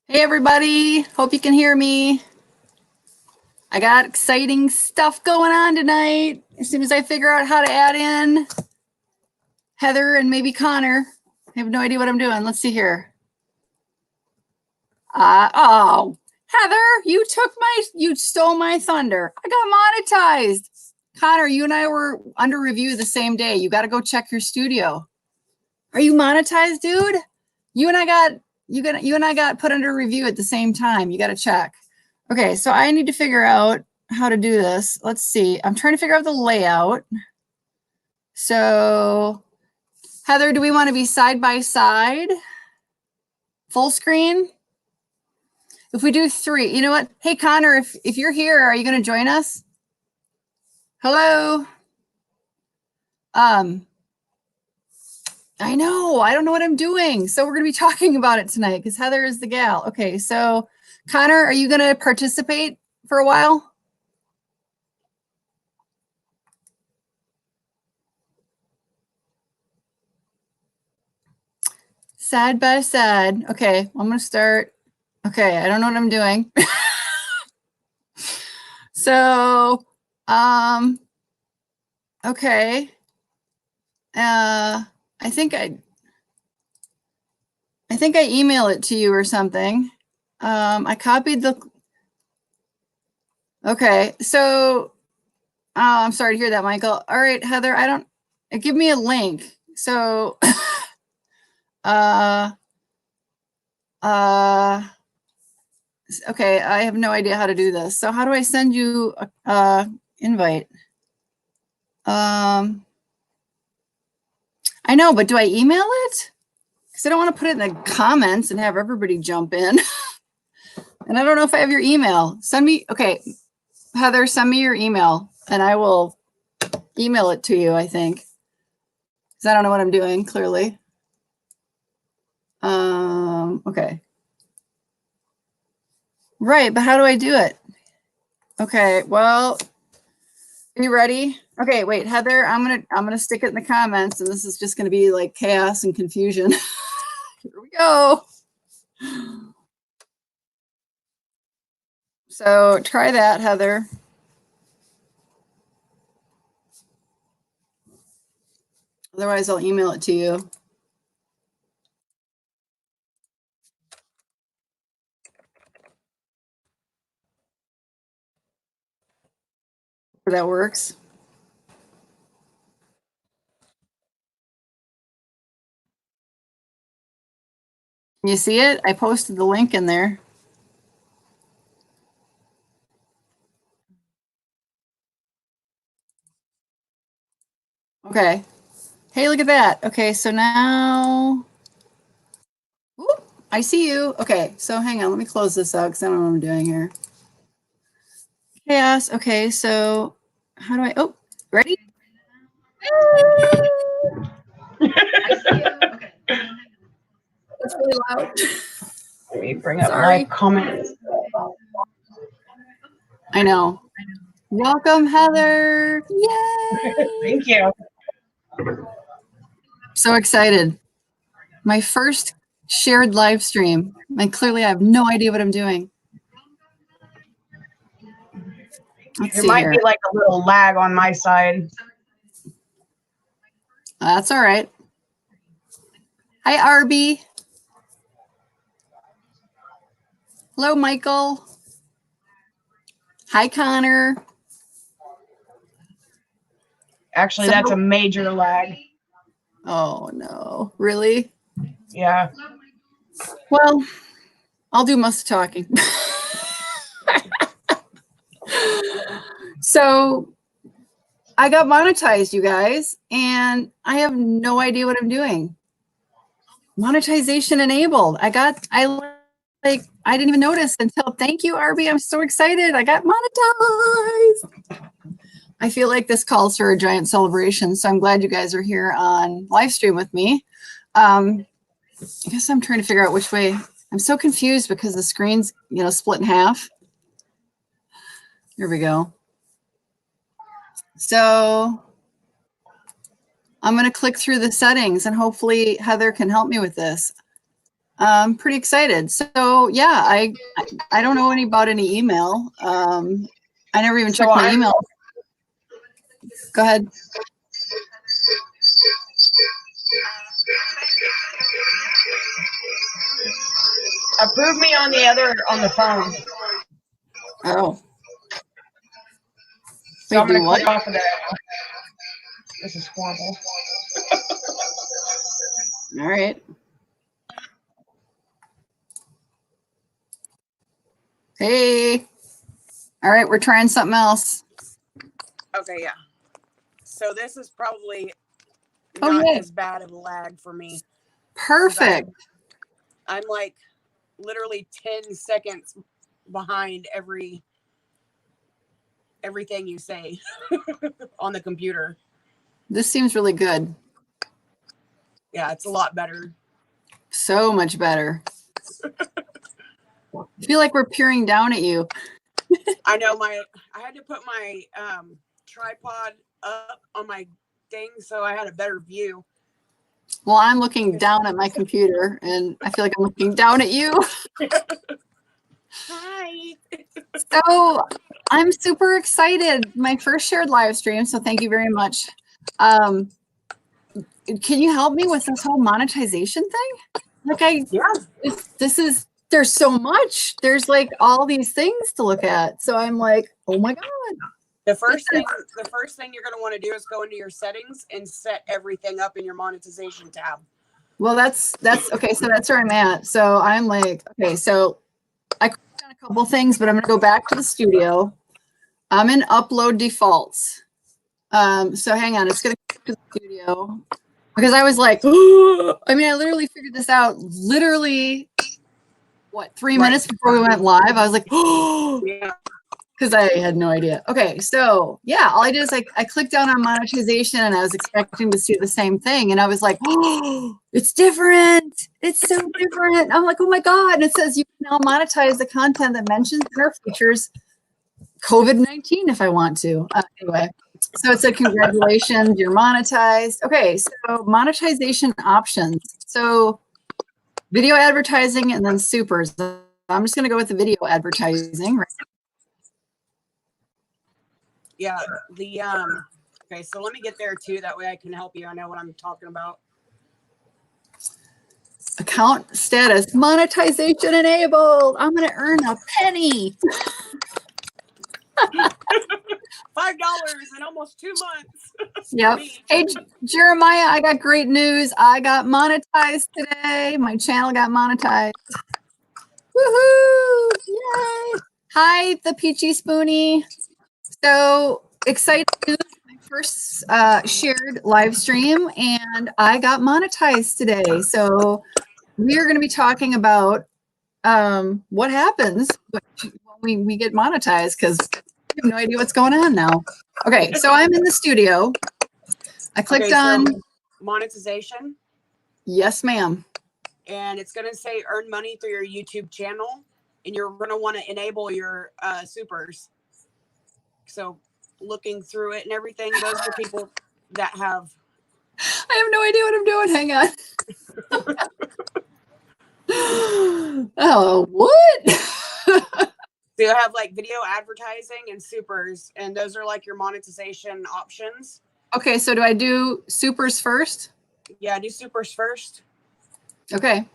Hey everybody, hope you can hear me. I got exciting stuff going on tonight. As soon as I figure out how to add in Heather and maybe Connor, I have no idea what I'm doing. Let's see here. Oh, Heather, you stole my thunder. I got monetized. Connor, you and I were under review the same day. You got to go check your studio. Are you monetized, dude? You and I got put under review at the same time. You got to check. Okay, so I need to figure out how to do this. Let's see. I'm trying to figure out the layout. So, Heather, do we want to be side by side? Full screen? If we do 3, you know what? Hey, Connor, if you're here, are you going to join us? Hello? I know. I don't know what I'm doing. So we're going to be talking about it tonight because Heather is the gal. Okay, so Connor, are you going to participate for a while? Side by side. Okay, I'm going to start. Okay, I don't know what I'm doing. So, okay. I think I email it to you or something. I copied the. Okay, so I'm sorry to hear that, Michael. All right, Heather, give me a link. So, okay, I have no idea how to do this. So how do I send you a invite? I know, but do I email it? Because I don't want to put it in the comments and have everybody jump in. And I don't know if I have your email. Okay, Heather, send me your email and I will email it to you, I think. Because I don't know what I'm doing, clearly. Okay. Right, but how do I do it? Okay, well, are you ready? Okay, wait, Heather, I'm gonna stick it in the comments, and this is just gonna be like chaos and confusion. Here we go. So try that, Heather. Otherwise, I'll email it to you. If that works. You see it? I posted the link in there. Okay. Hey, look at that. Okay, so now, whoop, I see you. Okay, so hang on. Let me close this out because I don't know what I'm doing here. Chaos. Okay, so how do I? Oh, ready? I see you. Okay. That's really loud. Let me bring up my comments. I know. Welcome, Heather. Yay! Thank you. So excited. My first shared live stream. And clearly I have no idea what I'm doing. There might be like a little lag on my side. That's all right. Hi, Arby. Hello, Michael. Hi, Connor. Actually, that's a major lag. Oh, no. Really? Yeah. Well, I'll do most talking. So I got monetized, you guys, and I have no idea what I'm doing. Monetization enabled. I didn't even notice until, thank you, Arby. I'm so excited. I got monetized. I feel like this calls for a giant celebration. So I'm glad you guys are here on live stream with me. I guess I'm trying to figure out which way. I'm so confused because the screen's, split in half. Here we go. So I'm going to click through the settings and hopefully Heather can help me with this. I'm pretty excited. So yeah, I don't know about any email. I never even checked my email. Go ahead. Approve me on the phone. Oh. So I'm going to click off of that. This is horrible. All right. Hey. All right, we're trying something else. Okay, yeah. So this is probably not as bad of a lag for me. Perfect. I'm like literally 10 seconds behind everything you say on the computer. This seems really good. Yeah, it's a lot better. So much better. I feel like we're peering down at you. I know I had to put my tripod up on my thing so I had a better view. Well, I'm looking down at my computer and I feel like I'm looking down at you. Hi. So I'm super excited. My first shared live stream. So thank you very much. Can you help me with this whole monetization thing? Like there's so much. There's like all these things to look at. So I'm like, oh my God. The first thing you're going to want to do is go into your settings and set everything up in your monetization tab. Well, that's okay. So that's where I'm at. So I'm like, okay, so I clicked on a couple things, but I'm going to go back to the studio. I'm in upload defaults. So hang on, it's going to go to the studio because I was like, I mean, I literally figured this out literally, 3 minutes before we went live. I was like, yeah. Because I had no idea. Okay, so yeah, all I did is I clicked down on monetization and I was expecting to see the same thing. And I was like, oh, it's different. It's so different. I'm like, oh my God. And it says you can now monetize the content that mentions or features COVID-19 if I want to. Anyway, so it said, congratulations, you're monetized. Okay, so monetization options. So video advertising and then supers. I'm just going to go with the video advertising, right? Yeah, okay, so let me get there too. That way I can help you. I know what I'm talking about. Account status, monetization enabled. I'm going to earn a penny. $5 in almost 2 months. Yep. Hey, Jeremiah, I got great news. I got monetized today. My channel got monetized. Woohoo! Yay! Hi, the Peachy Spoonie. So excited news. My first shared live stream, and I got monetized today. So we are going to be talking about what happens when we get monetized, because I have no idea what's going on now. Okay, so I'm in the studio. I clicked on monetization. Yes, ma'am. And it's going to say earn money through your YouTube channel, and you're going to want to enable your supers. So looking through it and everything, those are people that have. I have no idea what I'm doing. Hang on. Oh, what? So you have like video advertising and supers, and those are like your monetization options. Okay, so do I do supers first? Yeah, do supers first. Okay.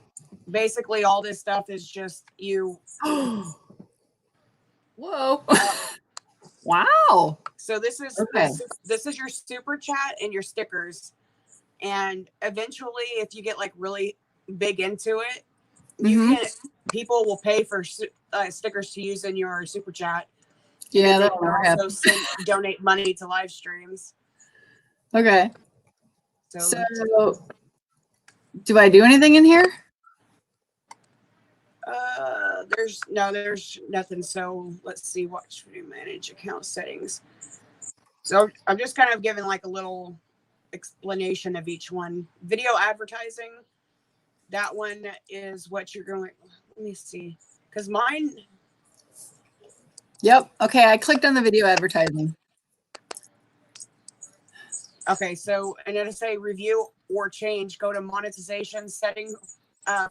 Basically, all this stuff is just you. Whoa. Wow. So this is your super chat and your stickers. And eventually, if you get like really big into it, people will pay for stickers to use in your super chat. Yeah, they can also donate money to live streams. Okay. So do I do anything in here? There's nothing. So let's see. Watch video manage account settings. So I'm just kind of giving like a little explanation of each one. Video advertising. That one is what you're going. Let me see, because mine. Yep. Okay, I clicked on the video advertising. Okay, so and it'll say review or change. Go to monetization settings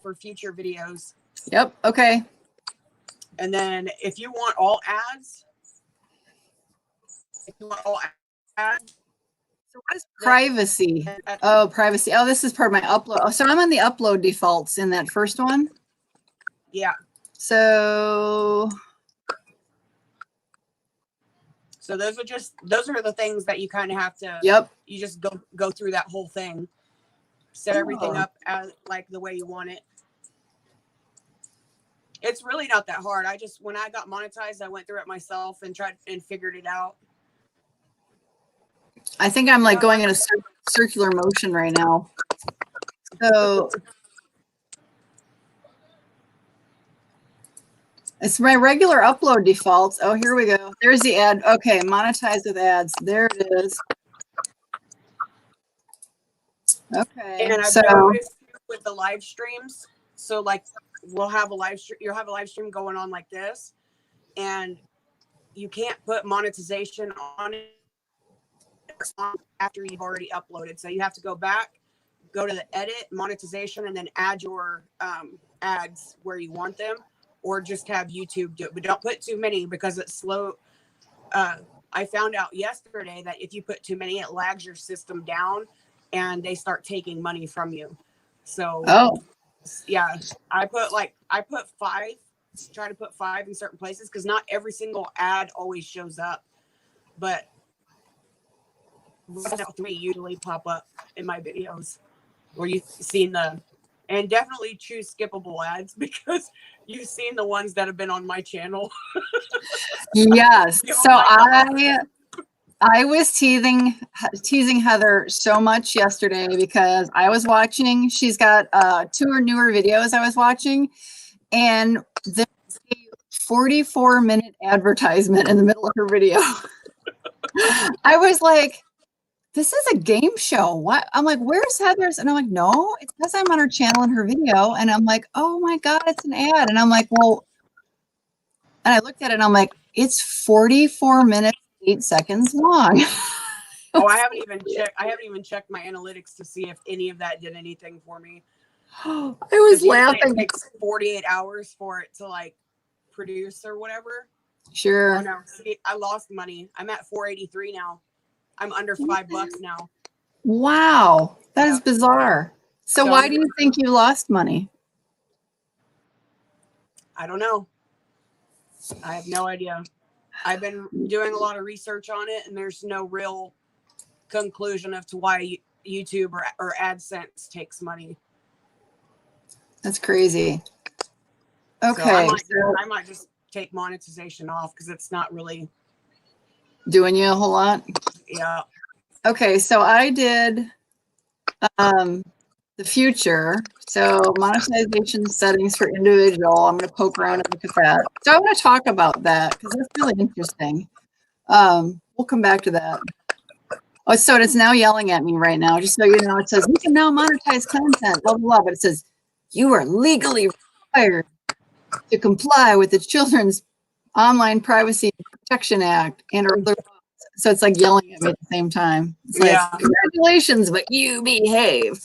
for future videos. Yep. Okay. And then if you want all ads, so what is privacy? Oh, privacy. Oh, this is part of my upload. Oh, so I'm on the upload defaults in that first one. Yeah. So those are the things that you kind of have to. Yep. You just go through that whole thing, set everything up as like the way you want it. It's really not that hard. When I got monetized, I went through it myself and tried and figured it out. I think I'm like going in a circular motion right now. So it's my regular upload defaults. Oh, here we go. There's the ad. Okay, monetize with ads. There it is. Okay. And I've noticed with the live streams, so like we'll have a live stream. You'll have a live stream going on like this, and you can't put monetization on it after you've already uploaded. So you have to go back, go to the edit, monetization, and then add your ads where you want them, or just have YouTube do it. But don't put too many because it's slow. I found out yesterday that if you put too many, it lags your system down and they start taking money from you. So yeah, I put 5, try to put 5 in certain places because not every single ad always shows up, but 3 usually pop up in my videos where you've seen and definitely choose skippable ads because you've seen the ones that have been on my channel. Yes. So I was teasing Heather so much yesterday because I was watching, she's got 2 or newer videos I was watching, and there's a 44-minute advertisement in the middle of her video. I was like, this is a game show. What? I'm like, where's Heather's? And I'm like, no, it's because I'm on her channel in her video. And I'm like, oh my God, it's an ad. And I'm like, well, and I looked at it and I'm like, it's 44 minutes, 8 seconds long. Oh, I haven't even checked my analytics to see if any of that did anything for me. I was laughing. It takes 48 hours for it to like produce or whatever. Sure. Oh no, see, I lost money. I'm at 483 now. I'm under $5 now. Wow, that is bizarre. So why do you think you lost money? I don't know. I have no idea. I've been doing a lot of research on it, and there's no real conclusion of to why YouTube or AdSense takes money. That's crazy. Okay. So I might just take monetization off because it's not really doing you a whole lot. Yeah. Okay, so I did the future. So monetization settings for individual. I'm going to poke around and look at that. So I want to talk about that because that's really interesting. We'll come back to that. Oh, so it's now yelling at me right now. Just so you know, it says, you can now monetize content, blah, blah, blah. But it says, you are legally required to comply with the Children's Online Privacy Protection Act and other. So it's like yelling at me at the same time. It's like, congratulations, but you behave.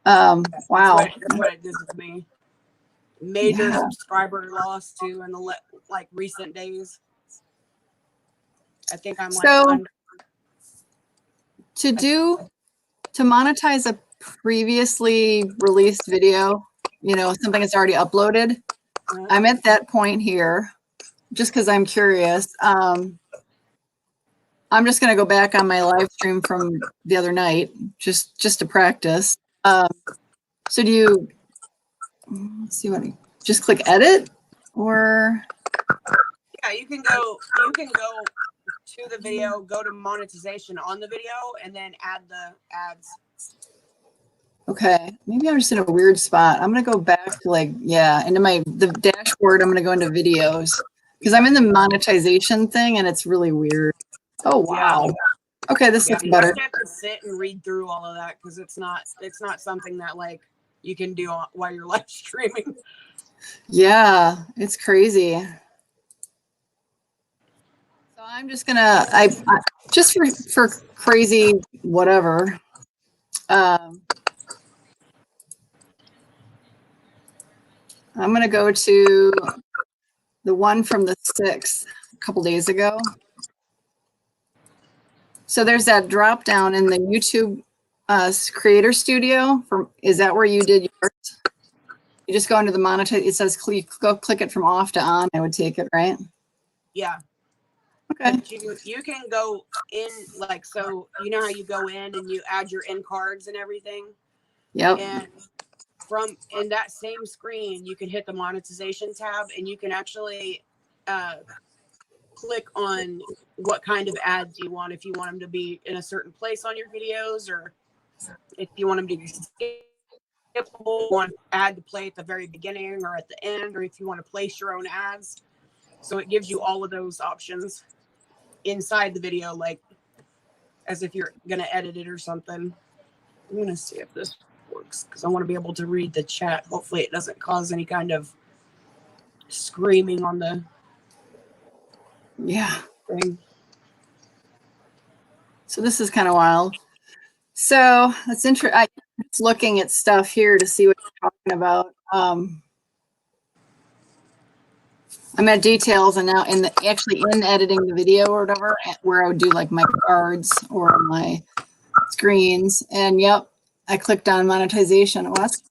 Wow. That's what it did with me. Major subscriber loss too in the recent days. I think I'm to monetize a previously released video, something that's already uploaded. I'm at that point here just because I'm curious. I'm just going to go back on my live stream from the other night, just to practice. So do you, let's see just click edit or? Yeah, you can go to the video, go to monetization on the video, and then add the ads. Okay, maybe I'm just in a weird spot. I'm going to go back to into the dashboard. I'm going to go into videos because I'm in the monetization thing and it's really weird. Oh, wow. Yeah. Okay, this looks better. You have to sit and read through all of that because it's not something that you can do while you're live streaming. Yeah, it's crazy. So I'm just gonna just for crazy whatever. I'm going to go to the one from the 6th, a couple days ago. So there's that drop down in the YouTube Creator Studio. Is that where you did yours? You just go into the monitor. It says go click it from off to on. I would take it, right? Yeah. Okay. You can go in, like, so you know how you go in and you add your end cards and everything? Yep. And from in that same screen, you can hit the monetization tab and you can actually click on what kind of ads you want. If you want them to be in a certain place on your videos, or if you want them to be skippable, want ad to play at the very beginning or at the end, or if you want to place your own ads. So it gives you all of those options inside the video, like as if you're going to edit it or something. I'm going to see if this works because I want to be able to read the chat. Hopefully it doesn't cause any kind of screaming on the thing. So this is kind of wild. So that's interesting. I'm looking at stuff here to see what you're talking about. I'm at details and now actually in editing the video or whatever, where I would do like my cards or my screens. And yep, I clicked on monetization. Well, that's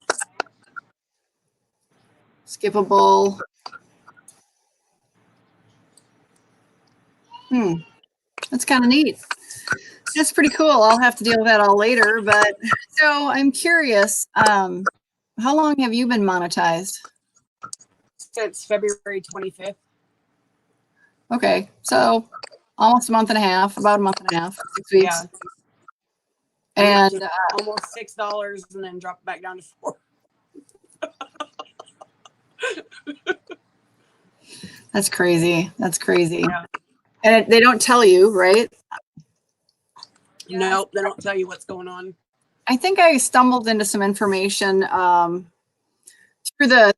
skippable. That's kind of neat. That's pretty cool. I'll have to deal with that all later. But so I'm curious, how long have you been monetized? Since February 25th. Okay, so almost a month and a half, about a month and a half, 6 weeks. Yeah. And almost $6 and then dropped back down to $4. That's crazy. That's crazy. Yeah. And they don't tell you, right? Nope, they don't tell you what's going on. I think I stumbled into some information through the,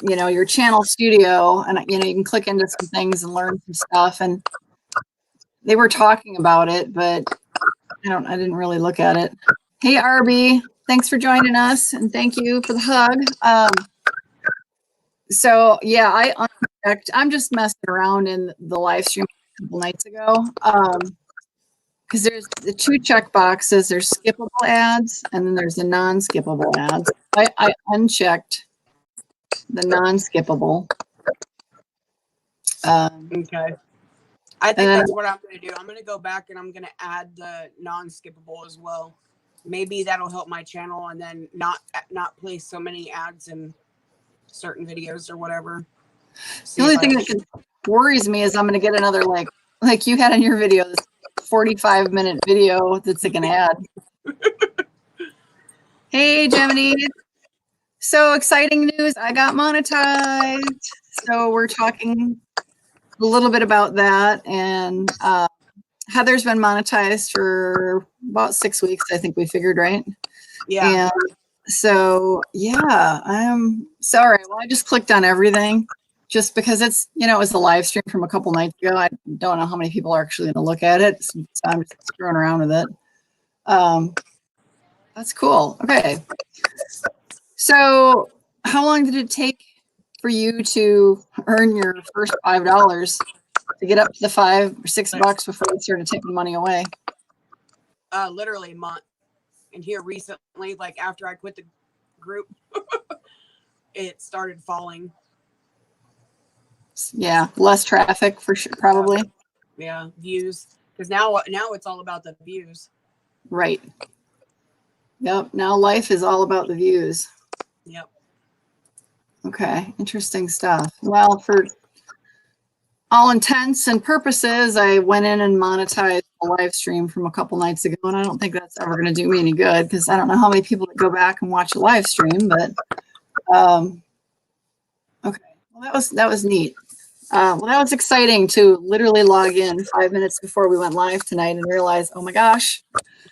your channel studio, and you can click into some things and learn some stuff. And they were talking about it, but I didn't really look at it. Hey, Arby, thanks for joining us, and thank you for the hug. So yeah, I unchecked. I'm just messing around in the live stream a couple nights ago. Because there's the 2 check boxes. There's skippable ads, and then there's the non-skippable ads. I unchecked the non-skippable. Okay. I think that's what I'm going to do. I'm going to go back and I'm going to add the non-skippable as well. Maybe that'll help my channel, and then not place so many ads in certain videos or whatever. The only thing that worries me is I'm going to get another like you had in your video, this 45-minute video that's like an ad. Hey, Gemini. So exciting news. I got monetized. So we're talking a little bit about that. And Heather's been monetized for about 6 weeks, I think we figured, right? Yeah. And so, yeah, I'm sorry. Well, I just clicked on everything just because it's, it was a live stream from a couple nights ago. I don't know how many people are actually going to look at it. So I'm just screwing around with it. That's cool. Okay. So how long did it take for you to earn your first $5 to get up to the $5 or $6 before you started taking money away? Literally a month. And here recently, like after I quit the group, it started falling. Yeah, less traffic for sure, probably. Yeah, views. Because now it's all about the views. Right. Yep. Now life is all about the views. Yep. Okay. Interesting stuff. Well, for all intents and purposes, I went in and monetized a live stream from a couple nights ago, and I don't think that's ever going to do me any good because I don't know how many people that go back and watch a live stream, but okay. Well, that was neat. Well, that was exciting to literally log in 5 minutes before we went live tonight and realize, oh my gosh,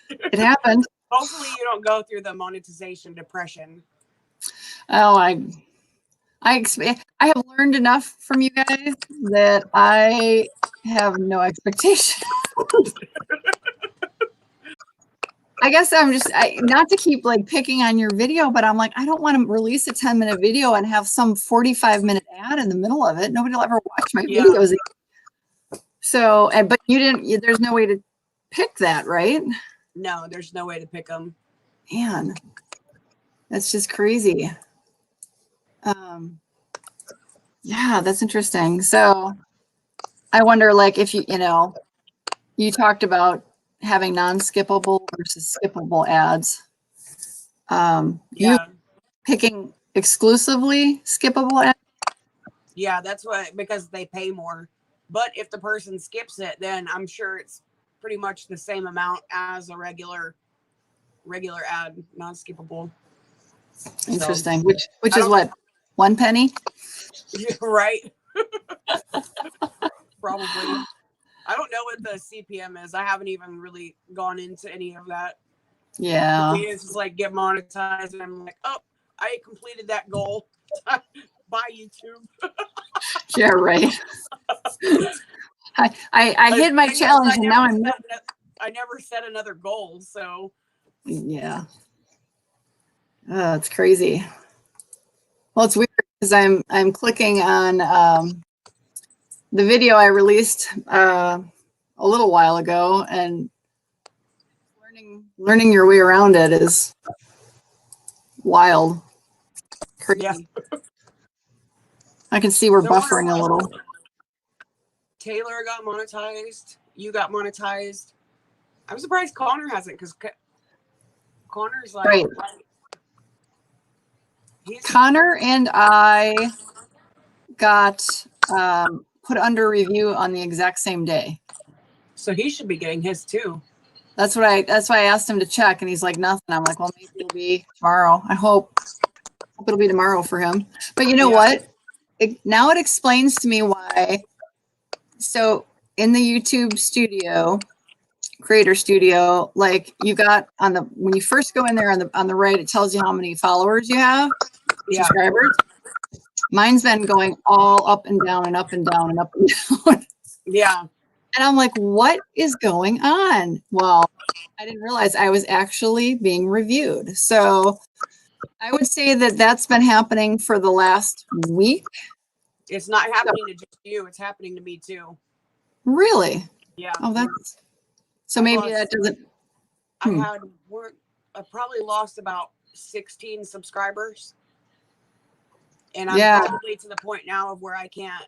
it happened. Hopefully you don't go through the monetization depression. Oh, I have learned enough from you guys that I have no expectation. I guess I'm just not to keep like picking on your video, but I'm like, I don't want to release a 10-minute video and have some 45-minute ad in the middle of it. Nobody will ever watch my videos. So, but you didn't. There's no way to pick that, right? No, there's no way to pick them. Man, that's just crazy. Yeah, that's interesting. So, I wonder, like, if you talked about having non-skippable versus skippable ads. You picking exclusively skippable ads? Yeah, that's what, because they pay more. But if the person skips it, then I'm sure it's pretty much the same amount as a regular ad, non-skippable. Interesting. So, which is what, 1 penny? Right. Probably. I don't know what the CPM is. I haven't even really gone into any of that. Yeah. It's just like get monetized, and I'm like, oh, I completed that goal. Bye, YouTube. Yeah, right. I hit my challenge, and now I never set another goal, so yeah. Oh, it's crazy. Well, it's weird because I'm clicking on the video I released a little while ago, and learning your way around it is wild. Crazy. Yeah. I can see we're buffering a little. Taylor got monetized. You got monetized. I'm surprised Connor hasn't, because Connor's like, right. Connor and I got put under review on the exact same day. So he should be getting his too. That's why I asked him to check, and he's like, nothing. I'm like, well, maybe it'll be tomorrow. I hope it'll be tomorrow for him. But you know what? Now it explains to me why. So in the YouTube studio, creator studio, like you got when you first go in there on the right, it tells you how many followers you have, subscribers. Mine's been going all up and down and up and down and up and down. Yeah. And I'm like, what is going on? Well, I didn't realize I was actually being reviewed. So I would say that that's been happening for the last week. It's not happening to just you. It's happening to me too. Really? Yeah. Oh, that's so maybe that doesn't. I probably lost about 16 subscribers. And I'm probably to the point now of where I can't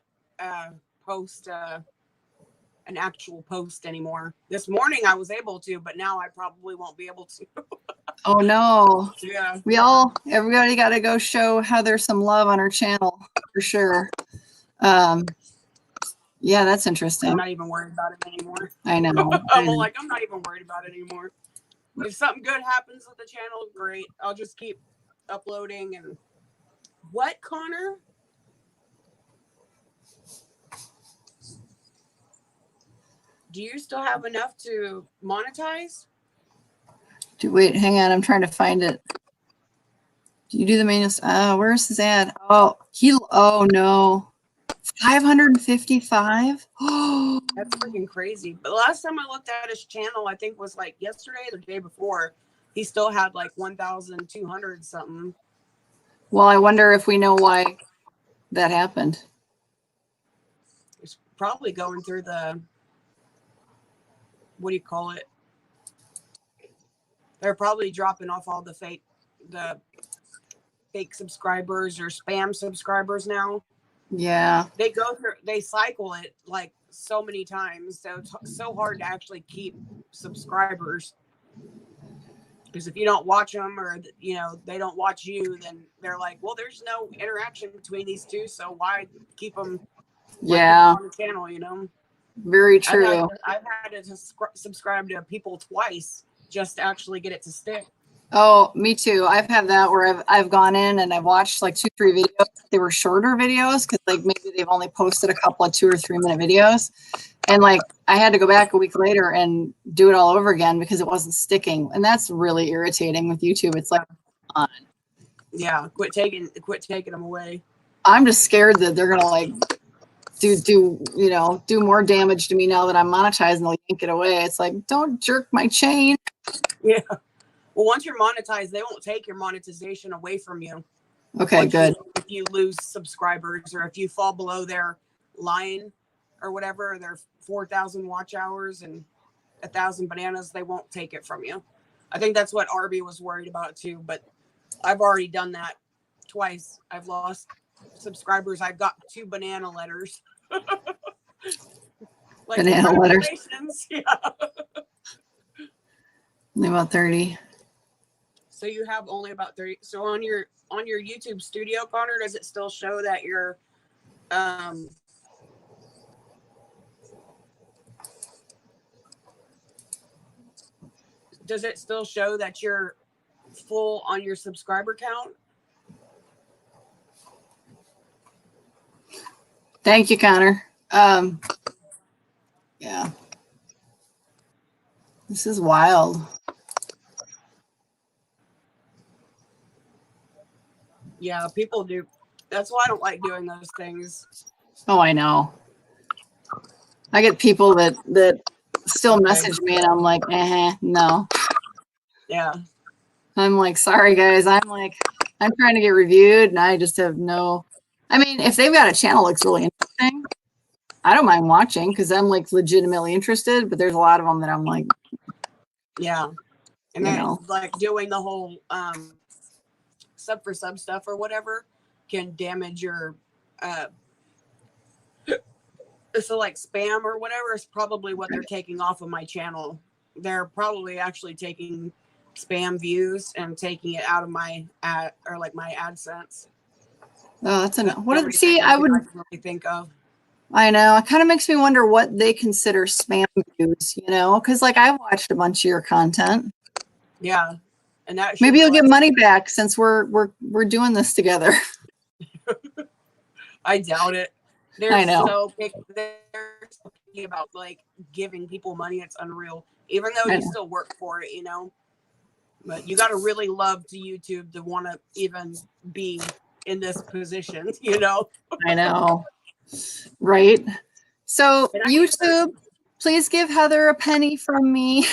post an actual post anymore. This morning I was able to, but now I probably won't be able to. Oh no. Yeah. Everybody got to go show Heather some love on her channel for sure. Yeah, that's interesting. I'm not even worried about it anymore. I know. I'm not even worried about it anymore. If something good happens with the channel, great. I'll just keep uploading. And what, Connor? Do you still have enough to monetize? Wait, hang on. I'm trying to find it. Do you do the manual? Where's his ad? Oh no. 555. Oh, that's freaking crazy. But the last time I looked at his channel, I think was like yesterday or the day before, he still had like 1,200 something. Well, I wonder if we know why that happened. It's probably going through the, what do you call it? They're probably dropping off all the fake subscribers or spam subscribers now. Yeah. They cycle it like so many times. So it's so hard to actually keep subscribers. Because if you don't watch them, or, they don't watch you, then they're like, well, there's no interaction between these two. So why keep them on the channel, Very true. I've had to subscribe to people twice just to actually get it to stick. Oh, me too. I've had that where I've gone in and I've watched like 2-3 videos. They were shorter videos because like maybe they've only posted a couple of 2 or 3 minute videos. And like I had to go back a week later and do it all over again because it wasn't sticking. And that's really irritating with YouTube. It's like, on. Yeah, quit taking them away. I'm just scared that they're gonna like do more damage to me now that I'm monetized and they'll yank it away. It's like, don't jerk my chain. Yeah. Well, once you're monetized, they won't take your monetization away from you. Okay, good. If you lose subscribers or if you fall below their line or whatever, their 4,000 watch hours and 1,000 bananas, they won't take it from you. I think that's what Arby was worried about too, but I've already done that twice. I've lost subscribers. I've got 2 banana letters. Like, banana letters. Yeah. Only about 30. So you have only about 30. So on your YouTube studio, Connor, does it still show that you're does it still show that you're full on your subscriber count? Thank you, Connor. Yeah. This is wild. Yeah, people do. That's why I don't like doing those things. Oh, I know. I get people that still message me and I'm like, no. Yeah. I'm like, sorry guys. I'm trying to get reviewed and I just have no, I mean, if they've got a channel that looks really interesting, I don't mind watching because I'm like legitimately interested, but there's a lot of them that I'm like, yeah. And then like doing the whole sub for sub stuff or whatever can damage your so like spam or whatever is probably what they're taking off of my channel. They're probably actually taking spam views and taking it out of my ad or like my AdSense. Oh, that's enough. What did I would really think of. I know. It kind of makes me wonder what they consider spam views, because like I've watched a bunch of your content. Yeah. And that maybe you'll get money back since we're doing this together. I doubt it. I know. They're so picky about like giving people money. It's unreal. Even though you still work for it, But you got to really love to YouTube to want to even be in this position, I know. Right. So YouTube, please give Heather a penny from me.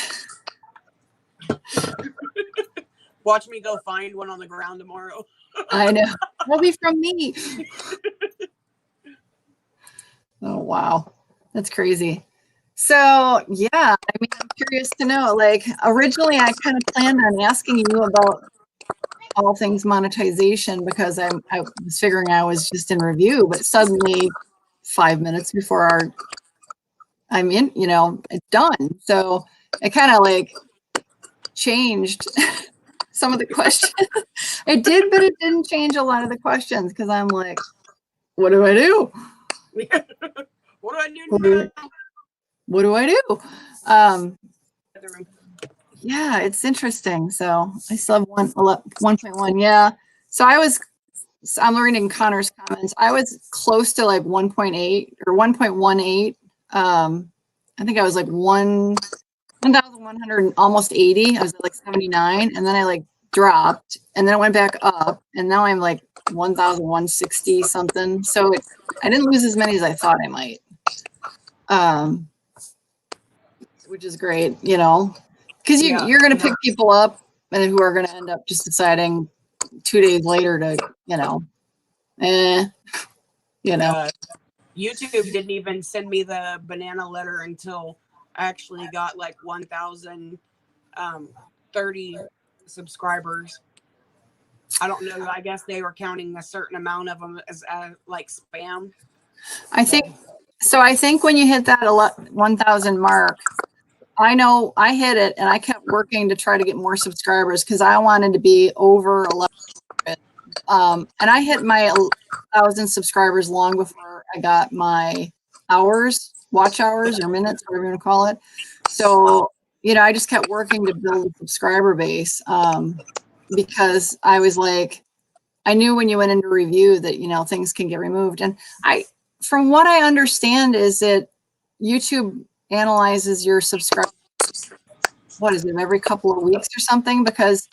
Watch me go find one on the ground tomorrow. I know. It'll be from me. Oh, wow. That's crazy. So, yeah, I mean, I'm curious to know, like, originally I kind of planned on asking you about all things monetization because I was figuring I was just in review, but suddenly 5 minutes before I'm in, it's done. So it kind of like changed some of the questions. It did, but it didn't change a lot of the questions because I'm like, what do I do? What do I do now? What do I do? Yeah, it's interesting. So I still have 1.1. Yeah. So I'm learning Connor's comments. I was close to like 1.8 or 1.18. I think I was like 1,100, almost 80. I was at like 79. And then I like dropped and then it went back up. And now I'm like 1,160 something. So I didn't lose as many as I thought I might. Which is great, because you're going to pick people up and who are going to end up just deciding 2 days later to, YouTube didn't even send me the banana letter until I actually got like 1,030 subscribers. I don't know. I guess they were counting a certain amount of them as like spam. I think when you hit that 1,000 mark, I know I hit it and I kept working to try to get more subscribers because I wanted to be over 1,100. And I hit my 1,000 subscribers long before I got my watch hours or minutes, whatever you want to call it. So, I just kept working to build a subscriber base because I was like, I knew when you went into review that, things can get removed. And from what I understand is that YouTube analyzes your subscribers, what is it, every couple of weeks or something, because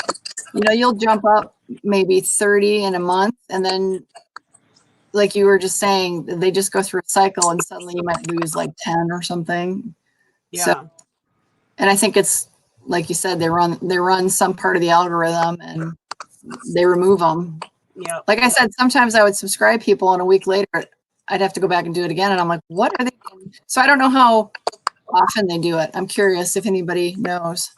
you'll jump up maybe 30 in a month and then like you were just saying, they just go through a cycle and suddenly you might lose like 10 or something. Yeah. So, and I think it's like you said, they run some part of the algorithm and they remove them. Yeah. Like I said, sometimes I would subscribe people and a week later I'd have to go back and do it again. And I'm like, what are they doing? So I don't know how often they do it. I'm curious if anybody knows.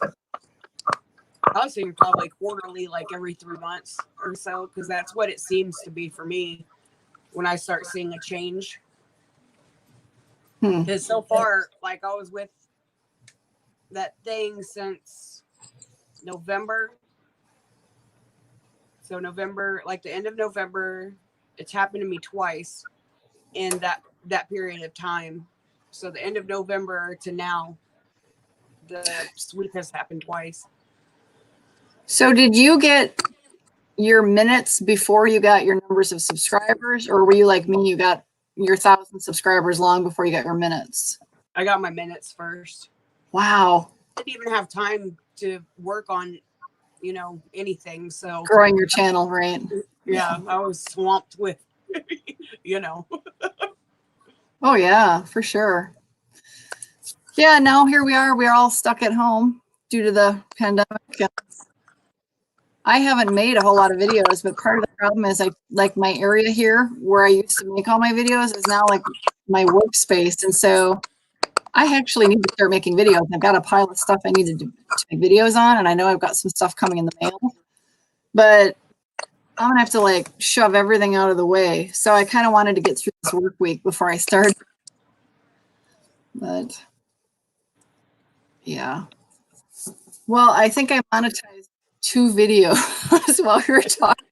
I would say probably quarterly, like every 3 months or so, because that's what it seems to be for me when I start seeing a change. Because so far, like I was with that thing since November. So November, like the end of November, it's happened to me twice in that period of time. So the end of November to now, the sweep has happened twice. So did you get your minutes before you got your numbers of subscribers, or were you like me, you got your 1,000 subscribers long before you got your minutes? I got my minutes first. Wow. I didn't even have time to work on, anything. So growing your channel, right? Yeah, I was swamped with, Oh yeah, for sure. Yeah, now here we are. We're all stuck at home due to the pandemic. I haven't made a whole lot of videos, but part of the problem is like my area here where I used to make all my videos is now like my workspace. And so I actually need to start making videos. I've got a pile of stuff I needed to make videos on, and I know I've got some stuff coming in the mail, but I'm gonna have to like shove everything out of the way. So I kind of wanted to get through this work week before I start. But yeah. Well, I think I monetized 2 videos while we were talking,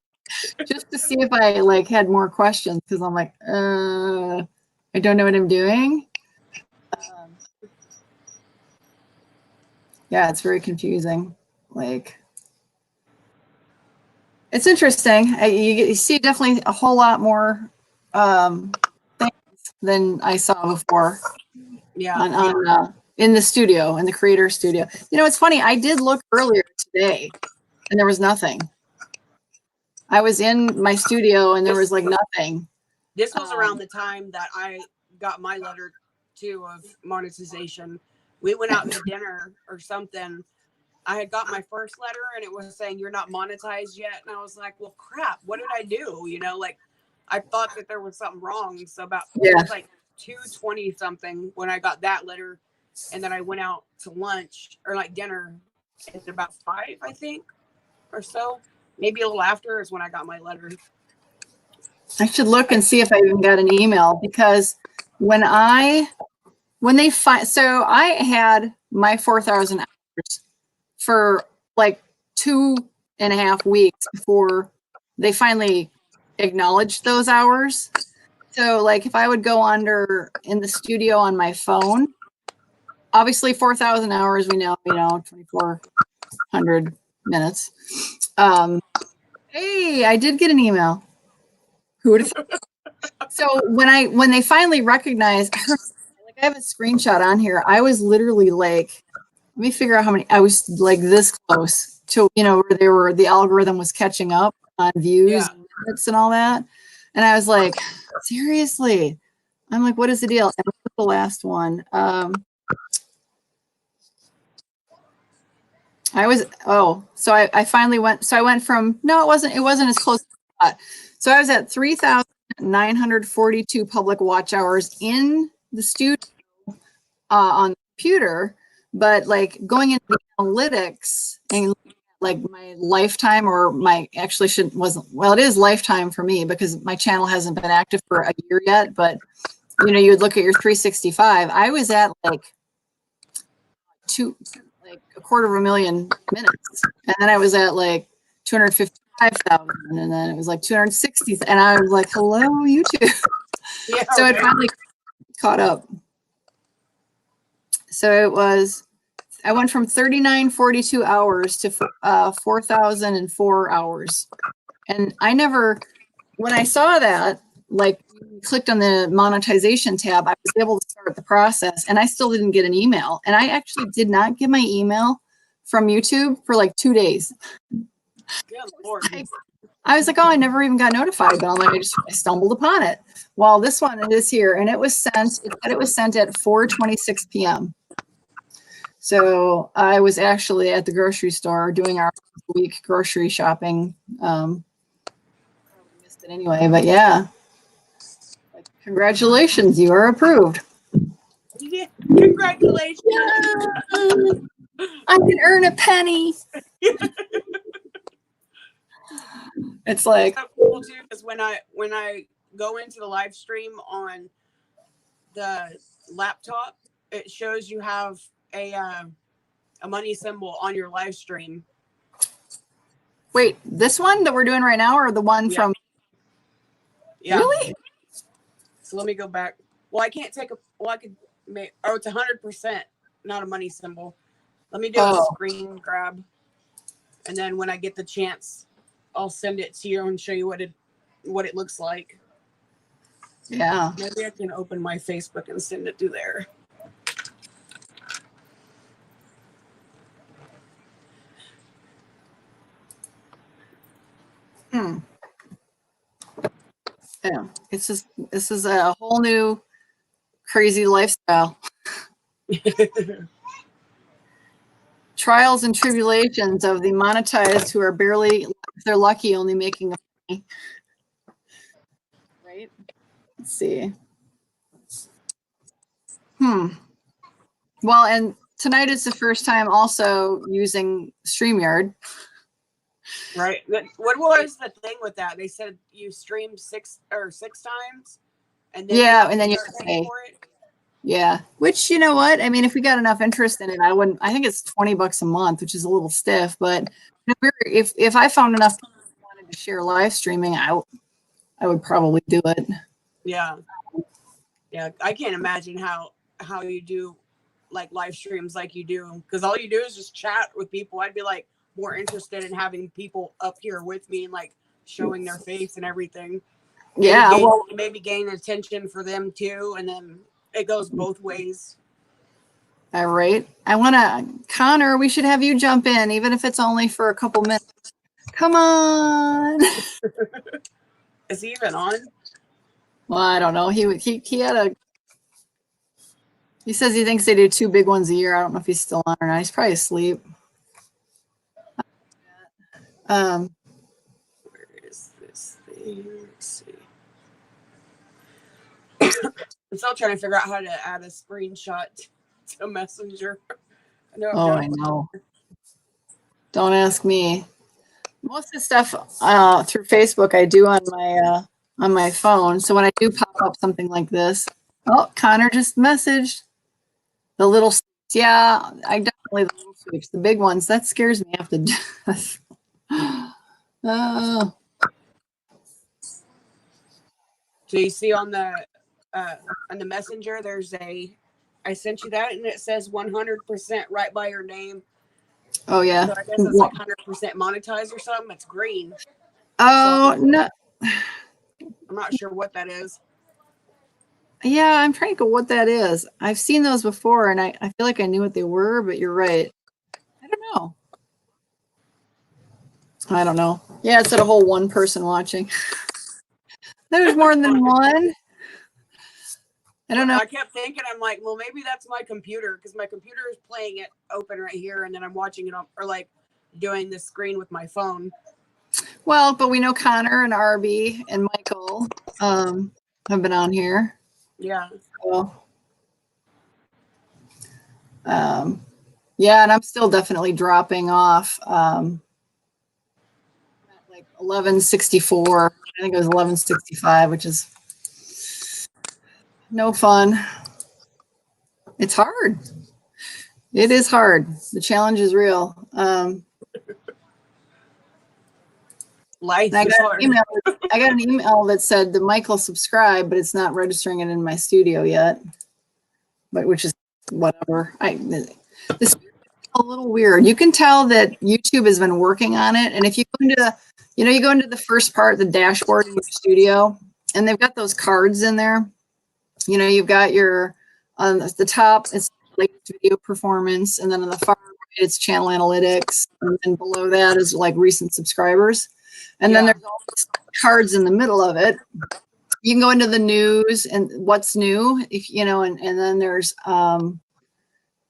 just to see if I like had more questions, because I'm like, I don't know what I'm doing. Yeah, it's very confusing. Like, it's interesting. You see definitely a whole lot more things than I saw before. Yeah. In the studio, in the creator studio. It's funny. I did look earlier today, and there was nothing. I was in my studio, and there was like nothing. This was around the time that I got my letter too of monetization. We went out to dinner or something. I had got my first letter and it was saying you're not monetized yet. And I was like, well, crap, what did I do? Like I thought that there was something wrong. So it was like 2:20 something when I got that letter. And then I went out to lunch or like dinner at about 5, I think, or so. Maybe a little after is when I got my letter. I should look and see if I even got an email, because so I had my 4,000 hours for like 2.5 weeks before they finally acknowledged those hours. So like if I would go under in the studio on my phone, obviously 4,000 hours, we know, 2,400 minutes. Hey, I did get an email. Who would have thought? So when they finally recognized, I have a screenshot on here. I was literally like, let me figure out how many. I was like this close to where the algorithm was catching up on views and minutes and all that, and I was like, seriously, I'm like, what is the deal? And I put the last one. So I finally went. So I went from it wasn't as close as I thought. So I was at 3,942 public watch hours in the studio on the computer, but like going into the analytics and like my lifetime, or it is lifetime for me because my channel hasn't been active for a year yet, but you would look at your 365. I was at like 250,000 minutes, and then I was at like 255,000, and then it was like 260, and I was like, hello YouTube. So it finally caught up. So I went from 3,942 hours to 4,004 hours. And when I saw that, like clicked on the monetization tab, I was able to start the process, and I still didn't get an email. And I actually did not get my email from YouTube for like 2 days. I was like, oh, I never even got notified, but I'm like, I stumbled upon it. Well, this one is here, and it was sent at 4:26 p.m. So I was actually at the grocery store doing our week grocery shopping. Probably missed it anyway, but yeah. Congratulations, you are approved. Yeah. Congratulations. Yeah. I can earn a penny. It's like so cool too, because when I go into the live stream on the laptop, it shows you have a money symbol on your live stream. wait, this one that we're doing right now, or the one from? Yeah. Really? So let me go back. Well, I can't take a. Well, I could make. Oh, it's 100%, not a money symbol. Let me do a screen grab, and then when I get the chance, I'll send it to you and show you what it looks like. Yeah. Maybe I can open my Facebook and send it through there. Yeah. It's just, this is a whole new crazy lifestyle. Trials and tribulations of the monetized who are barely, if they're lucky, only making a penny. Right? Let's see. Well, and tonight is the first time also using StreamYard. Right. What was the thing with that? They said you streamed six times, and then and then you have to pay for it. Yeah, which, you know what? I mean, if we got enough interest in it, I think it's $20 a month, which is a little stiff, but if I found enough people who wanted to share live streaming, I would probably do it. Yeah. Yeah. I can't imagine how you do like live streams like you do, because all you do is just chat with people. I'd be like more interested in having people up here with me and like showing their face and everything. Yeah. Maybe gain attention for them too. And then it goes both ways. All right. Connor, we should have you jump in, even if it's only for a couple minutes. Come on. Is he even on? Well, I don't know. He says he thinks they do 2 big ones a year. I don't know if he's still on or not. He's probably asleep. Where is this thing? Let's see. I'm still trying to figure out how to add a screenshot to Messenger. I know. Don't ask me. Most of the stuff through Facebook I do on my phone. So when I do pop up something like this, Connor just messaged the little. Yeah, I definitely the little sweeps. The big ones, that scares me half to death. So you see on the Messenger, I sent you that, and it says 100% right by your name. Oh yeah. So I guess it's like 100% monetized or something. It's green. Oh so, no. I'm not sure what that is. Yeah, I'm trying to go what that is. I've seen those before, and I feel like I knew what they were, but you're right. I don't know. Yeah, it's at a whole one person watching. There's more than one. I don't know. I kept thinking, I'm like, well, maybe that's my computer, because my computer is playing it open right here, and then I'm watching it or like doing the screen with my phone. Well, but we know Connor and Arby and Michael have been on here. Yeah. So, yeah, and I'm still definitely dropping off. Like 1164. I think it was 1165, which is no fun. It's hard. It is hard. The challenge is real. Life is hard. I got an email that said that Michael subscribed, but it's not registering it in my studio yet. But which is whatever. This is a little weird. You can tell that YouTube has been working on it. And if you go into you go into the first part, the dashboard in your studio, and they've got those cards in there. You've got your on the top, it's like video performance, and then on the far right, it's channel analytics, and then below that is like recent subscribers. And then there's all these cards in the middle of it. You can go into the news and what's new, and then there's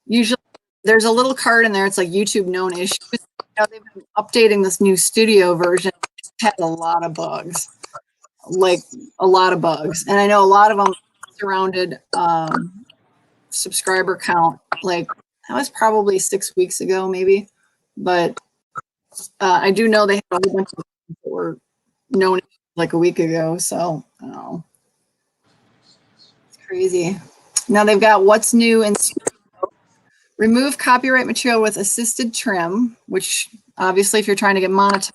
usually there's a little card in there. It's like YouTube known issues. You know, they've been updating this new studio version. It's had a lot of bugs, like a lot of bugs. And I know a lot of them surrounded subscriber count. Like that was probably 6 weeks ago, maybe. But I do know they had a whole bunch of things that were known like a week ago. So, I don't know. It's crazy. Now they've got what's new in remove copyright material with assisted trim, which obviously if you're trying to get monetized,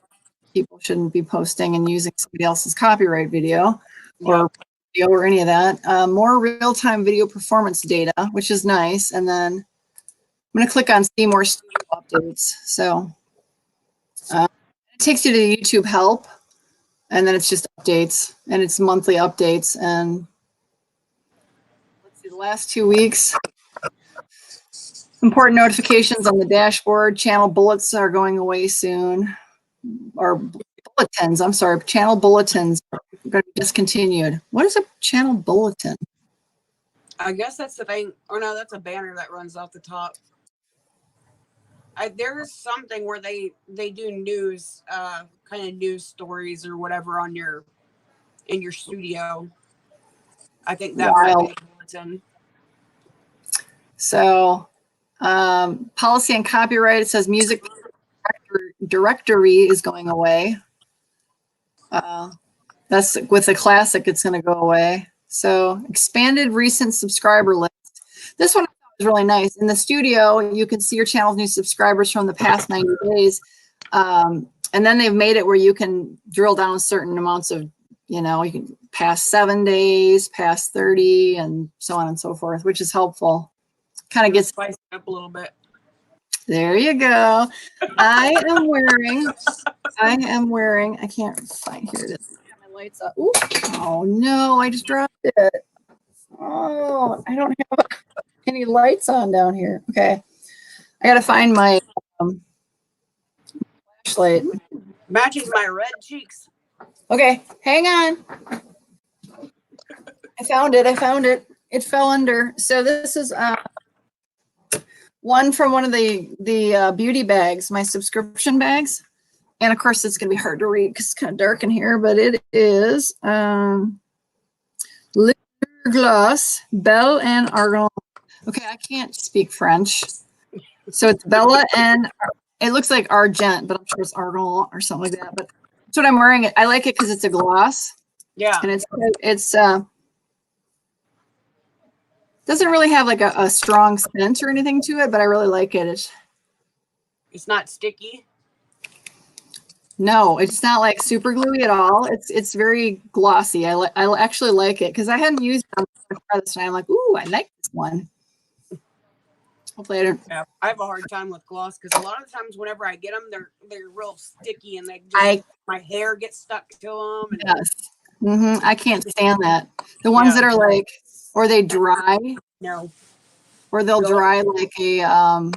people shouldn't be posting and using somebody else's copyright video or video or any of that. More real-time video performance data, which is nice. And then I'm going to click on see more studio updates. So it takes you to the YouTube help, and then it's just updates, and it's monthly updates. And let's see, the last 2 weeks. Important notifications on the dashboard. Channel bullets are going away soon. Or bulletins, I'm sorry. Channel bulletins are going to be discontinued. What is a channel bulletin? I guess that's the thing. Or no, that's a banner that runs off the top. There's something where they do news, kind of news stories or whatever on in your studio. I think that might be a bulletin. So policy and copyright, it says music directory is going away. That's with the classic, it's going to go away. So expanded recent subscriber list. This one is really nice. In the studio, you can see your channel's new subscribers from the past 90 days. And then they've made it where you can drill down certain amounts of, you know, you can past 7 days, past 30, and so on and so forth, which is helpful. Kind of gets spiced up a little bit. There you go. I am wearing, I can't find, here it is. My lights up. Ooh. Oh no, I just dropped it. Oh, I don't have any lights on down here. Okay. I gotta find my flashlight. Matches my red cheeks. Okay, hang on. I found it. It fell under. So this is one from one of the beauty bags, my subscription bags. And of course, it's going to be hard to read because it's kind of dark in here, but it is Lip Gloss, Belle and Argent. Okay, I can't speak French. So it's Bella and it looks like Argent, but I'm sure it's Argent or something like that. But that's what I'm wearing. I like it because it's a gloss. Yeah. And it's doesn't really have like a strong scent or anything to it, but I really like it. It's not sticky. No, it's not like super gluey at all. It's very glossy. I actually like it because I hadn't used it before this, and I'm like, ooh, I like this one. Hopefully, I don't. Yeah, I have a hard time with gloss because a lot of times whenever I get them, they're real sticky and they just, my hair gets stuck to them. And yes, I can't stand that. The ones that are like, or they dry. No. Or they'll dry like a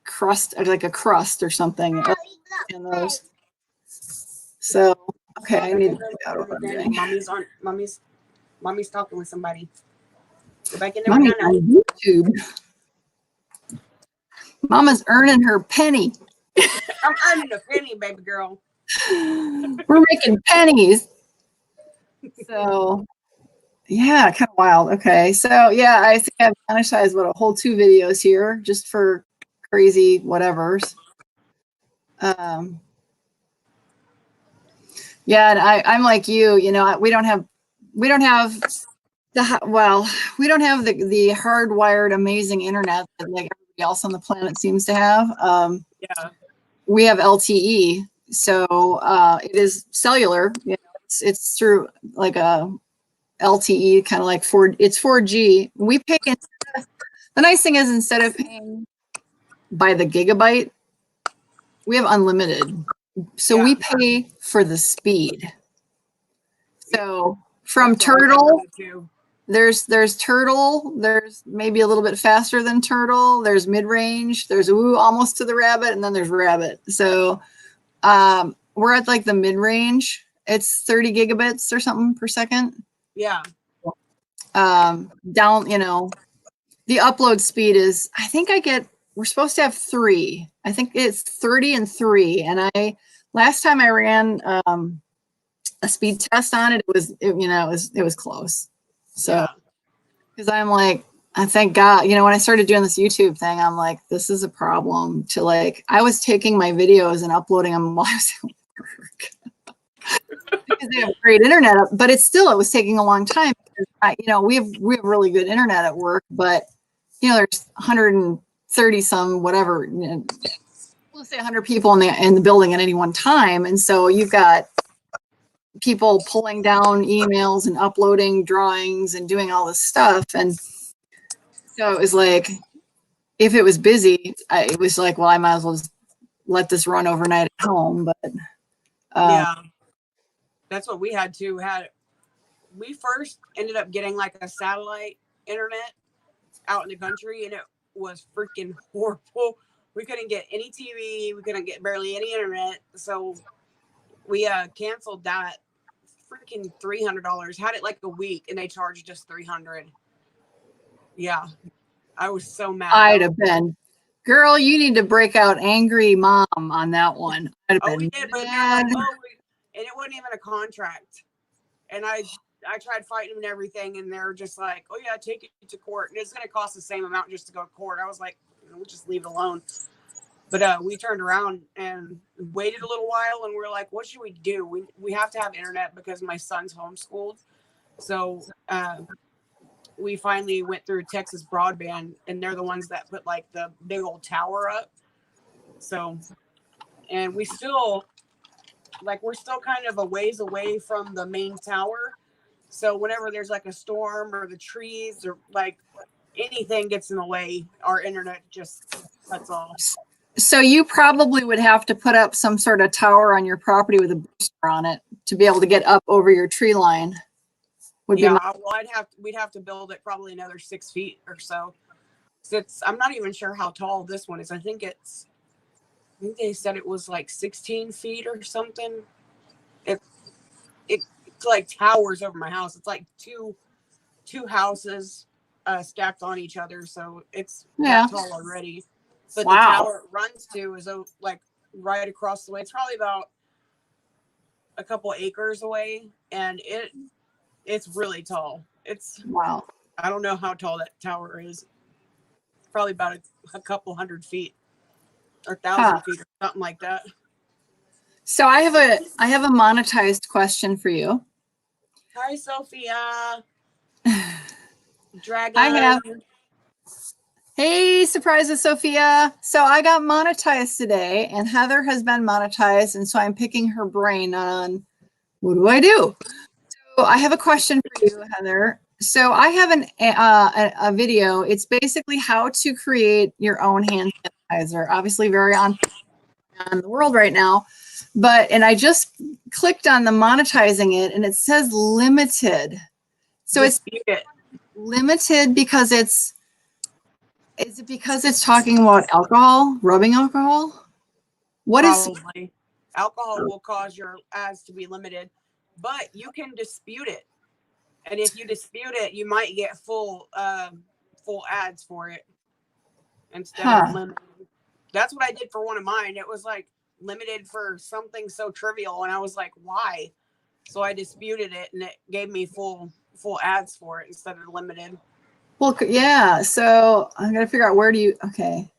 crust, like a crust or something. In those. So okay, I need to figure out what I'm doing. Mommy's talking with somebody. Go back in there. Mommy on YouTube. Mama's earning her penny. I'm earning a penny, baby girl. We're making pennies. So yeah, kind of wild. Okay, so yeah, I think I've monetized a whole 2 videos here just for crazy whatevers. Yeah, and I'm like you. You know, we don't have the hardwired amazing internet that like everybody else on the planet seems to have. Yeah, we have LTE, so it is cellular. You know, it's through like a LTE, kind of like it's 4G. We pay. The nice thing is instead of paying by the gigabyte, we have unlimited. So we pay for the speed. So from Turtle, there's Turtle. There's maybe a little bit faster than Turtle. There's mid-range. There's almost to the Rabbit, and then there's Rabbit. So we're at like the mid-range. It's 30 gigabits or something per second. Yeah. Down, you know, the upload speed is, I think we're supposed to have 3. I think it's 30 and 3. And last time I ran a speed test on it, it was close. So, because I'm like, I thank God, when I started doing this YouTube thing, I'm like, this is a problem to I was taking my videos and uploading them while I was at work. Because they have great internet, but it was taking a long time. Because we have really good internet at work, but there's 130 some whatever, let's say 100 people in the building at any one time, and so you've got people pulling down emails and uploading drawings and doing all this stuff, and so it was like, if it was busy, it was like, well, I might as well just let this run overnight at home. But yeah, that's what we had to. We first ended up getting like a satellite internet out in the country, and it was freaking horrible. We couldn't get any TV. We couldn't get barely any internet. So we canceled that. Freaking $300. Had it like a week, and they charged us $300. Yeah, I was so mad. I'd have been, girl, you need to break out angry mom on that one. We did, but they're like, and it wasn't even a contract. And I tried fighting them and everything, and they're just like, oh yeah, take it to court, and it's going to cost the same amount just to go to court. I was like, we'll just leave it alone. But we turned around and waited a little while, and we're like, what should we do? We have to have internet because my son's homeschooled. So we finally went through Texas Broadband, and they're the ones that put like the big old tower up. So, and we're still kind of a ways away from the main tower. So whenever there's like a storm or the trees or like anything gets in the way, our internet just cuts off. So you probably would have to put up some sort of tower on your property with a booster on it to be able to get up over your tree line. We'd have to build it probably another 6 feet or so. So I'm not even sure how tall this one is. I think they said it was like 16 feet or something. It's like towers over my house. It's like two houses stacked on each other. So it's that tall already. But the tower it runs to is like right across the way. It's probably about a couple acres away, and it's really tall. It's I don't know how tall that tower is. Probably about a couple 100 feet or 1,000 feet or something like that. So I have a monetized question for you. Hi, Sophia. Dragon. I have. Hey, surprises, Sophia. So I got monetized today, and Heather has been monetized, and so I'm picking her brain on what do I do? So I have a question for you, Heather. So I have a video. It's basically how to create your own hand sanitizer. Obviously, very on the world right now, and I just clicked on the monetizing it, and it says limited. So it's limited because is it because it's talking about alcohol, rubbing alcohol? Probably. Alcohol will cause your ads to be limited, but you can dispute it. And if you dispute it, you might get full ads for it instead of limited. That's what I did for one of mine. It was like limited for something so trivial, and I was like, why? So I disputed it, and it gave me full ads for it instead of limited. Well, yeah. So I'm gonna figure out okay.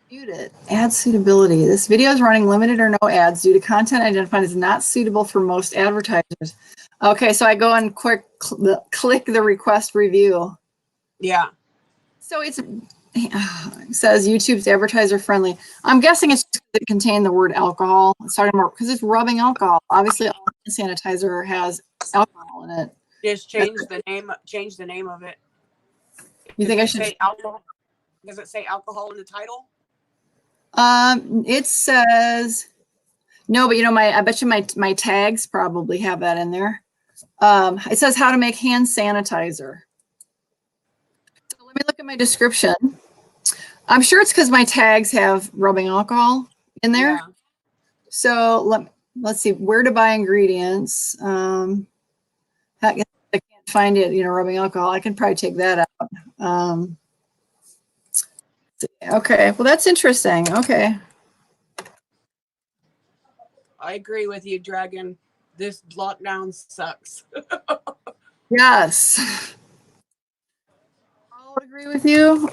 Dispute it. Ad suitability. This video is running limited or no ads due to content identified as not suitable for most advertisers. Okay, so I go and click the request review. Yeah. So it says YouTube's advertiser friendly. I'm guessing it's just because it contained the word alcohol. It's talking about because it's rubbing alcohol. Obviously, all sanitizer has alcohol in it. Just change the name of it. You think I should say alcohol? Does it say alcohol in the title? It says no, but I bet you my tags probably have that in there. It says how to make hand sanitizer. So let me look at my description. I'm sure it's because my tags have rubbing alcohol in there. Yeah. So let's see where to buy ingredients. I can't find it, rubbing alcohol. I can probably take that out. Okay, well, that's interesting. Okay. I agree with you, Dragon. This lockdown sucks. Yes. I'll agree with you.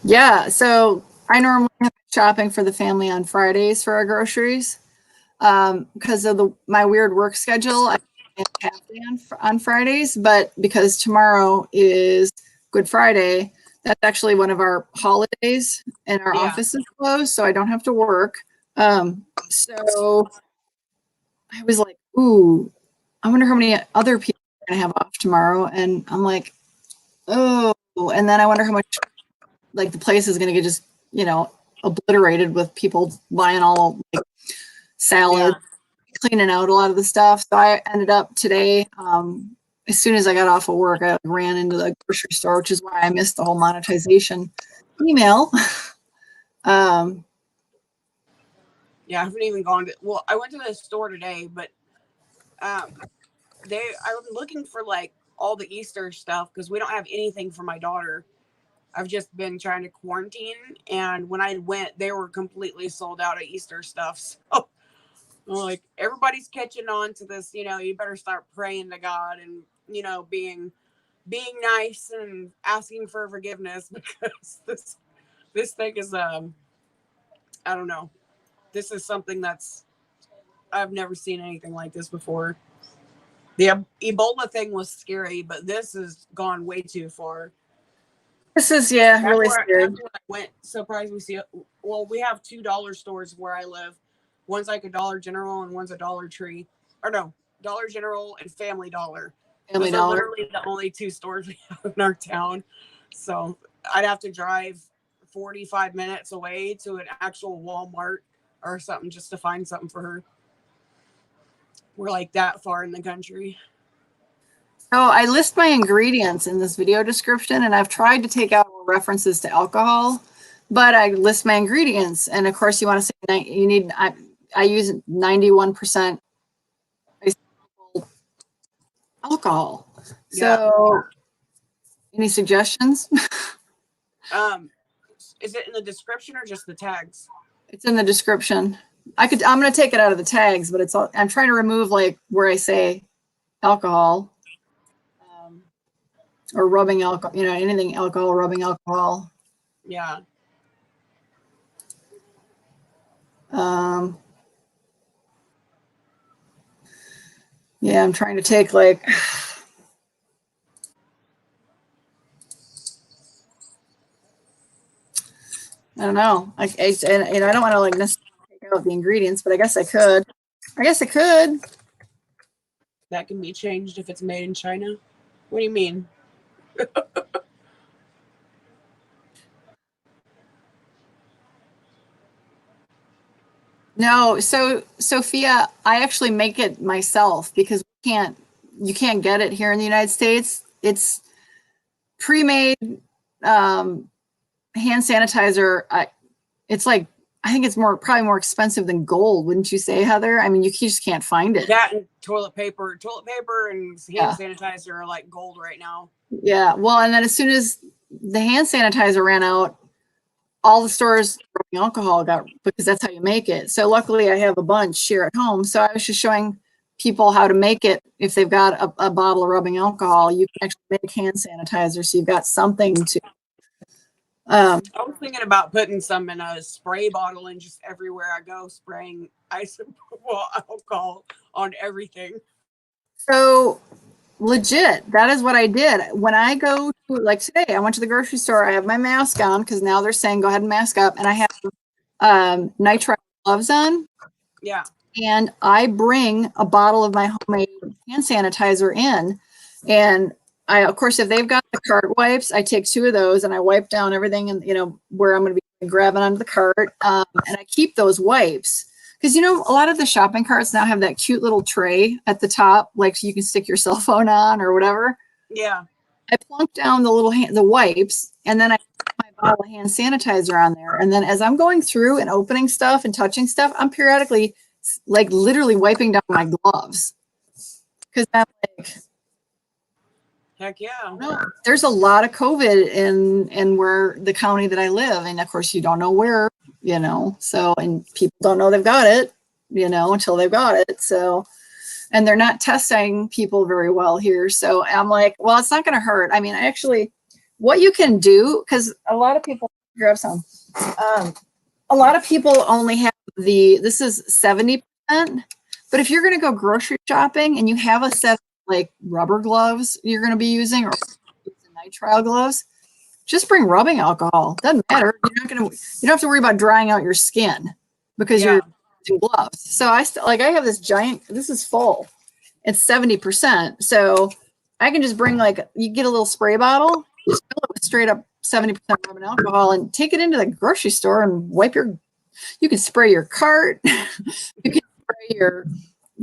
Yeah, so I normally have shopping for the family on Fridays for our groceries. Because of my weird work schedule, I can't have day on Fridays, but because tomorrow is Good Friday, that's actually one of our holidays and our office is closed, so I don't have to work. So I was like, ooh, I wonder how many other people are gonna have off tomorrow. And I'm like, oh, and then I wonder how much like the place is gonna get just, obliterated with people buying all like salad, cleaning out a lot of the stuff. So I ended up today, as soon as I got off of work, I ran into the grocery store, which is why I missed the whole monetization email. Yeah, I haven't even gone to. Well, I went to the store today, but I'm looking for like all the Easter stuff because we don't have anything for my daughter. I've just been trying to quarantine, and when I went, they were completely sold out of Easter stuff. So, like, everybody's catching on to this. You better start praying to God and being nice and asking for forgiveness because this thing is I don't know. This is something I've never seen anything like this before. The Ebola thing was scary, but this has gone way too far. This is really scary. That's where I went. Surprised we see. Well, we have $2 stores where I live. One's like a Dollar General and one's a Dollar Tree. Or no, Dollar General and Family Dollar. Those are literally the only two stores we have in our town. So I'd have to drive 45 minutes away to an actual Walmart or something just to find something for her. We're like that far in the country. So I list my ingredients in this video description, and I've tried to take out references to alcohol, but I list my ingredients. And of course, you want to say you need. I use 91% alcohol. So, any suggestions? Is it in the description or just the tags? It's in the description. I'm going to take it out of the tags, but I'm trying to remove like where I say alcohol. Or rubbing alcohol, anything alcohol, rubbing alcohol. Yeah. Yeah, I'm trying to take like, I don't know. And I don't want to like necessarily take out the ingredients, but I guess I could. That can be changed if it's made in China. What do you mean? No, so Sophia, I actually make it myself because you can't get it here in the United States. It's pre-made hand sanitizer. It's like, I think it's probably more expensive than gold, wouldn't you say, Heather? I mean, you just can't find it. That and toilet paper and hand sanitizer are like gold right now. Yeah. Well, and then as soon as the hand sanitizer ran out, all the stores rubbing alcohol because that's how you make it. So luckily I have a bunch here at home. So I was just showing people how to make it. If they've got a bottle of rubbing alcohol, you can actually make hand sanitizer. So you've got something to. I was thinking about putting some in a spray bottle and just everywhere I go, spraying isopropyl alcohol on everything. So legit, that is what I did. When I go to, like today, I went to the grocery store. I have my mask on because now they're saying go ahead and mask up, and I have nitrile gloves on. Yeah. And I bring a bottle of my homemade hand sanitizer in, and of course, if they've got the cart wipes, I take 2 of those and I wipe down everything and where I'm going to be grabbing onto the cart, and I keep those wipes. Because, a lot of the shopping carts now have that cute little tray at the top, like so you can stick your cell phone on or whatever. Yeah. I plunk down the wipes, and then I put my bottle of hand sanitizer on there. And then as I'm going through and opening stuff and touching stuff, I'm periodically, like, literally wiping down my gloves. Because I'm like, Heck yeah. No, there's a lot of COVID in where the county that I live, and of course you don't know where, you know. So, and people don't know they've got it, you know, until they've got it. So, and they're not testing people very well here. So I'm like, well, it's not going to hurt. I mean, actually, what you can do, because a lot of people grab some. A lot of people only have this is 70%, but if you're going to go grocery shopping and you have a set of like rubber gloves you're going to be using or nitrile gloves, just bring rubbing alcohol. Doesn't matter. You don't have to worry about drying out your skin because you're using gloves. So I have this giant, this is full. It's 70%. So I can just bring you get a little spray bottle, just fill it with straight up 70% rubbing alcohol and take it into the grocery store and you can spray your cart. You can spray your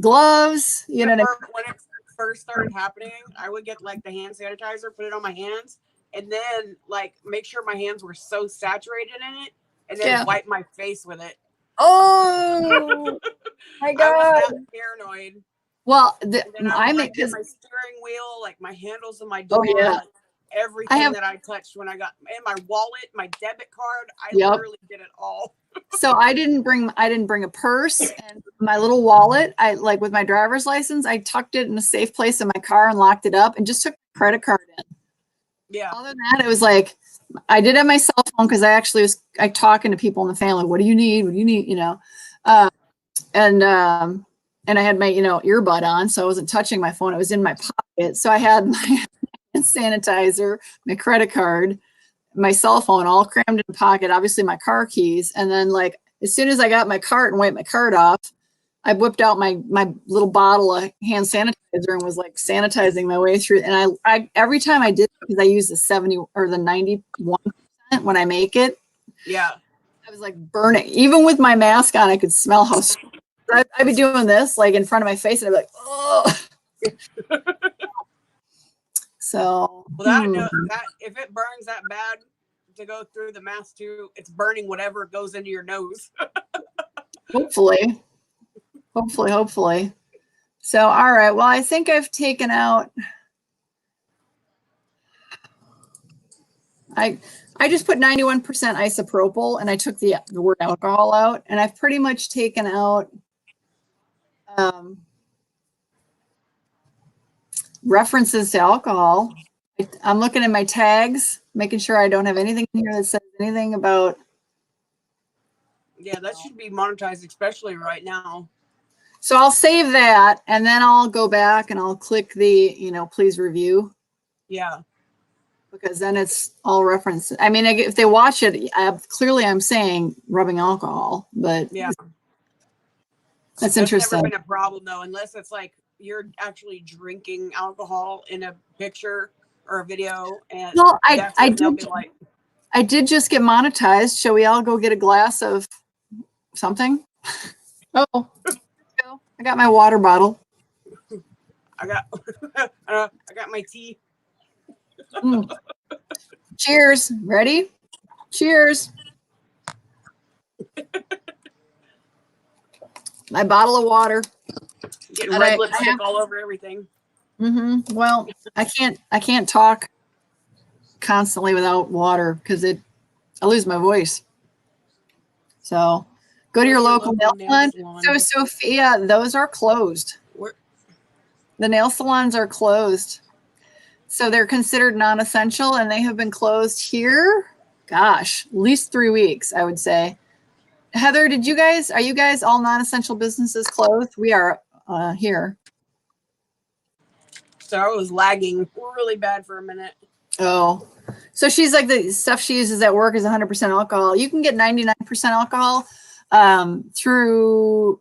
gloves. You know what I mean? When it first started happening, I would get like the hand sanitizer, put it on my hands, and then like make sure my hands were so saturated in it, and then wipe my face with it. Oh my God. I was that paranoid. Well, I would get my steering wheel, like my handles of my door, like everything that I touched when I got in my wallet, my debit card. I literally did it all. So I didn't bring a purse and my little wallet. I like with my driver's license, I tucked it in a safe place in my car and locked it up and just took my credit card in. Yeah. Other than that, it was like I did have my cell phone because I talking to people in the family. What do you need? What do you need? You know, and I had my earbud on, so I wasn't touching my phone. It was in my pocket. So I had my sanitizer, my credit card, my cell phone all crammed in the pocket, obviously my car keys. And then like, as soon as I got my cart and wiped my cart off, I whipped out my little bottle of hand sanitizer and was like sanitizing my way through. And I every time I did, because I use the 70 or the 91% when I make it. Yeah. I was like burning. Even with my mask on, I could smell how I'd be doing this like in front of my face and I'd be like, oh. So that if it burns that bad to go through the mask too, it's burning whatever goes into your nose. Hopefully. So all right. Well, I think I've taken out. I just put 91% isopropyl and I took the word alcohol out, and I've pretty much taken out references to alcohol. I'm looking at my tags, making sure I don't have anything in here that says anything about. Yeah, that should be monetized, especially right now. So I'll save that, and then I'll go back and I'll click the, please review. Yeah. Because then it's all referenced. I mean, if they watch it, clearly I'm saying rubbing alcohol, but yeah, that's interesting. Never been a problem though, unless it's like you're actually drinking alcohol in a picture or a video. And well, I did just get monetized. Shall we all go get a glass of something? Oh, I got my water bottle. I got my tea. Cheers. Ready? Cheers. My bottle of water. Getting red lipstick all over everything. Well, I can't talk constantly without water because I lose my voice. So go to your local nail salon. So Sophia, those are closed. The nail salons are closed. So they're considered non-essential, and they have been closed here. Gosh, at least 3 weeks, I would say. Heather, are you guys all non-essential businesses closed? We are here. So I was lagging really bad for a minute. Oh, so she's like, the stuff she uses at work is 100% alcohol. You can get 99% alcohol through,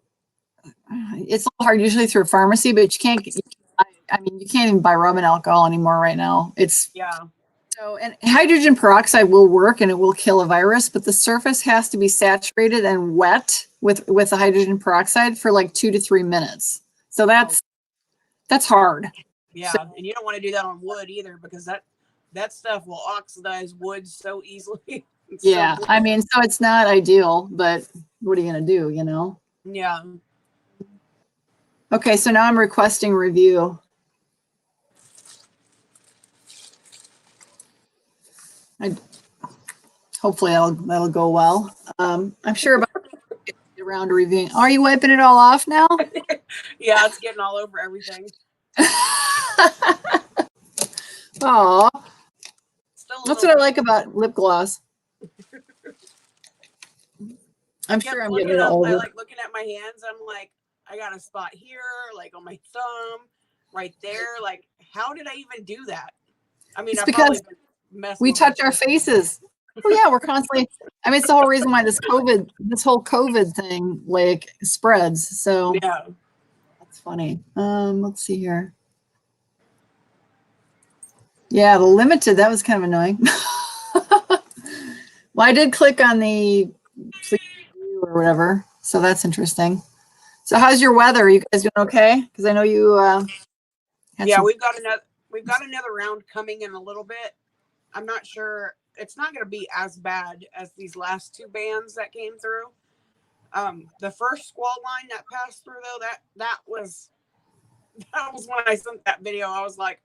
it's a little hard usually through a pharmacy, but you can't even buy rubbing alcohol anymore right now. So, and hydrogen peroxide will work and it will kill a virus, but the surface has to be saturated and wet with the hydrogen peroxide for like 2 to 3 minutes. So that's hard. Yeah, and you don't want to do that on wood either, because that stuff will oxidize wood so easily. Yeah, so it's not ideal, but what are you going to do, Yeah. Okay, so now I'm requesting review. Hopefully that'll go well. I'm sure about around reviewing. Are you wiping it all off now? Yeah, it's getting all over everything. Oh, that's what I like about lip gloss. I'm sure I'm getting older. I like looking at my hands. I'm like, I got a spot here, like on my thumb, right there. Like, how did I even do that? I mean, it's I because we touch our faces. Oh yeah, we're constantly. I mean, it's the whole reason why this whole COVID thing like spreads. So yeah, that's funny. Let's see here. Yeah, the limited, that was kind of annoying. Well, I did click on the or whatever, so that's interesting. So how's your weather? Are you guys doing okay? Because I know you yeah, we've got another round coming in a little bit. I'm not sure. It's not going to be as bad as these last two bands that came through. The first squall line that passed through though, that was when I sent that video. I was like,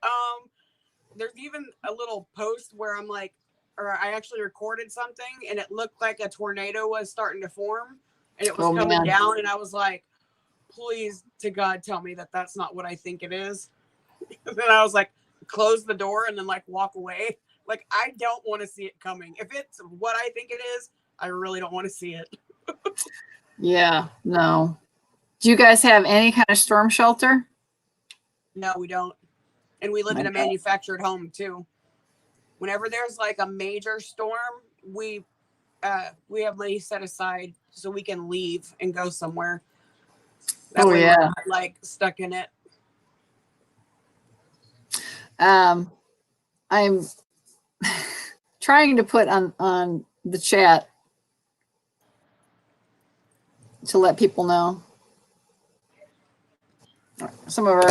there's even a little post where I'm like, or I actually recorded something and it looked like a tornado was starting to form and it was coming down. And I was like, please to God, tell me that that's not what I think it is. And then I was like, close the door and then like walk away. Like, I don't want to see it coming. If it's what I think it is, I really don't want to see it. Yeah, no. Do you guys have any kind of storm shelter? No, we don't. And we live in a manufactured home too. Whenever there's like a major storm, we have money set aside so we can leave and go somewhere. That way we're not, like, stuck in it. I'm trying to put on the chat to let people know. Some of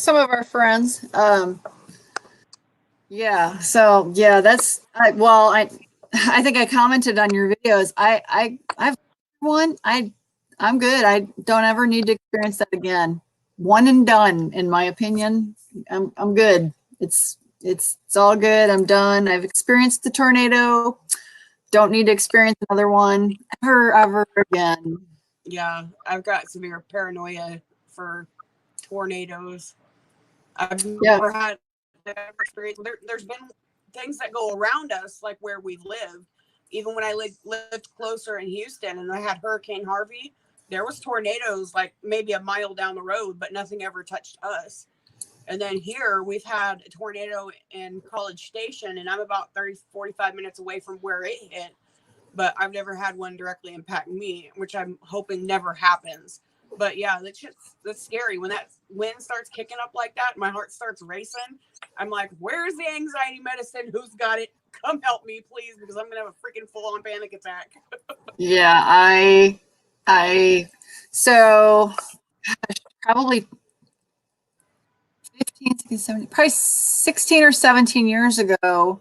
our friends. Yeah. So yeah, that's I think I commented on your videos. I've one. I'm good. I don't ever need to experience that again. One and done, in my opinion. I'm good. It's all good. I'm done. I've experienced the tornado. Don't need to experience another one ever again. Yeah, I've got severe paranoia for tornadoes. I've never had that experience. There's been things that go around us, like where we live. Even when I lived closer in Houston and I had Hurricane Harvey, there was tornadoes like maybe a mile down the road, but nothing ever touched us. And then here we've had a tornado in College Station and I'm about 45 minutes away from where it hit. But I've never had one directly impact me, which I'm hoping never happens. But yeah, that's scary. When that wind starts kicking up like that, my heart starts racing. I'm like, where's the anxiety medicine? Who's got it? Come help me, please, because I'm gonna have a freaking full-on panic attack. Yeah, so probably 15, 16, 17, probably 16 or 17 years ago,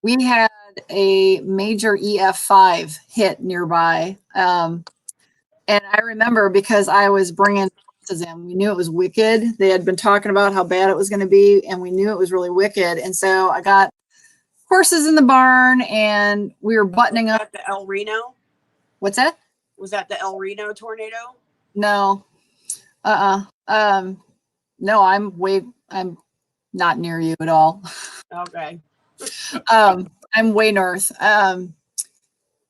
we had a major EF5 hit nearby. And I remember because I was bringing horses in, we knew it was wicked. They had been talking about how bad it was going to be, and we knew it was really wicked. And so I got horses in the barn, and we were buttoning up. The El Reno? What's that? Was that the El Reno tornado? No. No, I'm not near you at all. Okay. I'm way north.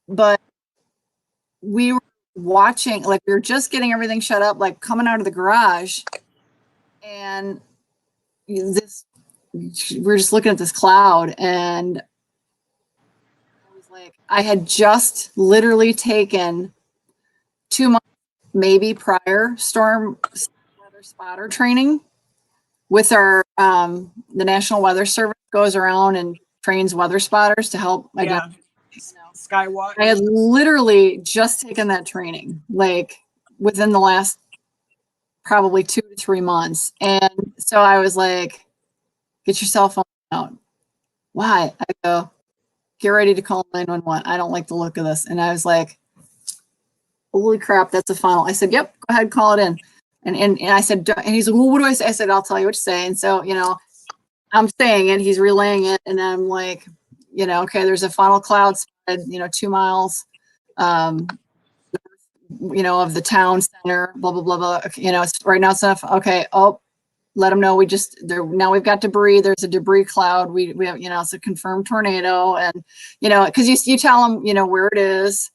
But we were watching, like we were just getting everything shut up, like coming out of the garage, and we're just looking at this cloud, and I was like, I had just literally taken 2 months maybe prior storm weather spotter training with our the National Weather Service goes around and trains weather spotters to help identify. Skywatch. I had literally just taken that training, like within the last probably 2 to 3 months. And so I was like, get your cell phone out. Why? I go, get ready to call 911. I don't like the look of this. And I was like, holy crap, that's a funnel. I said, yep, go ahead, call it in. And I said, and he's like, well, what do I say? I said, I'll tell you what to say. And so, I'm saying it, he's relaying it. And I'm like, you know, okay, there's a funnel cloud spread, you know, 2 miles, you know, of the town center, blah, blah, blah, blah. You know, it's right now stuff. Okay. Oh, let them know now we've got debris. There's a debris cloud. We have, you know, it's a confirmed tornado, and, you know, cause you tell them, you know, where it is,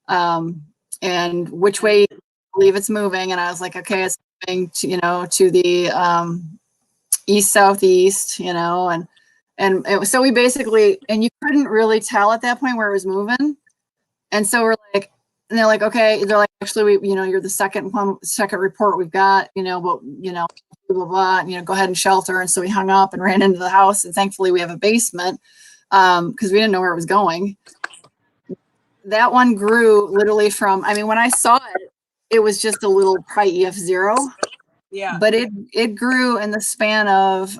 and which way you believe it's moving. And I was like, okay, it's moving to, you know, to the, east, southeast, you know, so we basically, and you couldn't really tell at that point where it was moving. And so we're like, and they're like, okay, they're like, actually, you know, you're the second report we've got, you know, but, you know, blah, blah, blah, and, you know, go ahead and shelter. And so we hung up and ran into the house, and thankfully we have a basement, because we didn't know where it was going. That one grew literally from, I mean, when I saw it, it was just a little probably EF0. Yeah. But it grew in the span of,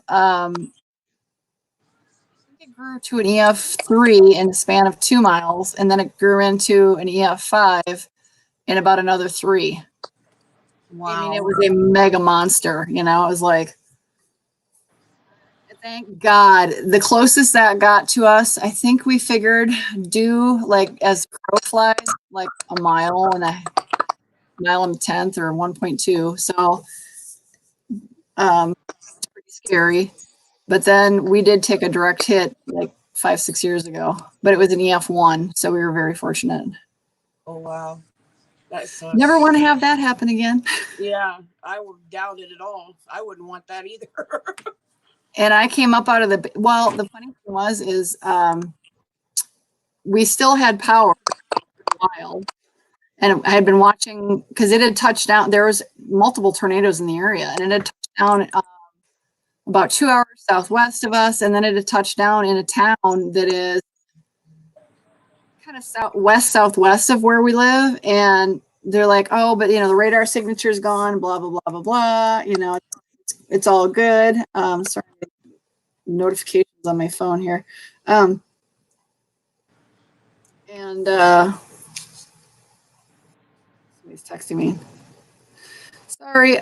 it grew to an EF3 in the span of 2 miles, and then it grew into an EF5 in about another 3. Wow. I mean, it was a mega monster, you know. It was like, thank God. The closest that got to us, I think we figured due, like, as crow flies, like a mile and a 1/10 or 1.2. So, it's pretty scary. But then we did take a direct hit like 5-6 years ago, but it was an EF1, so we were very fortunate. Oh wow, that sucks. Never want to have that happen again. Yeah, I would doubt it at all. I wouldn't want that either. And I came up out of the, well, the funny thing is we still had power for a while, and I had been watching because it had touched down. There was multiple tornadoes in the area, and it had touched down about 2 hours southwest of us, and then it had touched down in a town that is kind of southwest of where we live. And they're like, oh, but, you know, the radar signature's gone, blah, blah, blah, blah, blah. You know, it's all good. Sorry, notifications on my phone here. And somebody's texting me. Sorry.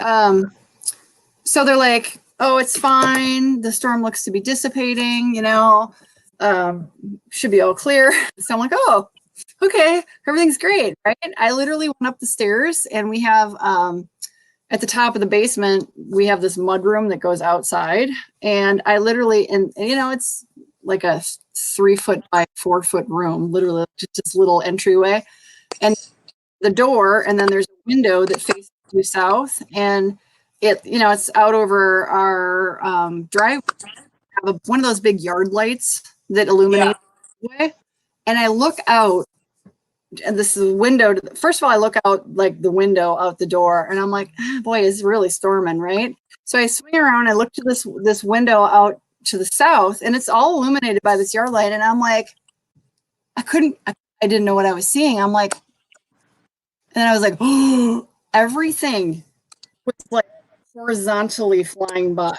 So they're like, oh, it's fine. The storm looks to be dissipating, you know, should be all clear. So I'm like, oh, okay, everything's great, right? I literally went up the stairs, and we have, at the top of the basement, we have this mud room that goes outside. And I literally, and you know, it's like a 3-foot by 4-foot room, literally just this little entryway, and the door, and then there's a window that faces due south, and it, you know, it's out over our driveway. I have one of those big yard lights that illuminate the way. And I look out, and this is a window. First of all, I look out like the window out the door, and I'm like, oh, boy, it's really storming, right? So I swing around, I look to this window out to the south, and it's all illuminated by this yard light. And I'm like, I didn't know what I was seeing. I'm like, and I was like, oh, everything was like horizontally flying by.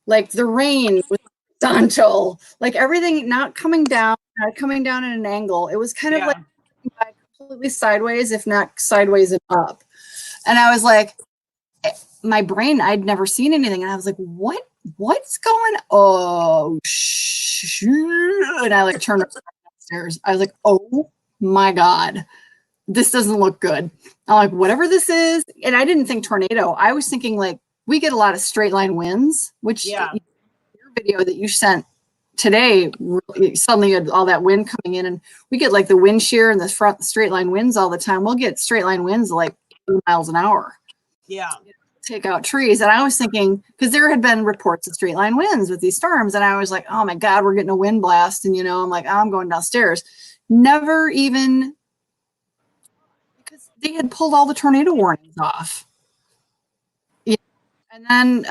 Like the rain was horizontal, like everything not coming down at an angle. It was kind of like completely sideways, if not sideways and up. And I was like, my brain, I'd never seen anything. And I was like, what's going on? Oh, and I like turned upstairs. I was like, oh my God, this doesn't look good. I'm like, whatever this is. And I didn't think tornado. I was thinking like, we get a lot of straight line winds, which your video that you sent today, suddenly had all that wind coming in, and we get like the wind shear and the front straight line winds all the time. We'll get straight line winds like 80 miles an hour. Yeah. Take out trees. And I was thinking, because there had been reports of straight line winds with these storms, and I was like, oh my God, we're getting a wind blast. And, you know, I'm like, oh, I'm going downstairs. Never even, because they had pulled all the tornado warnings off. Yeah. And then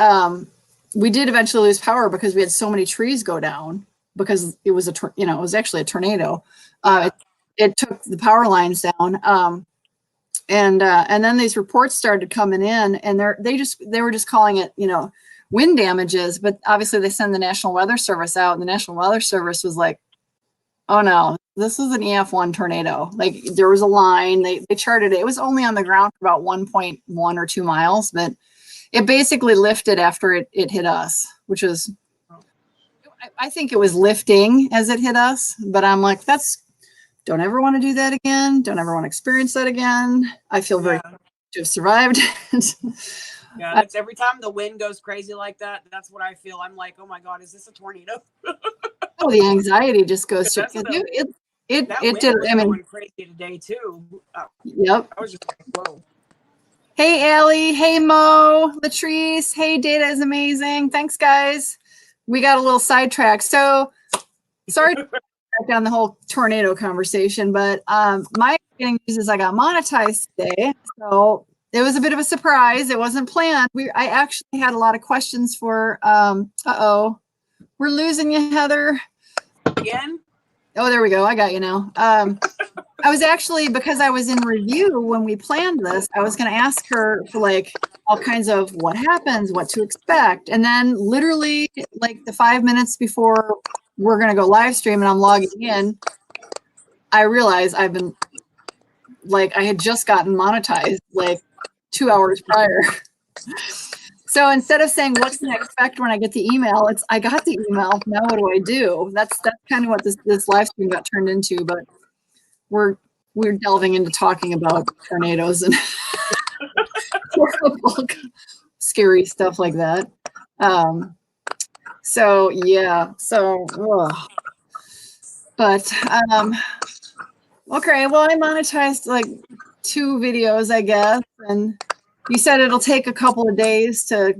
we did eventually lose power because we had so many trees go down, because it was it was actually a tornado. It took the power lines down. And then these reports started coming in, and they were just calling it, you know, wind damages. But obviously they send the National Weather Service out, and the National Weather Service was like, oh no, this is an EF1 tornado. Like there was a line, they charted it. It was only on the ground for about 1.1 or 2 miles, but it basically lifted after it hit us, which was, I think it was lifting as it hit us, but I'm like, don't ever want to do that again. Don't ever want to experience that again. I feel very to have survived. Yeah, that's every time the wind goes crazy like that. That's what I feel. I'm like, oh my God, is this a tornado? Oh, the anxiety just goes to it did. Was going crazy today too. Yep. I was just like, whoa. Hey, Allie. Hey, Mo. Latrice. Hey, Data is amazing. Thanks, guys. We got a little sidetracked. So sorry to back down the whole tornado conversation, but my getting news is I got monetized today. So it was a bit of a surprise. It wasn't planned. I actually had a lot of questions for we're losing you, Heather. Again? Oh, there we go. I got you now. I was actually, because I was in review when we planned this, I was going to ask her for like all kinds of what happens, what to expect. And then literally like the 5 minutes before we're going to go live stream and I'm logging in, I realized I've been like, I had just gotten monetized like 2 hours prior. So instead of saying, what can I expect when I get the email? It's, I got the email. Now what do I do? That's kind of what this live stream got turned into, but we're delving into talking about tornadoes and scary stuff like that. So yeah, but okay, well, I monetized like 2 videos, I guess, and you said it'll take a couple of days to,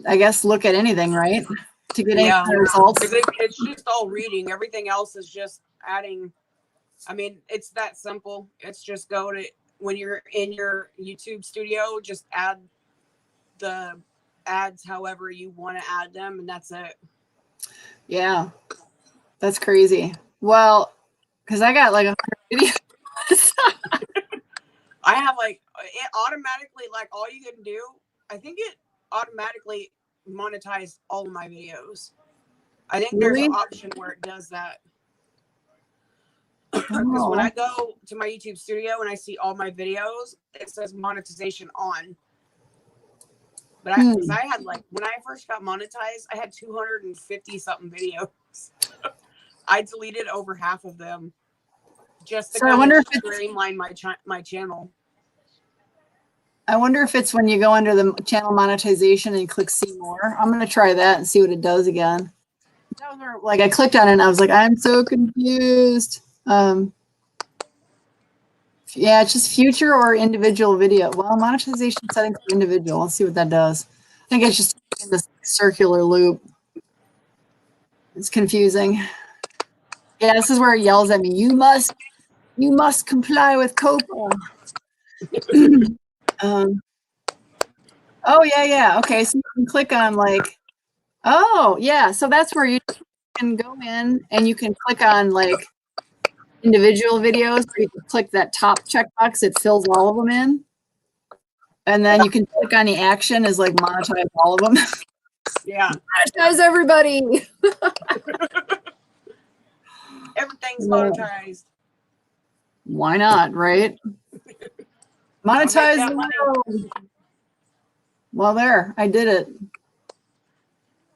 I guess, look at anything, right? To get any kind of results. It's just all reading. Everything else is just adding. I mean, it's that simple. It's just go to, when you're in your YouTube studio, just add the ads however you want to add them, and that's it. Yeah, that's crazy. Well, because I got like 100 videos. I have like, it automatically, like all you can do, I think it automatically monetized all of my videos. I think there's an option where it does that. Because when I go to my YouTube studio and I see all my videos, it says monetization on. But I had like, when I first got monetized, I had 250 something videos. I deleted over half of them just to kind of streamline my channel. I wonder if it's when you go under the channel monetization and click see more. I'm going to try that and see what it does again. That was where, like, I clicked on it and I was like, I'm so confused. Yeah, it's just future or individual video. Well, monetization settings for individual. Let's see what that does. I think it's just in this circular loop. It's confusing. Yeah, this is where it yells at me. You must comply with COPA. Oh, yeah. Okay, so you can click on like, oh, yeah. So that's where you can go in and you can click on like individual videos. You can click that top checkbox. It fills all of them in. And then you can click on the action is like monetize all of them. Yeah. Monetize everybody. Everything's monetized. Why not, right? Monetize the world. Well, there, I did it.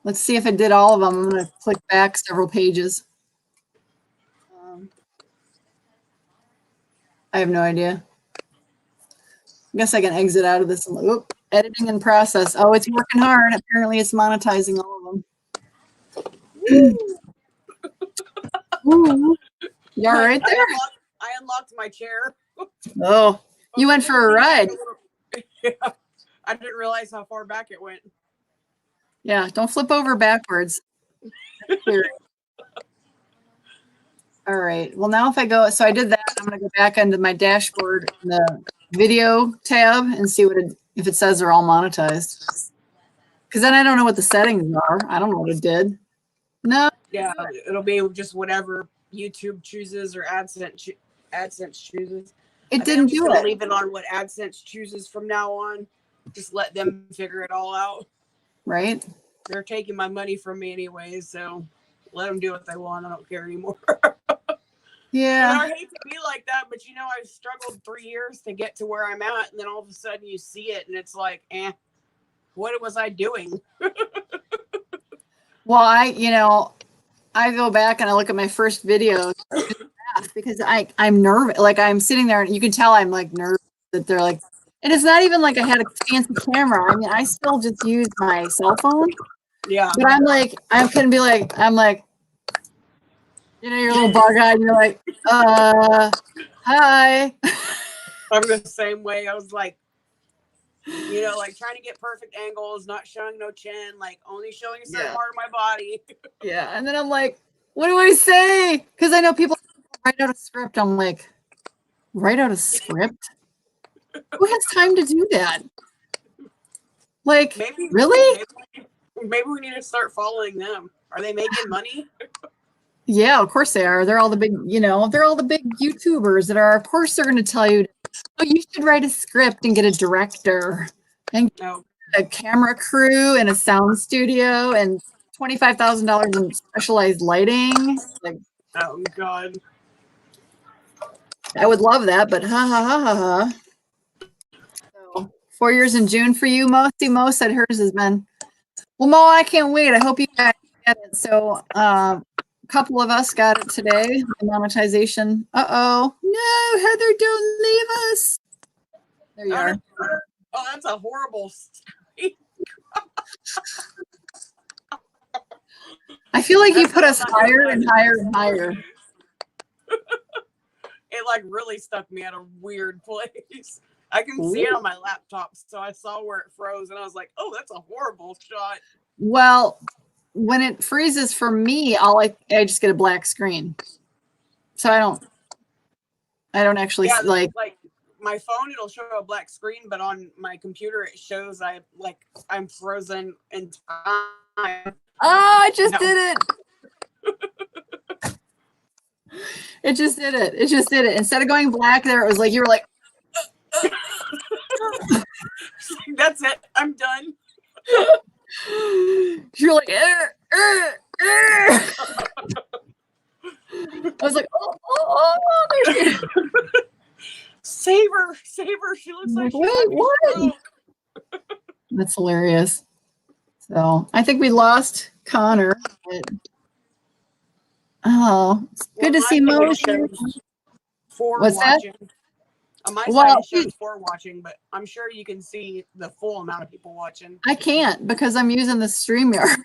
Let's see if it did all of them. I'm going to click back several pages. I have no idea. I guess I can exit out of this. And, editing in process. Oh, it's working hard. Apparently, it's monetizing all of them. Ooh. You all right there? I unlocked my chair. Oh, you went for a ride. Yeah, I didn't realize how far back it went. Yeah, don't flip over backwards. All right. Well, now if I go, so I did that. I'm going to go back into my dashboard in the video tab and see if it says they're all monetized. Because then I don't know what the settings are. I don't know what it did. No. Yeah, it'll be just whatever YouTube chooses or AdSense chooses. It didn't do it. Leave it on what AdSense chooses from now on. Just let them figure it all out. Right. They're taking my money from me anyways, so let them do what they want. I don't care anymore. Yeah. And I hate to be like that, but I've struggled 3 years to get to where I'm at, and then all of a sudden you see it, and it's like, what was I doing? Well, I go back and I look at my first videos because I'm nervous. Like I'm sitting there and you can tell I'm like nervous that they're like, and it's not even like I had a fancy camera. I mean, I still just use my cell phone. Yeah. But I'm like, I can be like, I'm like, you're a little bug eyed and you're like, hi. I'm the same way. I was like, like trying to get perfect angles, not showing no chin, like only showing a certain part of my body. Yeah. And then I'm like, what do I say? Because I know people write out a script. I'm like, write out a script? Who has time to do that? Like, really? Maybe we need to start following them. Are they making money? Yeah, of course they are. They're all the big, they're all the big YouTubers that are, of course, they're going to tell you, oh, you should write a script and get a director and a camera crew and a sound studio and $25,000 in specialized lighting. Like, oh, God. I would love that, but ha ha ha ha ha. So, 4 years in June for you, Mo. See, Mo said hers has been. Well, Mo, I can't wait. I hope you guys get it. So, a couple of us got it today. The monetization. Uh-oh. No, Heather, don't leave us. There you are. Oh, that's a horrible I feel like you put us higher and higher and higher. It like really stuck me at a weird place. I can see it on my laptop, so I saw where it froze, and I was like, "Oh, that's a horrible shot." Well, when it freezes for me, I just get a black screen, so I don't actually like my phone. It'll show a black screen, but on my computer, it shows I'm frozen in time. Oh, I just did it. It just did it. It just did it. Instead of going black there, it was like you were like, that's it. I'm done. You're like, I was like, oh, save her. She looks like wait, what? That's hilarious. So I think we lost Connor. But, it's good to see Mo. What's that? On my side, it shows 4 watching, but I'm sure you can see the full amount of people watching. I can't because I'm using the StreamYard.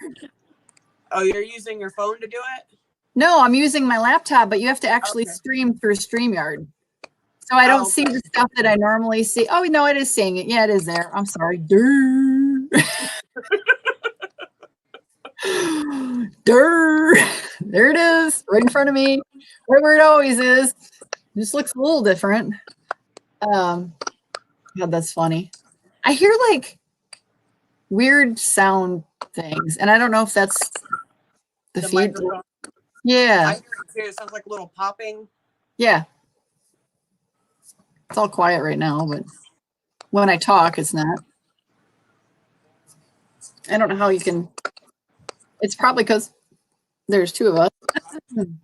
Oh, you're using your phone to do it? No, I'm using my laptop, but you have to actually stream through StreamYard. So I don't see the stuff that I normally see. Oh, no, it is seeing it. Yeah, it is there. I'm sorry. Durr. Durr. There it is, right in front of me, right where it always is. Just looks a little different. God, that's funny. I hear like weird sound things, and I don't know if that's the feed. Microphone. Yeah. I hear it too. It sounds like a little popping. Yeah. It's all quiet right now, but when I talk, it's not. I don't know how you can. It's probably because there's 2 of us. I'm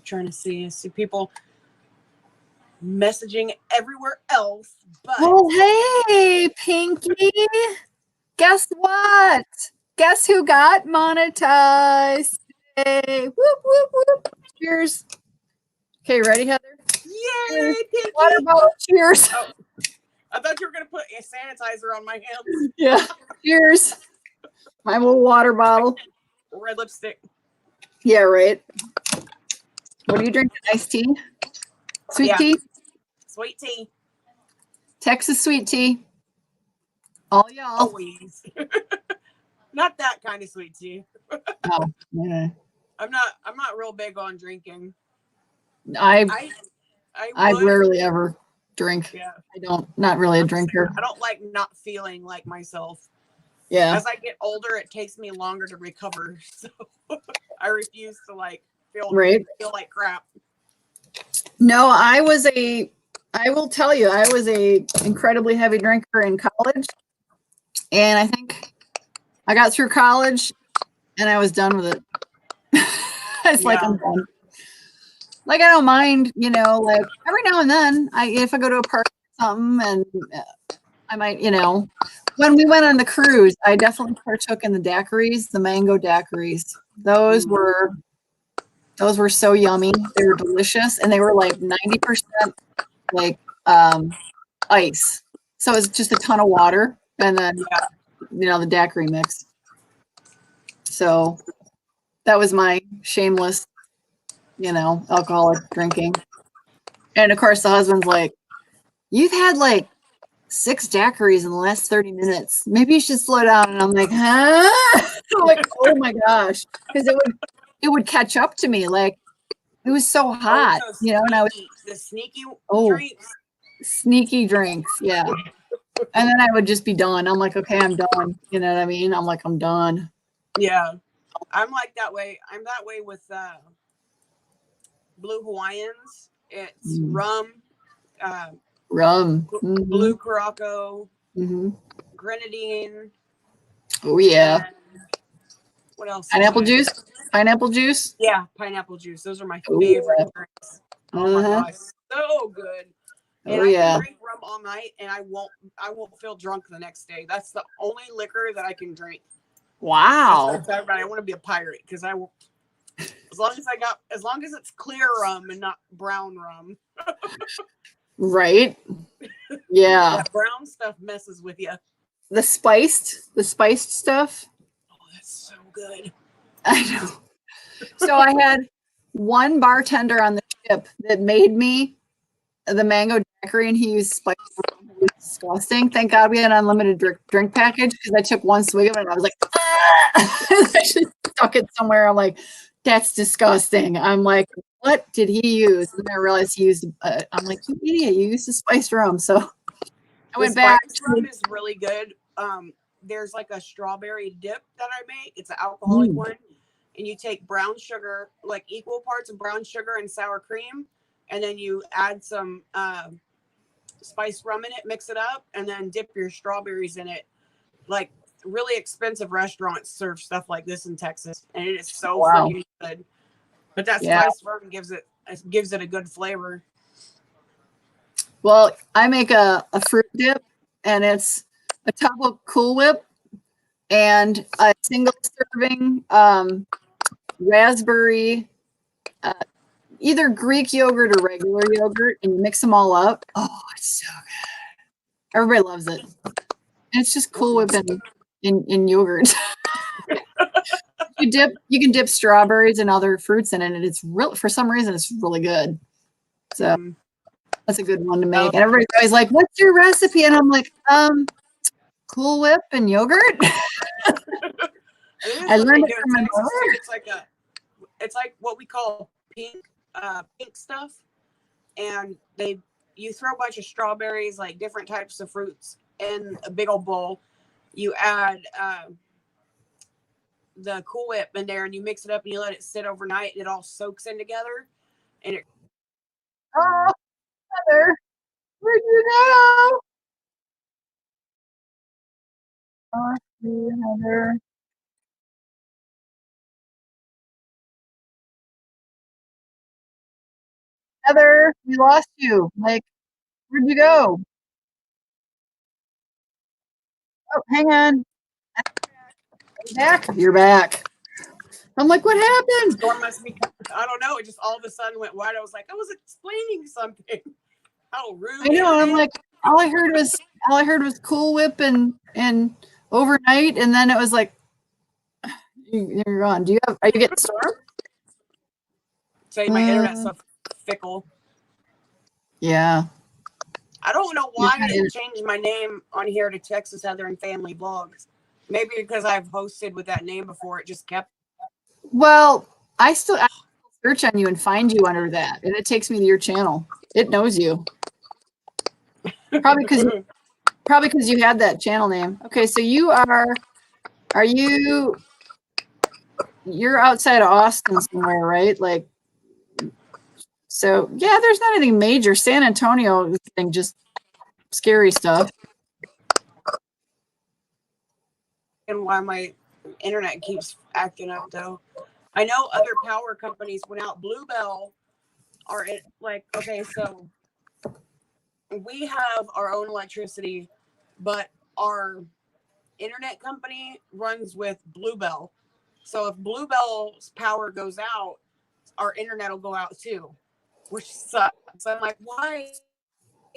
trying to see people messaging everywhere else. But Oh, hey, Pinky. Guess what? Guess who got monetized? Hey, whoop, whoop, whoop. Cheers. Okay, ready, Heather? Yay, Pinky. Water bottle, cheers. Oh, I thought you were going to put a sanitizer on my hands. Yeah, cheers. My little water bottle. Red lipstick. Yeah, right. What are you drinking? Iced tea? Sweet tea? Sweet tea. Texas sweet tea. All y'all. Always. Not that kind of sweet tea. Oh, yeah. I'm not real big on drinking. I would, rarely ever drink. Yeah. Not really a drinker. I don't like not feeling like myself. Yeah. As I get older, it takes me longer to recover. So I refuse to feel like crap. No, I will tell you, I was a incredibly heavy drinker in college. And I think I got through college and I was done with it. It's like, I'm done. Like, I don't mind, like every now and then if I go to a party or something and I might, when we went on the cruise, I definitely partook in the daiquiris, the mango daiquiris. Those were so yummy. They were delicious, and they were like 90% like ice. So it's just a ton of water, and then the daiquiri mix. So that was my shameless, alcoholic drinking. And of course, the husband's like, "You've had like 6 daiquiris in the last 30 minutes. Maybe you should slow down." And I'm like, "Huh?" I'm like, "Oh my gosh," because it would catch up to me. Like it was so hot, and I was the sneaky drinks. Sneaky drinks, yeah. And then I would just be done. I'm like, okay, I'm done. You know what I mean? I'm like, I'm done. Yeah. I'm like that way. I'm that way with Blue Hawaiians. It's rum, Blue Curaçao, grenadine. Oh yeah. What else? Pineapple juice? Pineapple juice? Yeah, pineapple juice. Those are my favorite drinks. Oh my gosh, so good. And I can drink rum all night, and I won't feel drunk the next day. That's the only liquor that I can drink. Wow. I want to be a pirate because I will. As long as it's clear rum and not brown rum. Right. Yeah. That brown stuff messes with you. The spiced stuff. Oh, that's so good. I know. So I had one bartender on the ship that made me the mango daiquiri, and he used spice. It was disgusting. Thank God we had an unlimited drink package, because I took one swig of it and I was like, ah! I just stuck it somewhere. I'm like, that's disgusting. I'm like, what did he use? And then I realized he used. I'm like, you idiot! You used the spiced rum. So I went back. Rum is really good. There's like a strawberry dip that I make. It's an alcoholic one, and you take brown sugar, like equal parts of brown sugar and sour cream, and then you add some spiced rum in it, mix it up, and then dip your strawberries in it. Like really expensive restaurants serve stuff like this in Texas, and it is so freaking good. But that spiced rum gives it a good flavor. Well, I make a fruit dip, and it's a tub of Cool Whip and a single serving raspberry, either Greek yogurt or regular yogurt, and you mix them all up. Oh, it's so good. Everybody loves it. And it's just Cool Whip in yogurt. You can dip strawberries and other fruits in it, and it's real. For some reason, it's really good. So that's a good one to make. And everybody's always like, "What's your recipe?" And I'm like, Cool Whip and yogurt. I learned it from my mother. It's like what we call pink stuff, and you throw a bunch of strawberries, like different types of fruits, in a big old bowl. You add the Cool Whip in there, and you mix it up, and you let it sit overnight, and it all soaks in together. And it. Oh, Heather, where'd you go? Oh, Heather. Heather, we lost you. Like, where'd you go? Oh, hang on. Back? You're back. I'm like, what happened? Storm must be. I don't know. It just all of a sudden went wide. I was like, I was explaining something. How rude! I know. I'm like, all I heard was Cool Whip and overnight, and then it was like, you're gone. Are you getting storm? Say my internet's so fickle. Yeah. I don't know why I didn't change my name on here to Texas Heather and Family Blogs. Maybe because I've hosted with that name before. It just kept. Well, I search on you and find you under that, and it takes me to your channel. It knows you. Probably because you had that channel name. Okay, so you're outside of Austin somewhere, right? Like, so yeah, there's not anything major. San Antonio thing, just scary stuff. And why my internet keeps acting up though. I know other power companies went out. Bluebell are like, okay, so we have our own electricity, but our internet company runs with Bluebell. So if Bluebell's power goes out, our internet will go out too, which sucks. So I'm like, why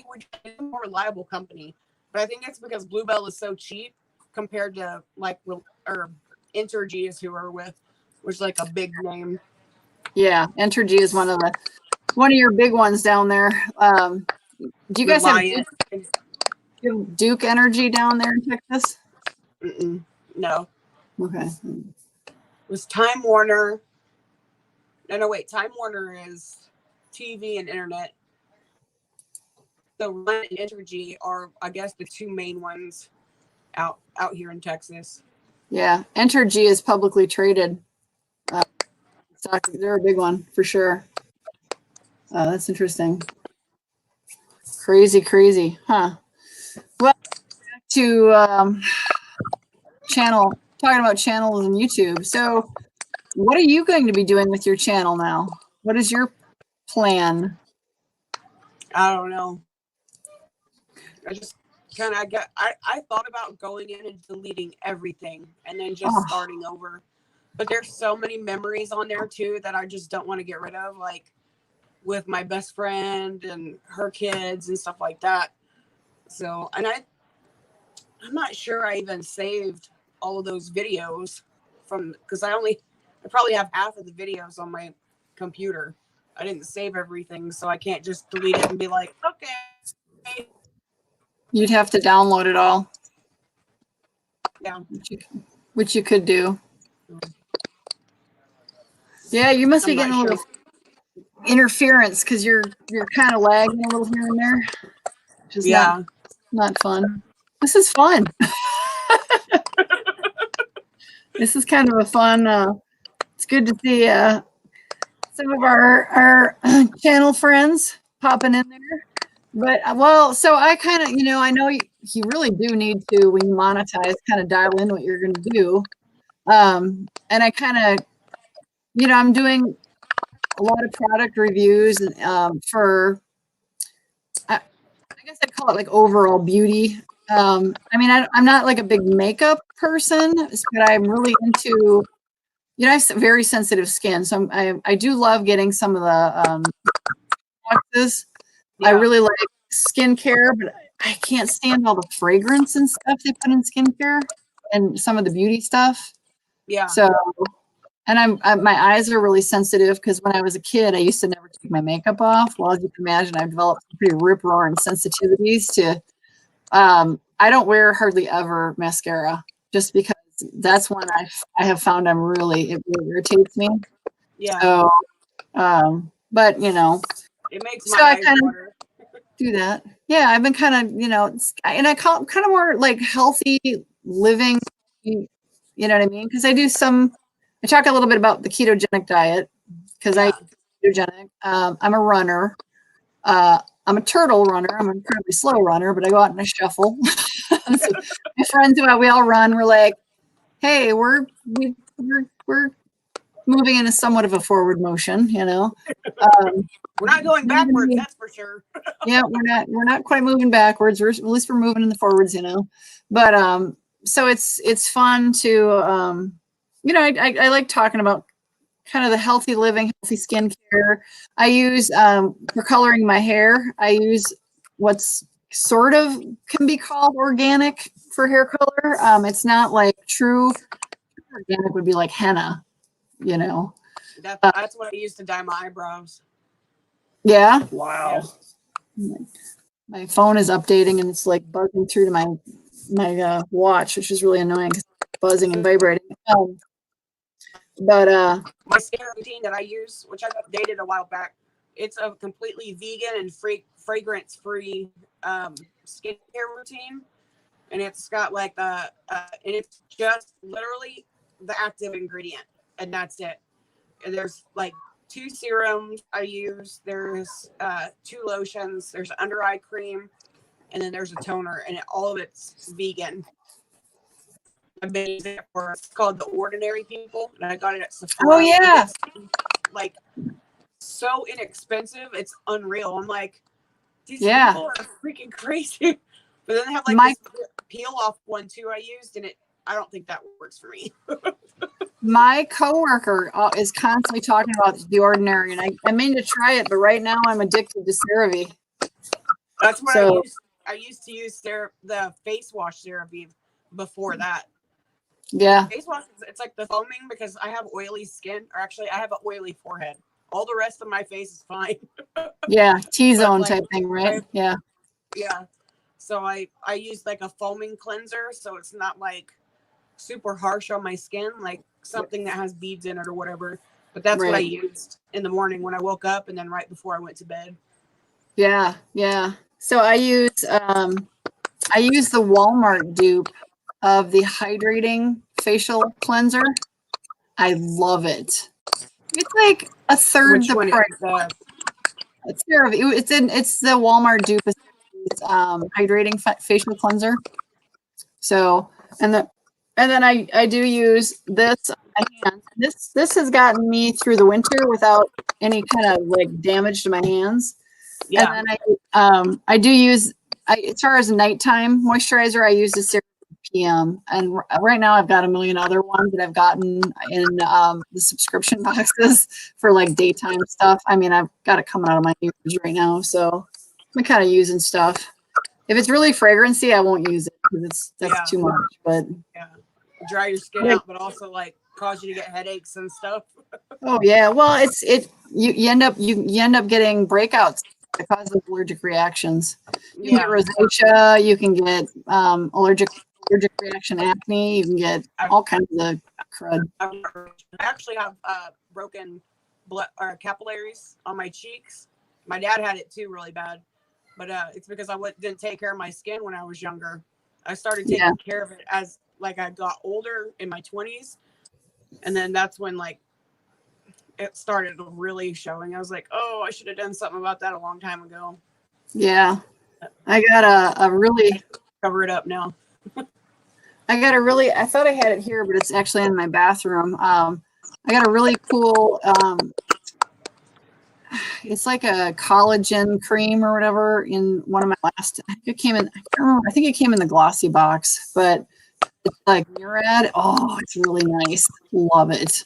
would you get a more reliable company? But I think it's because Bluebell is so cheap compared to like or Entergy is who we're with, which is like a big name. Yeah, Entergy is one of your big ones down there. Do you guys have Duke Energy down there in Texas? No. Okay. It was Time Warner. No, wait. Time Warner is TV and internet. So Run and Entergy are, I guess, the two main ones out here in Texas. Yeah, Entergy is publicly traded. They're a big one for sure. That's interesting. Crazy, huh? Well, to talking about channels and YouTube. So, what are you going to be doing with your channel now? What is your plan? I don't know. I just kind of I thought about going in and deleting everything and then just starting over. But there's so many memories on there too that I just don't want to get rid of, like with my best friend and her kids and stuff like that. So, and I'm not sure I even saved all of those videos because I probably have half of the videos on my computer. I didn't save everything, so I can't just delete it and be like, okay. You'd have to download it all. Yeah. Which you could do. Yeah, you must be getting a little interference because you're kind of lagging a little here and there. Which is not fun. This is fun. This is kind of a fun. It's good to see some of our channel friends popping in there. But so I kind of, I know you really do need to, when you monetize, kind of dial in what you're going to do. And I kind of, I'm doing a lot of product reviews for, I guess I'd call it like overall beauty. I mean, I'm not like a big makeup person, but I'm really into, I have very sensitive skin. So I do love getting some of the boxes. Yeah. I really like skincare, but I can't stand all the fragrance and stuff they put in skincare and some of the beauty stuff. Yeah. So, and my eyes are really sensitive because when I was a kid, I used to never take my makeup off. Well, as you can imagine, I've developed some pretty rip-roaring sensitivities to, I don't wear hardly ever mascara just because that's when I have found it really irritates me. Yeah. So, but it makes my eyes water. Do that. Yeah, I've been kind of, and I call it kind of more like healthy living, you know what I mean? Because I talk a little bit about the ketogenic diet because I eat ketogenic. I'm a runner. I'm a turtle runner. I'm an incredibly slow runner, but I go out and I shuffle. So my friends we all run. We're like, hey, we're moving in a somewhat of a forward motion, we're not going backwards, that's for sure. Yeah, we're not quite moving backwards. At least we're moving in the forwards, But so it's fun to I like talking about kind of the healthy living, healthy skincare. I use for coloring my hair, I use what's sort of can be called organic for hair color. It's not like true organic would be like henna, That's what I use to dye my eyebrows. Yeah. Wow. Yeah. My phone is updating and it's like buzzing through to my watch, which is really annoying because it's buzzing and vibrating. But my skincare routine that I use, which I've updated a while back, it's a completely vegan and fragrance-free skincare routine, and it's got like and it's just literally the active ingredient, and that's it. And there's like 2 serums I use. There's 2 lotions. There's under eye cream, and then there's a toner, and all of it's vegan. I've been using it it's called The Ordinary People, and I got it at Sephora. Oh yeah, it's, like so inexpensive, it's unreal. I'm like, these people are freaking crazy. But then they have like this peel off one too I used, and I don't think that works for me. My coworker is constantly talking about The Ordinary, and I mean to try it, but right now I'm addicted to CeraVe. That's what I used to use the face wash CeraVe before that. Yeah. Face wash, it's like the foaming because I have oily skin, or actually I have an oily forehead. All the rest of my face is fine. Yeah, T-zone type thing, right? Yeah. Yeah. So I use like a foaming cleanser, so it's not like super harsh on my skin, like something that has beads in it or whatever. But that's what I used in the morning when I woke up, and then right before I went to bed. Yeah, yeah. So I use the Walmart dupe of the hydrating facial cleanser. I love it. It's like a third the price. It's the Walmart dupe. It's hydrating facial cleanser. So and then I do use this on my hands. This has gotten me through the winter without any kind of like damage to my hands. Yeah. And then I do use as far as nighttime moisturizer, I use the CeraVe PM. And right now I've got a million other ones that I've gotten in the subscription boxes for like daytime stuff. I mean, I've got it coming out of my ears right now, so I'm kind of using stuff. If it's really fragrancy, I won't use it because that's too much. But dry your skin out, but also like cause you to get headaches and stuff. Oh yeah, well, you end up getting breakouts that cause allergic reactions. You can get rosacea, you can get allergic reaction acne, you can get all kinds of crud. I actually have broken blood or capillaries on my cheeks. My dad had it too, really bad, but it's because I didn't take care of my skin when I was younger. I started taking care of it as like I got older in my 20s, and then that's when like it started really showing. I was like, oh, I should have done something about that a long time ago. Yeah, I got a really cover it up now. I thought I had it here, but it's actually in my bathroom. I got a really cool, it's like a collagen cream or whatever in one of my last, I think it came in the glossy box, but it's like Murad. Oh, it's really nice. Love it.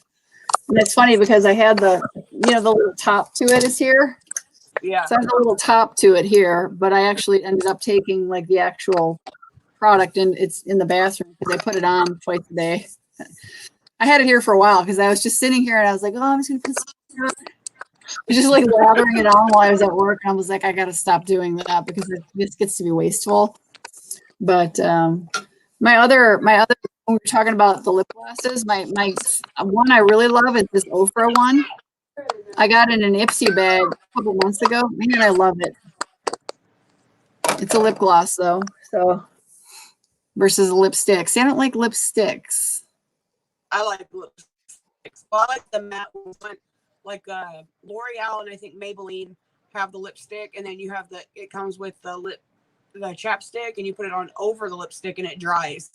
And it's funny because I had the little top to it is here. Yeah. So I have a little top to it here, but I actually ended up taking like the actual product and it's in the bathroom because I put it on twice a day. I had it here for a while because I was just sitting here and I was like, oh, I'm just gonna put some on. Just like lathering it on while I was at work. And I was like, I gotta stop doing that because this gets to be wasteful. But my other when we were talking about the lip glosses, my one I really love is this Ofra one. I got it in an Ipsy bag a couple months ago. Man, I love it. It's a lip gloss though, so versus a lipstick. See, I don't like lipsticks. I like lipsticks. Well, I like the matte ones, like L'Oreal and I think Maybelline have the lipstick, and then you have it comes with the chapstick, and you put it on over the lipstick, and it dries,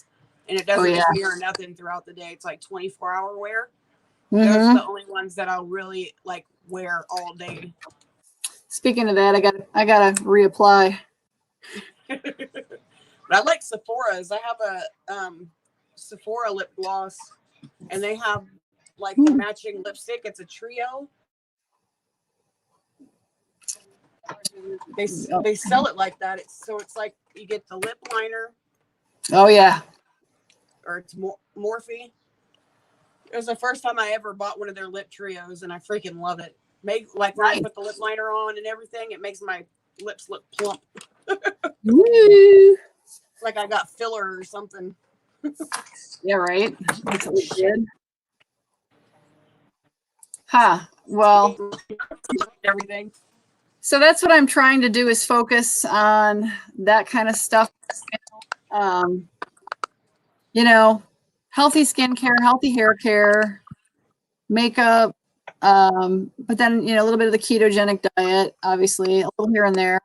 and it doesn't smear nothing throughout the day. It's like 24-hour wear. Mm-hmm. Those are the only ones that I'll really like wear all day. Speaking of that, I gotta reapply. But I like Sephora's. I have a Sephora lip gloss, and they have like the matching lipstick. It's a trio. They sell it like that. It's like you get the lip liner. Oh yeah. Or it's Morphe. It was the first time I ever bought one of their lip trios, and I freaking love it. When I put the lip liner on and everything, it makes my lips look plump. Like I got filler or something. Yeah, right. That's what we did. Well, everything. So that's what I'm trying to do is focus on that kind of stuff. Healthy skincare, healthy hair care, makeup, but then, a little bit of the ketogenic diet, obviously, a little here and there.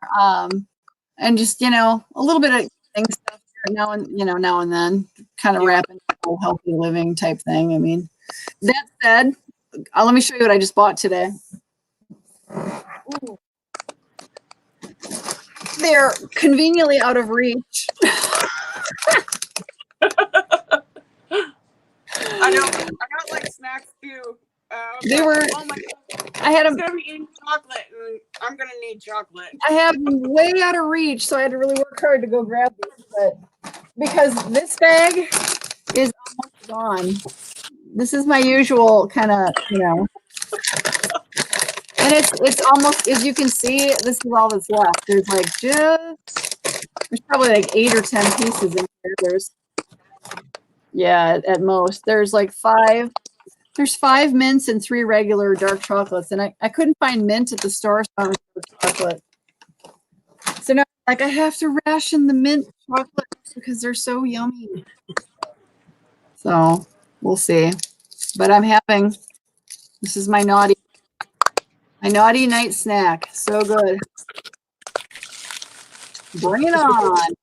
And just, a little bit of stuff now and then, kind of wrapping the healthy living type thing. I mean, that said, let me show you what I just bought today. Ooh. they're conveniently out of reach. I know. I got like snacks too. They were. Oh my God. I had I'm them. gonna be eating chocolate, and I'm gonna need chocolate. I had them way out of reach, so I had to really work hard to go grab these. But because this bag is almost gone, this is my usual kind of, and it's almost, as you can see, this is all that's left. There's like there's probably like 8 or 10 pieces in here. At most. There's like 5. There's 5 mints and 3 regular dark chocolates, and I couldn't find mint at the store, so I was chocolate. So now, like, I have to ration the mint chocolates because they're so yummy. So we'll see. But I'm having, this is my naughty night snack. So good. Bring it on.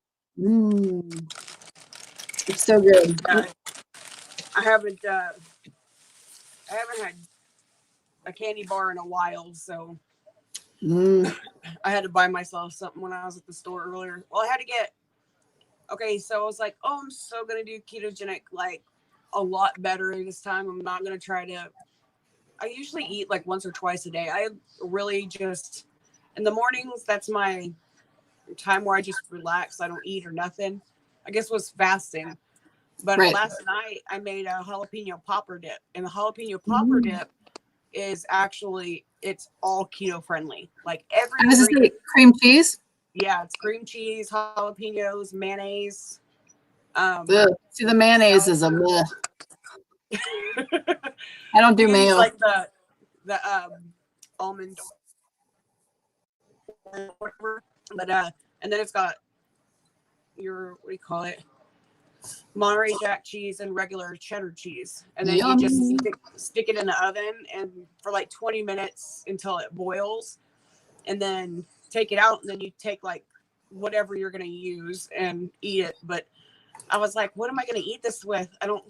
It's so good. I haven't had a candy bar in a while, so I had to buy myself something when I was at the store earlier. Well, I had to get, so I was like, oh, I'm so going to do ketogenic, like, a lot better this time. I'm not going to try to, I usually eat like once or twice a day. I really just, in the mornings, that's my time where I just relax. I don't eat or nothing. I guess was fasting. But last night I made a jalapeno popper dip, and the jalapeno popper dip is actually, it's all keto friendly. Like every cream cheese. Yeah, it's cream cheese, jalapenos, mayonnaise. See, the mayonnaise is a bleh. I don't do mayo. Like the almond, whatever. But and then it's got your, what do you call it? Monterey Jack cheese and regular cheddar cheese, and then you just stick it in the oven and for like 20 minutes until it boils, and then take it out, and then you take like whatever you're going to use and eat it. But I was like, what am I going to eat this with? I don't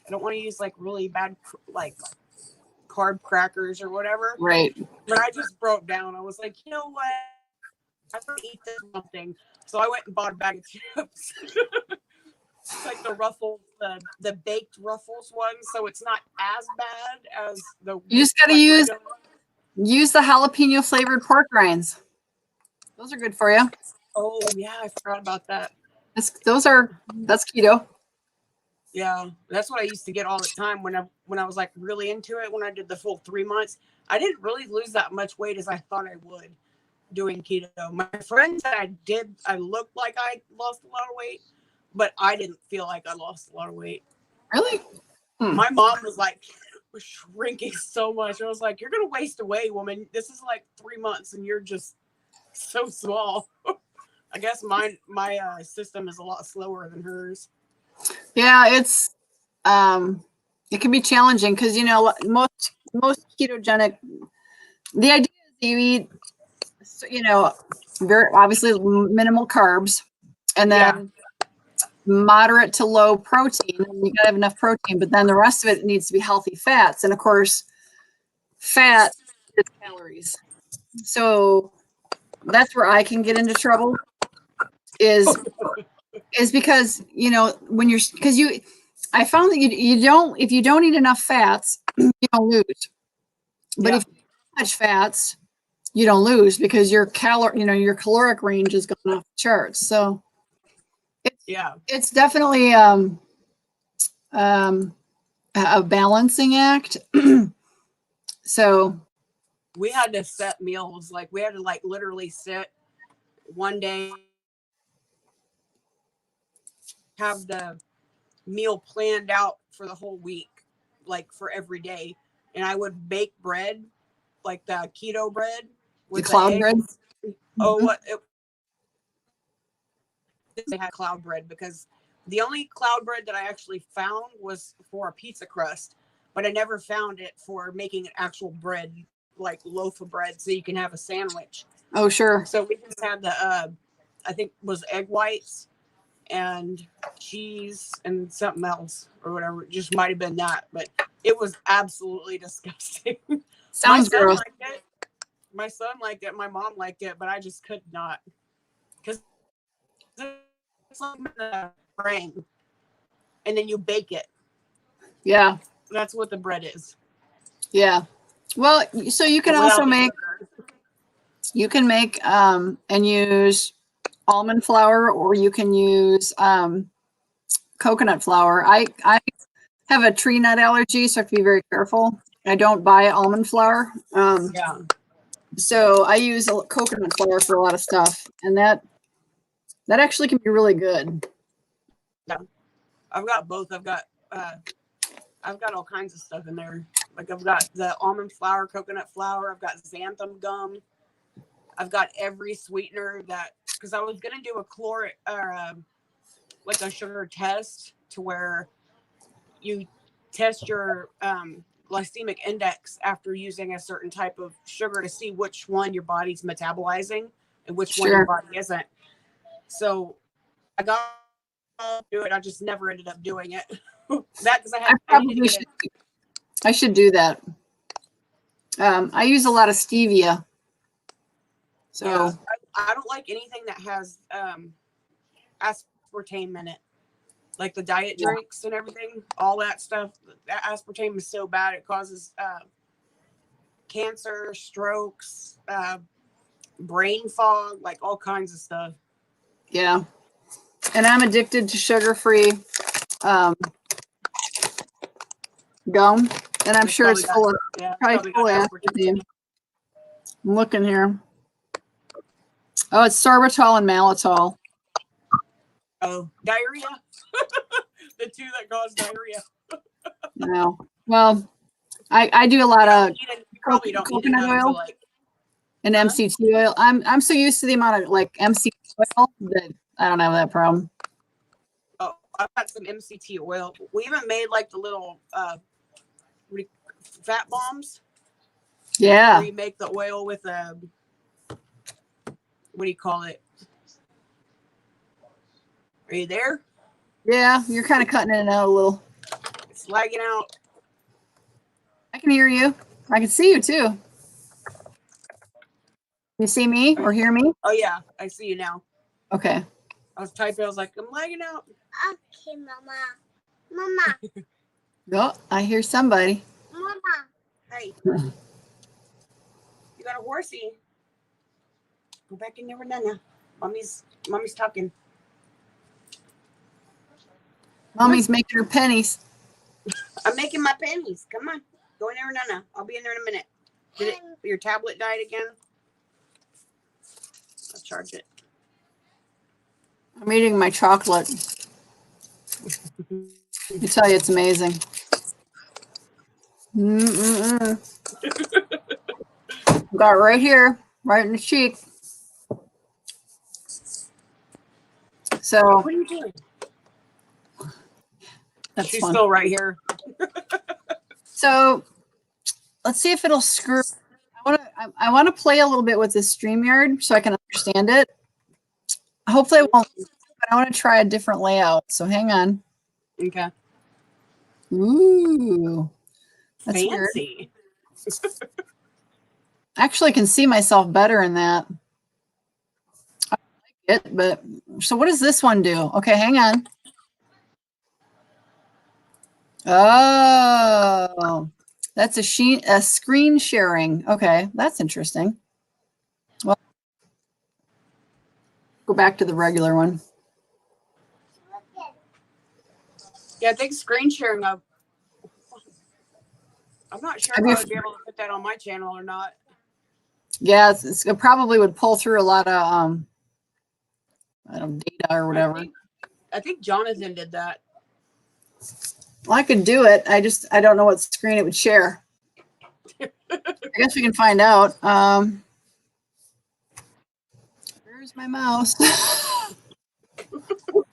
want to use like really bad like carb crackers or whatever. Right. But I just broke down. I was like, you know what? I'm going to eat this something. So I went and bought a bag of chips. It's like the Ruffles, the baked Ruffles one, so it's not as bad as the. You just got to use the jalapeno flavored pork rinds. Those are good for you. Oh yeah, I forgot about that. That's keto. Yeah, that's what I used to get all the time when I was like really into it. When I did the full 3 months, I didn't really lose that much weight as I thought I would doing keto. My friends said I looked like I lost a lot of weight, but I didn't feel like I lost a lot of weight. Really? My mom was like, we're shrinking so much. I was like, you're going to waste away, woman. This is like 3 months and you're just so small. I guess my system is a lot slower than hers. Yeah, it's, it can be challenging because, most ketogenic, the idea is you eat, very obviously minimal carbs, and then moderate to low protein. And you gotta have enough protein, but then the rest of it needs to be healthy fats. And of course, fat is calories. So that's where I can get into trouble is because, I found that if you don't eat enough fats, you don't lose. But if you eat too much fats, you don't lose because your caloric range is going off the charts. So it's definitely a balancing act. So we had to set meals, like we had to like literally sit one day, have the meal planned out for the whole week, like for every day. And I would bake bread, like the keto bread with the cloud bread. They had cloud bread because the only cloud bread that I actually found was for a pizza crust, but I never found it for making an actual bread, like loaf of bread, so you can have a sandwich. Oh, sure. So we just had the, I think it was egg whites and cheese and something else or whatever. It just might have been that, but it was absolutely disgusting. Sounds gross. My son liked it. My mom liked it, but I just could not. It's like the brain, and then you bake it. Yeah. That's what the bread is. Yeah. Well, so you can also make, you can make and use almond flour, or you can use coconut flour. I have a tree nut allergy, so I have to be very careful. I don't buy almond flour. Yeah. So I use coconut flour for a lot of stuff, and that actually can be really good. Yeah. I've got both. I've got all kinds of stuff in there. Like I've got the almond flour, coconut flour. I've got xanthan gum. I've got every sweetener that, because I was gonna do a caloric or like a sugar test to where you test your glycemic index after using a certain type of sugar to see which one your body's metabolizing and which one your body isn't. So I got to do it. I just never ended up doing it. That because I should do that. I use a lot of stevia. So yeah, I don't like anything that has aspartame in it. Like the diet drinks and everything, all that stuff. That aspartame is so bad; it causes cancer, strokes, brain fog, like all kinds of stuff. Yeah, and I'm addicted to sugar-free gum, and I'm sure it's full of probably full of aspartame. I'm looking here. Oh, it's sorbitol and maltol. Oh, diarrhea. The two that cause diarrhea. No. Well, I do a lot of coconut oil and MCT oil. I'm so used to the amount of like MCT oil that I don't have that problem. Oh, I've got some MCT oil. We even made like the little fat bombs. Yeah. Where you make the oil with a what do you call it? Are you there? Yeah, you're kind of cutting it out a little. It's lagging out. I can hear you. I can see you too. You see me or hear me? Oh yeah, I see you now. Okay. I was typing. I was like, I'm lagging out. Okay, Mama. Oh, I hear somebody. Mama. Hey, you got a horsey. Go back in there with Nana. Mommy's talking. Mommy's making her pennies. I'm making my pennies. Come on. Go in there with Nana. I'll be in there in a minute. Your tablet died again? I'll charge it. I'm eating my chocolate. I tell you, it's amazing. Got it right here, right in the cheek. So what are you doing? She's fun. Still right here. So let's see if it'll screw. I want to play a little bit with this StreamYard so I can understand it. Hopefully it won't, but I want to try a different layout. So hang on. Okay. Ooh. That's fancy. I actually can see myself better in that. I like it, but so what does this one do? Okay, hang on. Oh, that's a screen sharing. Okay, that's interesting. Well, go back to the regular one. Yeah, I think screen sharing up. I'm not sure if I would be able to put that on my channel or not. Yeah, it probably would pull through a lot of I don't know, data or whatever. I think Jonathan did that. Well, I could do it. I don't know what screen it would share. I guess we can find out. Where's my mouse?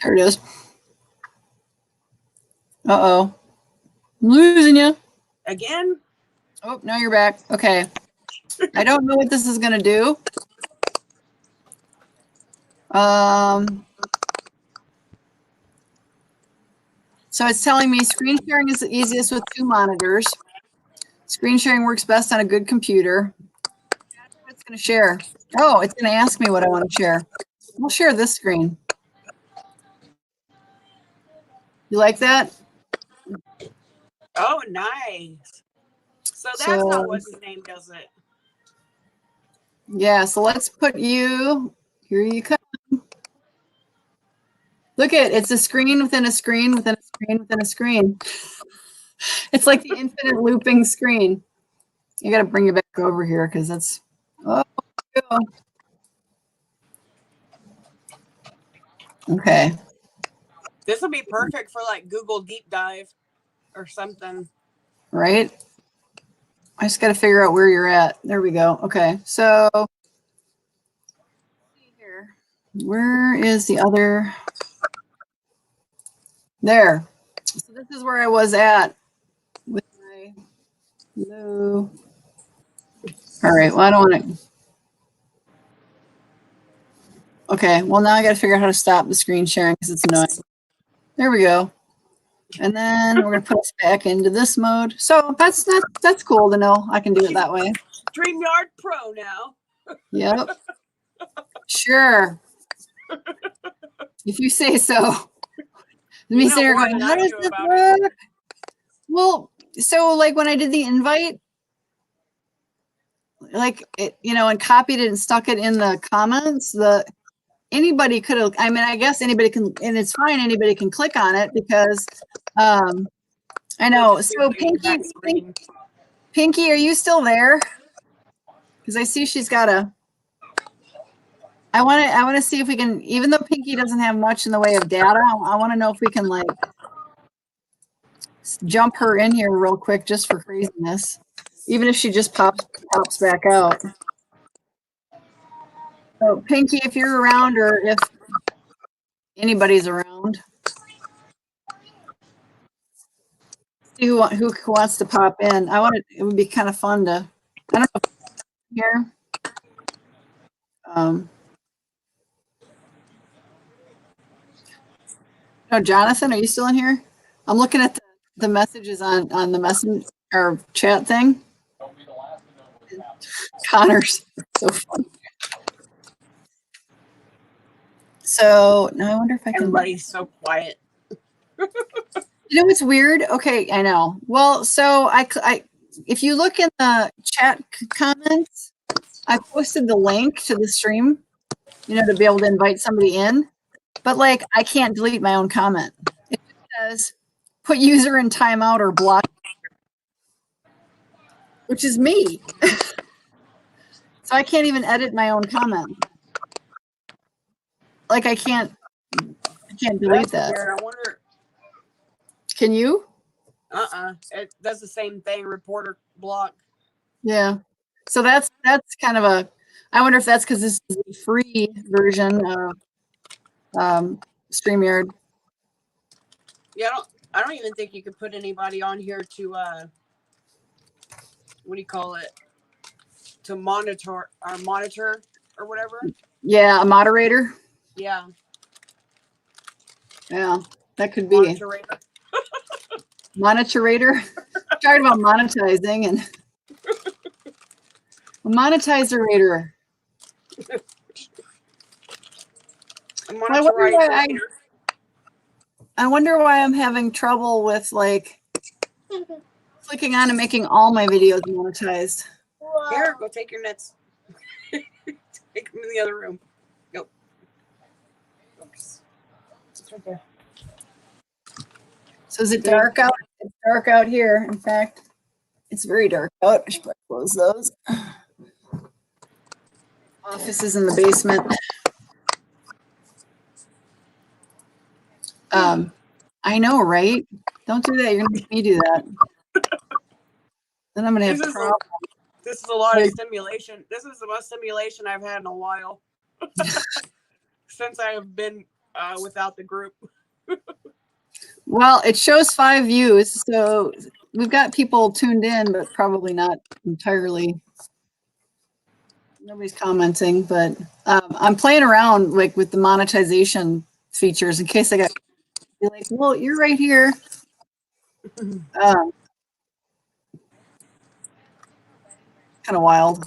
There it is. Uh-oh. I'm losing you. Again? Oh, no, you're back. Okay. I don't know what this is going to do. So it's telling me screen sharing is the easiest with 2 monitors. Screen sharing works best on a good computer. It's going to share. Oh, it's going to ask me what I want to share. We'll share this screen. You like that? Oh, nice. So that's not what's his name does it. Yeah, so let's put you, here you come. Look it's a screen within a screen within a screen within a screen. It's like the infinite looping screen. You got to bring it back over here because that's, oh, okay. This will be perfect for like Google Deep Dive or something. Right? I just got to figure out where you're at. There we go. Okay, so here, where is the other? There. So this is where I was at with my hello. All right. Well, I don't want to. Okay. Well, now I got to figure out how to stop the screen sharing because it's annoying. There we go. And then we're gonna put us back into this mode. So that's cool to know I can do it that way. StreamYard Pro now. Yep. Sure. If you say so. Me sitting here going, how does this work? Well, so like when I did the invite, like it, and copied it and stuck it in the comments, anybody could have, I mean, I guess anybody can, and it's fine, anybody can click on it because I know. So Pinky, are you still there? Because I see she's got a. I want to see if we can, even though Pinky doesn't have much in the way of data, I want to know if we can like jump her in here real quick just for craziness, even if she just pops back out. So Pinky, if you're around or if anybody's around, see who wants to pop in. It would be kind of fun to, I don't know, here. No, Jonathan, are you still in here? I'm looking at the messages on the message or chat thing. Connor's so funny. So now I wonder if I can. Everybody's so quiet. You know what's weird? Okay, I know. Well, so I if you look in the chat comments, I posted the link to the stream, to be able to invite somebody in. But like, I can't delete my own comment. It says put user in timeout or block, which is me. So I can't even edit my own comment. Like I can't delete that. Weird. I wonder. Can you? It does the same thing. Reporter block. Yeah. So that's kind of a. I wonder if that's because this is a free version of StreamYard. Yeah, I don't even think you could put anybody on here to what do you call it? To monitor or whatever. Yeah, a moderator. Yeah. Yeah, that could be. Monitorator. Talking about monetizing and a monetizer-rator. I wonder why I'm having trouble with like clicking on and making all my videos monetized. Here, go take your nets. Take them in the other room. Go. Oops. It's right there. So is it dark out? It's dark out here. In fact, it's very dark out. I should probably close those. Office is in the basement. I know, right? Don't do that. You're gonna make me do that. Then I'm gonna have problems. This is a lot of stimulation. This is the most stimulation I've had in a while since I have been without the group. Well, it shows 5 views, so we've got people tuned in, but probably not entirely. Nobody's commenting, but I'm playing around like with the monetization features in case I got like, well, you're right here. Kind of wild.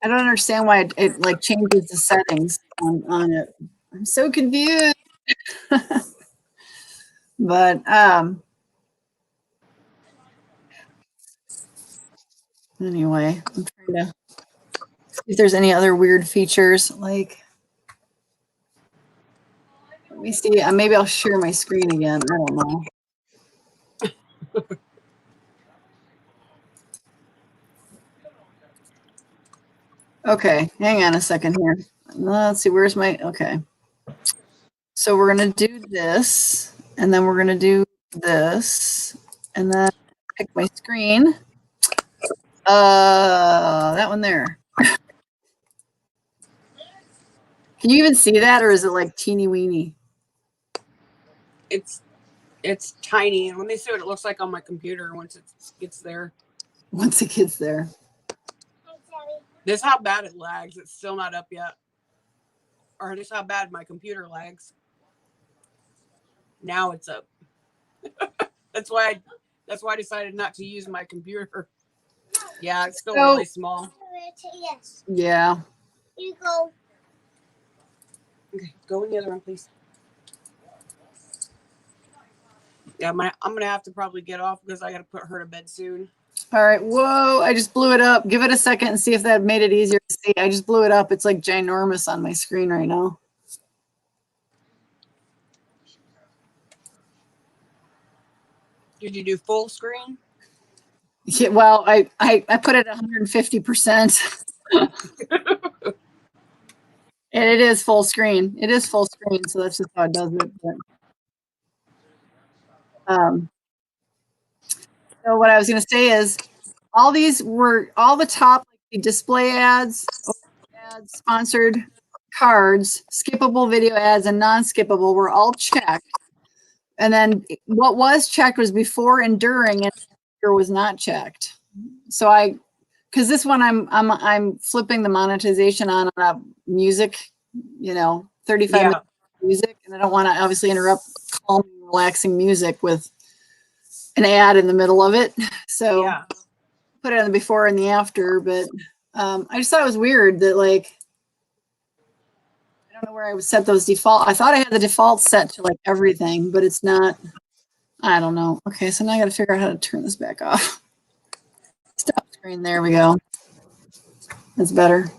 I don't understand why it like changes the settings on it. I'm so confused. But anyway, I'm trying to see if there's any other weird features. Like, let me see. Maybe I'll share my screen again. I don't know. Okay, hang on a second here. Let's see, where's my, okay. So we're gonna do this, and then we're gonna do this, and then pick my screen. That one there. Can you even see that, or is it like teeny weeny? It's tiny. Let me see what it looks like on my computer once it gets there. Once it gets there. This is how bad it lags. It's still not up yet. Or this is how bad my computer lags. Now it's up. That's why I decided not to use my computer. Yeah, it's still really small. Yes. Yeah. You go. Okay, go in the other one, please. Yeah, I'm gonna have to probably get off because I gotta put her to bed soon. All right. Whoa, I just blew it up. Give it a second and see if that made it easier to see. I just blew it up. It's like ginormous on my screen right now. Did you do full screen? Yeah, well, I put it at 150%. And it is full screen. It is full screen, so that's just how it does it. But, so what I was going to say is all the top like, display ads, sponsored cards, skippable video ads, and non-skippable were all checked. And then what was checked was before and during, and after was not checked. So because this one I'm flipping the monetization on music, 35 minutes of music, and I don't want to obviously interrupt calming, relaxing music with an ad in the middle of it. So put it on the before and the after, but I just thought it was weird that like I don't know where I would set those default. I thought I had the default set to like everything, but it's not. I don't know. Okay, so now I got to figure out how to turn this back off. Stop screen. There we go. That's better.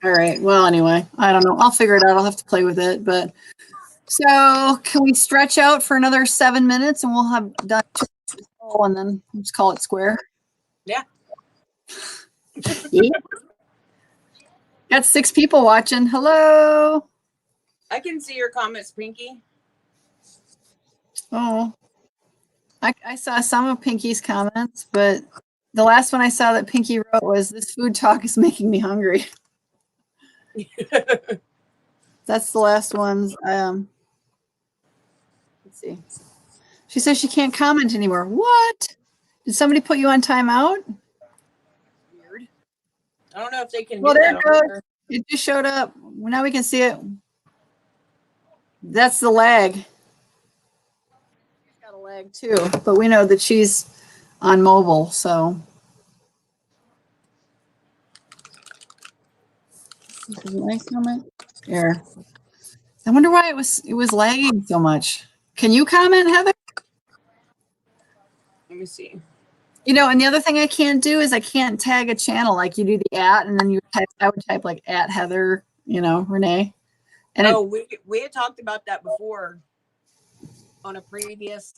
All right. Well, anyway, I don't know. I'll figure it out. I'll have to play with it. But so can we stretch out for another 7 minutes and we'll have done and then just call it square? Yeah. Got 6 people watching. Hello. I can see your comments, Pinky. Oh, I saw some of Pinky's comments, but the last one I saw that Pinky wrote was, "This food talk is making me hungry." That's the last ones. Let's see. She says she can't comment anymore. What? Did somebody put you on timeout? Weird. I don't know if they can. Well, there it goes. It just showed up. Well, now we can see it. That's the lag. She's got a lag too, but we know that she's on mobile, so. This is a nice comment. There. I wonder why it was lagging so much. Can you comment, Heather? Let me see. And the other thing I can't do is I can't tag a channel like you do the @ and then I would type like @ Heather, Renee. And we had talked about that before on a previous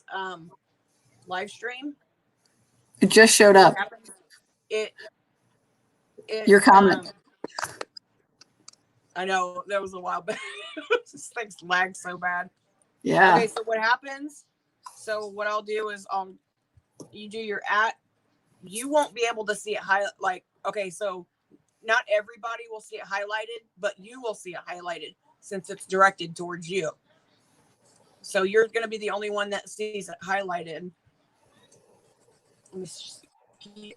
live stream. It just showed up. Your comment. I know that was a while back. This thing's lagged so bad. Yeah. Okay, so what happens? So what I'll do is you do your @ you won't be able to see it okay, so not everybody will see it highlighted, but you will see it highlighted since it's directed towards you. So you're going to be the only one that sees it highlighted. Let me see.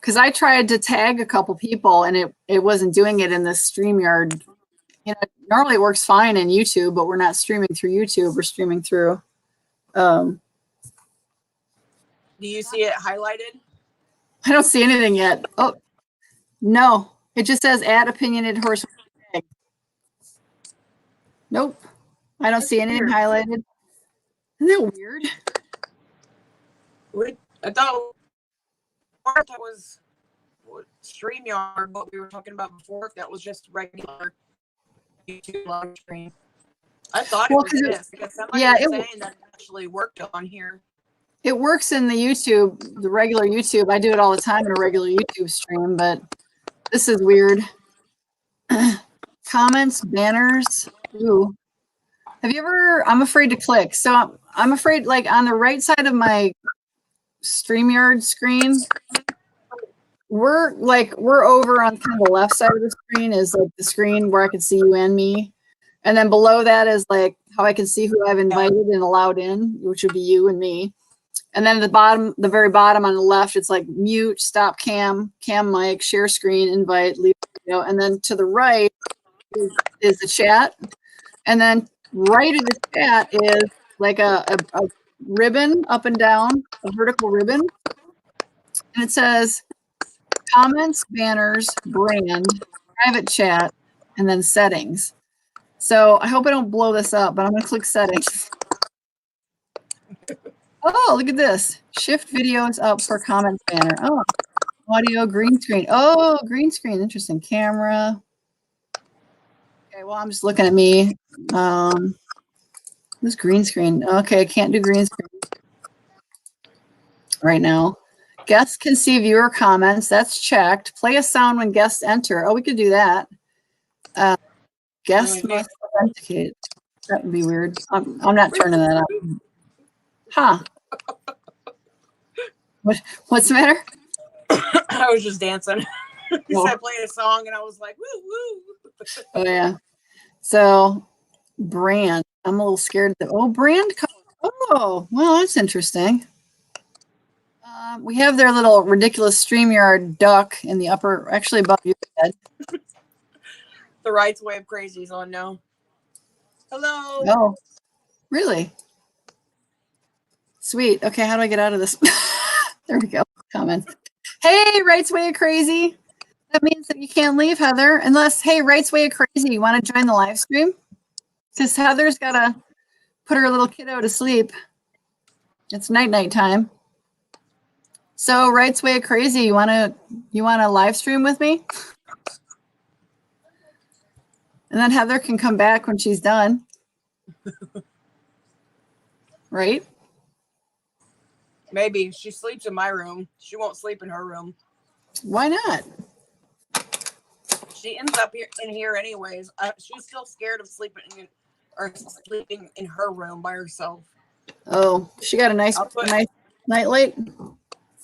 Because I tried to tag a couple people and it wasn't doing it in the StreamYard. Normally it works fine in YouTube, but we're not streaming through YouTube. We're streaming through Do you see it highlighted? I don't see anything yet. Oh, no. It just says add opinionated horsewoman. Nope. I don't see anything highlighted. Isn't that weird? I thought that was StreamYard, what we were talking about before. If that was just regular YouTube live stream. I thought it was this because somebody was saying that it actually worked on here. It works in the YouTube, the regular YouTube. I do it all the time in a regular YouTube stream, but this is weird. Comments, banners. Ooh. Have you ever, I'm afraid to click. So I'm afraid, like on the right side of my StreamYard screen, we're over on kind of the left side of the screen is like the screen where I can see you and me. And then below that is like how I can see who I've invited and allowed in, which would be you and me. And then at the bottom, the very bottom on the left, it's like mute, stop cam, cam mic, share screen, invite, leave video. And then to the right is the chat. And then right of the chat is like a ribbon up and down, a vertical ribbon. And it says comments, banners, brand, private chat, and then settings. So I hope I don't blow this up, but I'm going to click settings. Oh, look at this. Shift videos up for comments banner. Oh, audio, green screen. Oh, green screen. Interesting. Camera. Okay, well, I'm just looking at me. This green screen. Okay, I can't do green screen right now. Guests can see viewer comments. That's checked. Play a sound when guests enter. Oh, we could do that. Guests must authenticate. That would be weird. I'm not turning that on. Huh. What's the matter? I was just dancing. You said play a song, and I was like, woo, woo. Oh, yeah. So, brand. I'm a little scared. Brand. Oh, well, that's interesting. We have their little ridiculous StreamYard duck in the upper, actually above your head. The Rights Way of Crazy is on now. Hello. Oh, really? Sweet. Okay, how do I get out of this? There we go. Comments. Hey, Rights Way of Crazy. That means that you can't leave, Heather, unless, hey, Rights Way of Crazy, you want to join the live stream? Because Heather's got to put her little kiddo to sleep. It's night time. So, Rights Way of Crazy, you want to live stream with me? And then Heather can come back when she's done. Right? Maybe. She sleeps in my room. She won't sleep in her room. Why not? She ends up in here anyways. She's still scared of sleeping in her room by herself. Oh, she got a nice night light?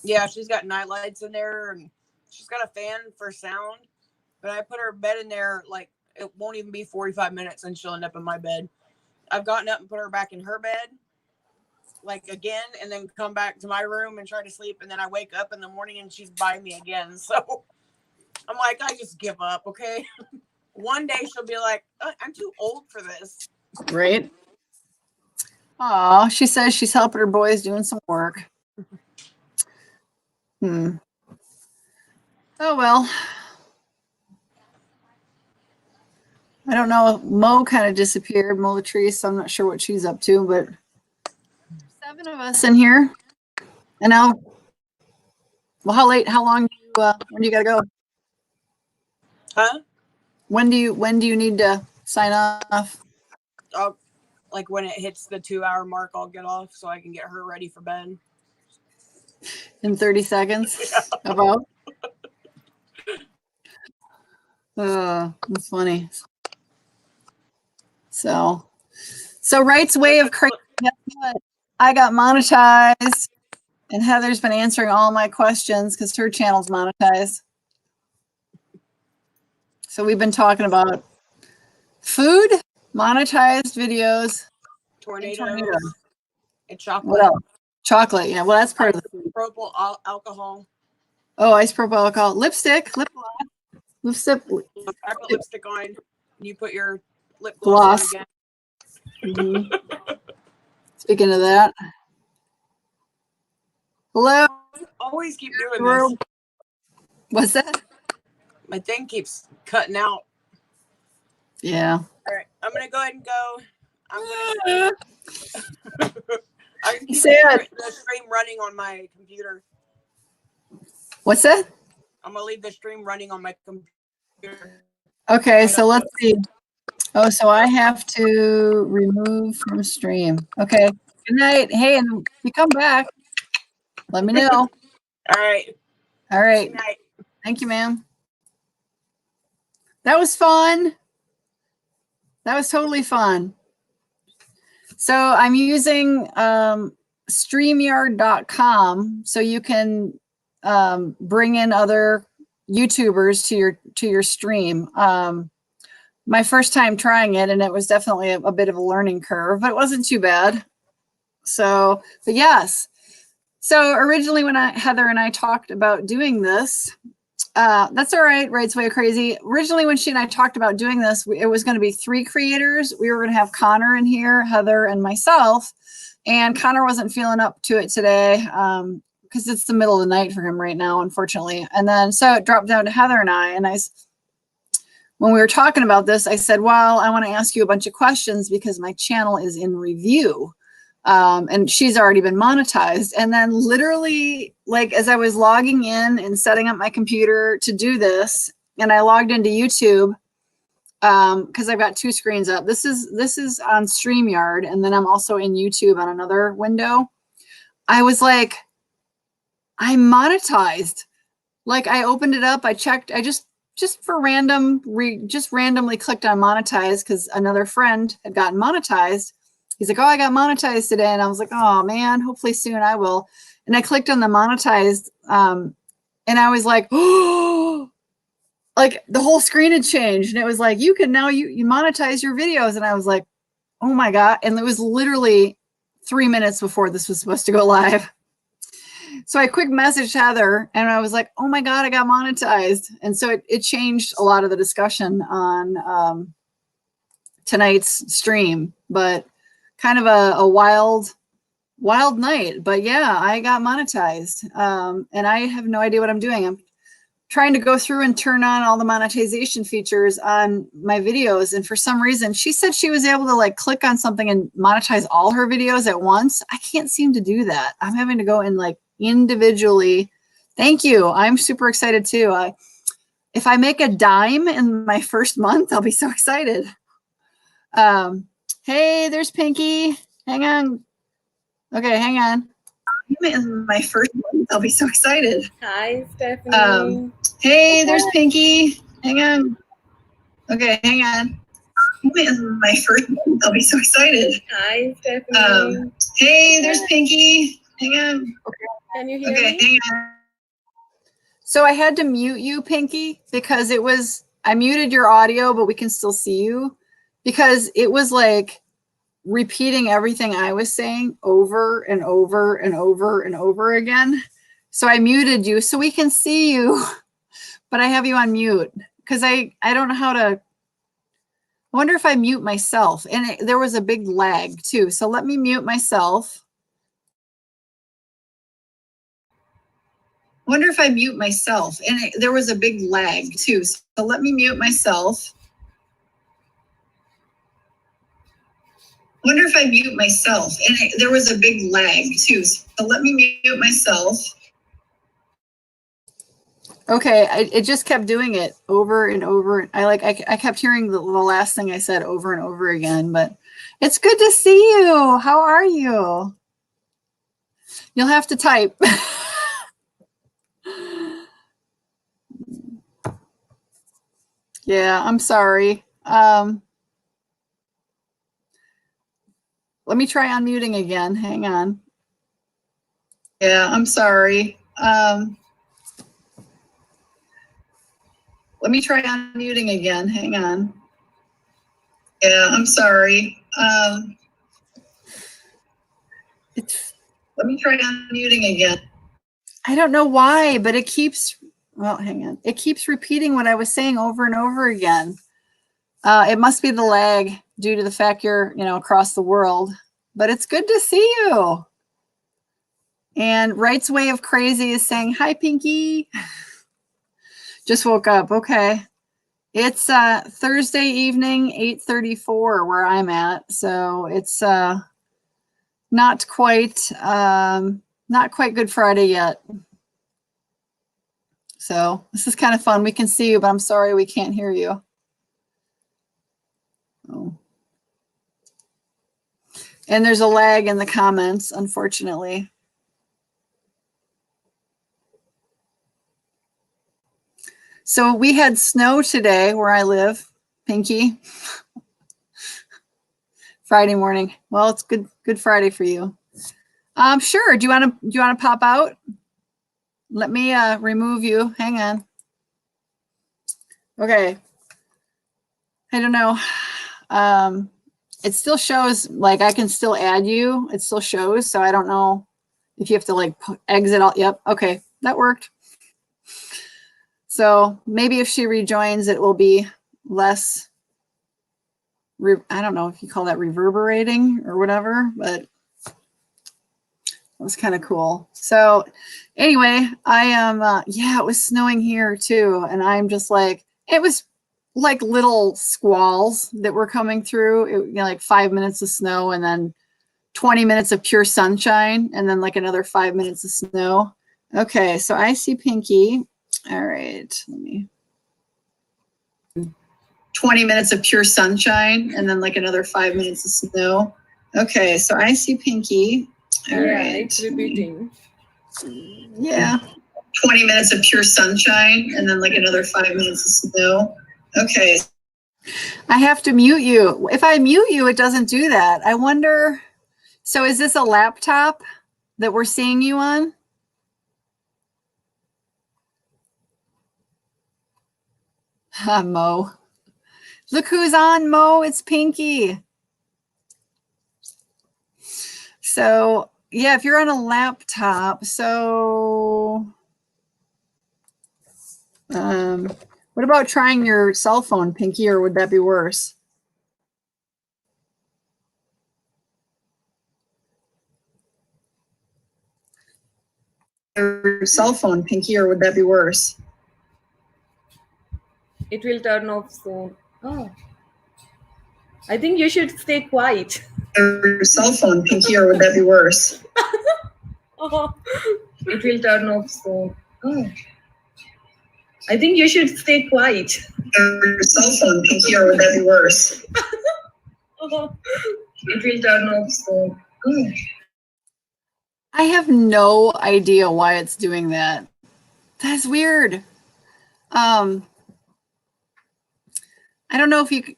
Yeah, she's got night lights in there, and she's got a fan for sound. But I put her bed in there, like, it won't even be 45 minutes, and she'll end up in my bed. I've gotten up and put her back in her bed, like, again, and then come back to my room and try to sleep, and then I wake up in the morning, and she's by me again. So I'm like, I just give up, okay? One day she'll be like, I'm too old for this. Right? Oh, she says she's helping her boys doing some work. Oh, well. I don't know. Mo kind of disappeared, Mo Latrice, so I'm not sure what she's up to, but 7 of us in here. And now, well, how long when do you gotta go? Huh? When do you need to sign off? Like when it hits the 2-hour mark, I'll get off so I can get her ready for bed. In 30 seconds? Yeah. About? That's funny. So Rights Way of Crazy. I got monetized, and Heather's been answering all my questions because her channel's monetized. So we've been talking about food, monetized videos, tornadoes, and chocolate. What else? Chocolate, yeah. Well, that's part of the food. Propyl alcohol. Oh, isopropyl alcohol. Lipstick, lip gloss. Lipstick. I put lipstick on. You put your lip Gloss. gloss on again. Mm-hmm. Speaking of that. Hello. Always keep doing World. this. What's that? My thing keeps cutting out. Yeah. All right, I'm gonna go ahead and go. I'm gonna. I can keep Sad. the stream running on my computer. What's that? I'm gonna leave the stream running on my computer. Okay, so let's see. Oh, so I have to remove from stream. Okay. Good night. Hey, and if you come back, let me know. All right. All right. Good night. Thank you, ma'am. That was fun. That was totally fun. So I'm using StreamYard.com so you can bring in other YouTubers to your stream. My first time trying it, and it was definitely a bit of a learning curve, but it wasn't too bad. So, but yes. So originally when Heather and I talked about doing this, that's all right, Right's Way Crazy. Originally when she and I talked about doing this, it was going to be 3 creators. We were going to have Connor in here, Heather, and myself. And Connor wasn't feeling up to it today because it's the middle of the night for him right now, unfortunately. And then so it dropped down to Heather and I. And when we were talking about this, I said, well, I want to ask you a bunch of questions because my channel is in review. And she's already been monetized. And then literally, like, as I was logging in and setting up my computer to do this, and I logged into YouTube because I've got 2 screens up. This is on StreamYard, and then I'm also in YouTube on another window. I was like, I'm monetized. Like, I opened it up, I checked, I just for randomly clicked on monetize because another friend had gotten monetized. He's like, oh, I got monetized today. And I was like, oh man, hopefully soon I will. And I clicked on the monetized and I was like, oh, like the whole screen had changed. And it was like, you can now you monetize your videos. And I was like, oh my God. And it was literally 3 minutes before this was supposed to go live. So I quick messaged Heather and I was like, oh my God, I got monetized. And so it changed a lot of the discussion on tonight's stream, but kind of a wild night. But yeah, I got monetized and I have no idea what I'm doing. I'm trying to go through and turn on all the monetization features on my videos. And for some reason, she said she was able to like click on something and monetize all her videos at once. I can't seem to do that. I'm having to go and like individually. Thank you. I'm super excited too. If I make a dime in my first month, I'll be so excited. Hey, there's Pinky. Hang on. Okay, hang on. In my first month, I'll be so excited. Hi, Stephanie. Hey, there's Pinky. Hang on. Okay, hang on. In my first month, I'll be so excited. Hi, Stephanie. Hey, there's Pinky. Hang on. Can you hear me? Okay, hang on. So I had to mute you, Pinky, because I muted your audio, but we can still see you because it was like repeating everything I was saying over and over and over and over again. So I muted you so we can see you, but I have you on mute because I don't know how to. I wonder if I mute myself, and there was a big lag too. So let me mute myself. I wonder if I mute myself, and there was a big lag too. So let me mute myself. I wonder if I mute myself, and there was a big lag too. So let me mute myself. Okay, it just kept doing it over and over. I kept hearing the last thing I said over and over again, but it's good to see you. How are you? You'll have to type. Yeah, I'm sorry. Let me try unmuting again. Hang on. Yeah, I'm sorry. Let me try unmuting again. Hang on. Yeah, I'm sorry. Let me try unmuting again. I don't know why, but it keeps, well, hang on. It keeps repeating what I was saying over and over again. It must be the lag due to the fact you're, across the world, but it's good to see you. And Right's Way of Crazy is saying, hi, Pinky. Just woke up. Okay. It's Thursday evening, 8:34 where I'm at. So it's not quite Good Friday yet. So this is kind of fun. We can see you, but I'm sorry we can't hear you. Oh. And there's a lag in the comments, unfortunately. So we had snow today where I live, Pinky. Friday morning. Well, it's Good Friday for you. Sure. Do you want to pop out? Let me remove you. Hang on. Okay. I don't know. It still shows, like I can still add you. It still shows. So I don't know if you have to like exit out. Yep. Okay. That worked. So maybe if she rejoins, it will be less, I don't know if you call that reverberating or whatever, but it was kind of cool. So anyway, I am, yeah, it was snowing here too. And I'm just like, it was like little squalls that were coming through, like 5 minutes of snow and then 20 minutes of pure sunshine and then like another 5 minutes of snow. Okay, so I see Pinky. All right, let me. 20 minutes of pure sunshine and then like another 5 minutes of snow. Okay, so I see Pinky. All right. It's repeating. Yeah. 20 minutes of pure sunshine and then like another 5 minutes of snow. Okay. I have to mute you. If I mute you, it doesn't do that. I wonder, so is this a laptop that we're seeing you on? Mo. Look who's on, Mo. It's Pinky. So, yeah, if you're on a laptop, so what about trying your cell phone, Pinky, or would that be worse? Your cell phone, Pinky, or would that be worse? It will turn off soon. Oh. I think you should stay quiet. Your cell phone, Pinky, or would that be worse? Oh. It will turn off soon. Oh. I think you should stay quiet. Your cell phone, Pinky, or would that be worse? Oh. It will turn off soon. Oh. I have no idea why it's doing that. That's weird. I don't know if you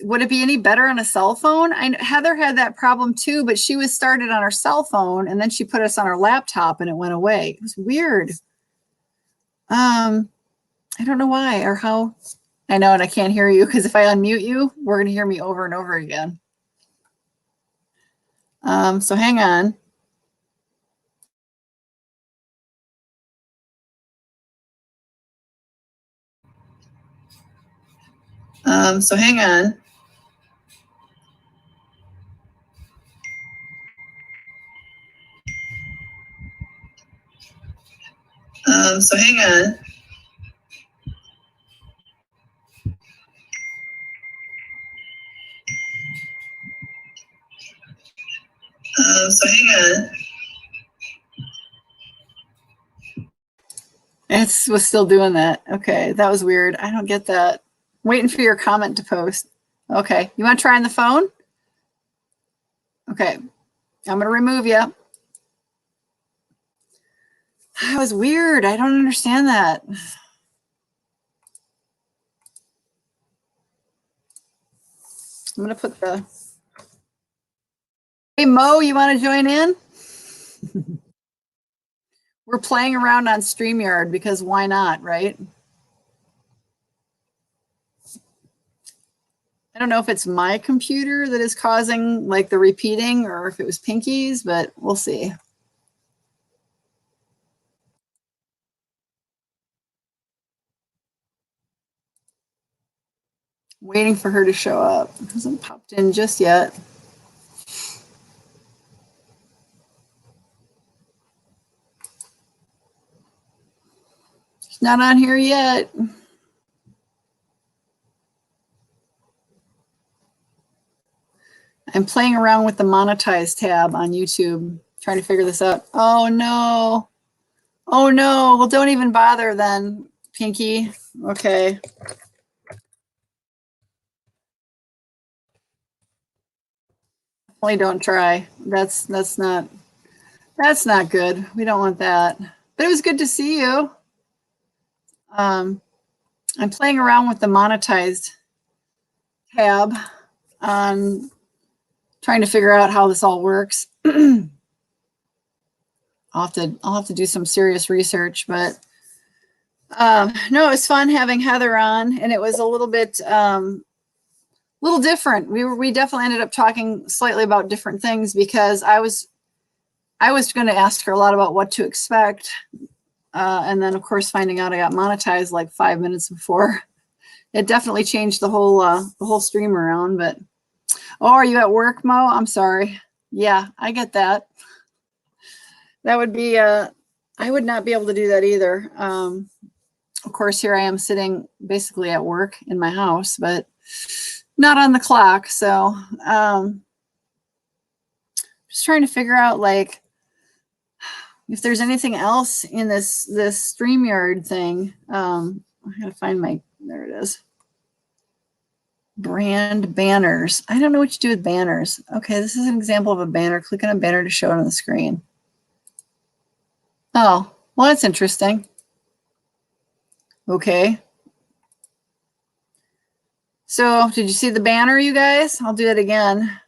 would it be any better on a cell phone? Heather had that problem too, but she was started on her cell phone and then she put us on her laptop and it went away. It was weird. I don't know why or how. I know, and I can't hear you because if I unmute you, we're going to hear me over and over again. So hang on. So hang on. So hang on. So hang on. It was still doing that. Okay, that was weird. I don't get that. Waiting for your comment to post. Okay, you want to try on the phone? Okay, I'm going to remove you. That was weird. I don't understand that. I'm going to put the... Hey, Mo, you want to join in? We're playing around on StreamYard because why not, right? I don't know if it's my computer that is causing like the repeating or if it was Pinky's, but we'll see. Waiting for her to show up. It hasn't popped in just yet. Not on here yet. I'm playing around with the monetize tab on YouTube, trying to figure this out. Oh no. Oh no. Well, don't even bother then, Pinky. Okay. Definitely don't try. That's not good. We don't want that. But it was good to see you. I'm playing around with the monetized tab on trying to figure out how this all works. I'll have to do some serious research, but no, it was fun having Heather on, and it was a little bit little different. We definitely ended up talking slightly about different things because I was going to ask her a lot about what to expect, and then of course finding out I got monetized like 5 minutes before. It definitely changed the whole stream around. But oh, are you at work, Mo? I'm sorry. Yeah, I get that. That would be I would not be able to do that either. Of course, here I am sitting basically at work in my house, but not on the clock. So just trying to figure out like if there's anything else in this StreamYard thing. I gotta find my, there it is. Brand banners. I don't know what you do with banners. Okay, this is an example of a banner. Click on a banner to show it on the screen. Oh, well, that's interesting. Okay. So did you see the banner, you guys? I'll do it again.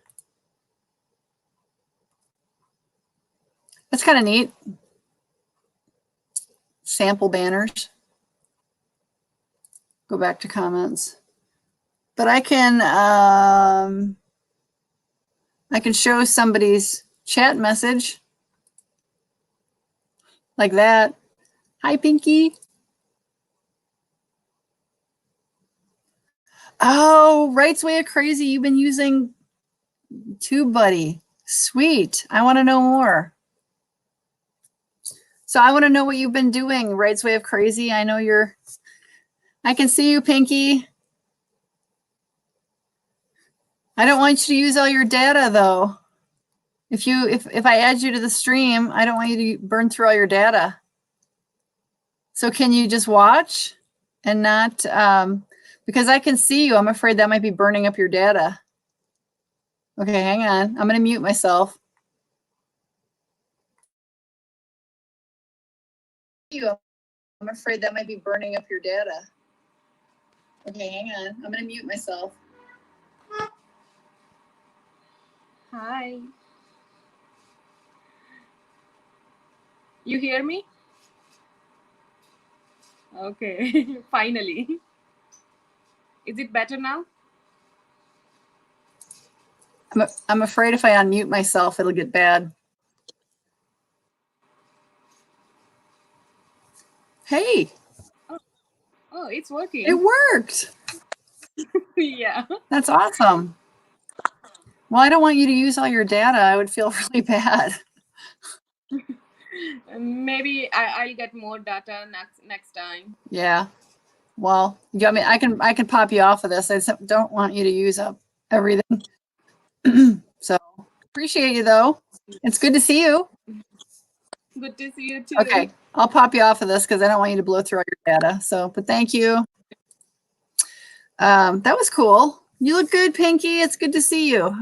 That's kind of neat. Sample banners. Go back to comments. But I can show somebody's chat message like that. Hi, Pinky. Oh, Right's Way of Crazy. You've been using TubeBuddy. Sweet. I want to know more. So I want to know what you've been doing, Right's Way of Crazy. I know I can see you, Pinky. I don't want you to use all your data though. If I add you to the stream, I don't want you to burn through all your data. So can you just watch and not, because I can see you, I'm afraid that might be burning up your data. Okay, hang on. I'm going to mute myself. I'm afraid that might be burning up your data. Okay, hang on. I'm going to mute myself. Hi. You hear me? Okay, finally. Is it better now? I'm afraid if I unmute myself, it'll get bad. Hey. Oh, it's working. It worked. Yeah. That's awesome. Well, I don't want you to use all your data. I would feel really bad. Maybe I'll get more data next time. Yeah. Well, I mean, I can pop you off of this. I just don't want you to use up everything. So appreciate you though. It's good to see you. Good to see you too. Okay, I'll pop you off of this because I don't want you to blow through all your data. So, but thank you. That was cool. You look good, Pinky. It's good to see you.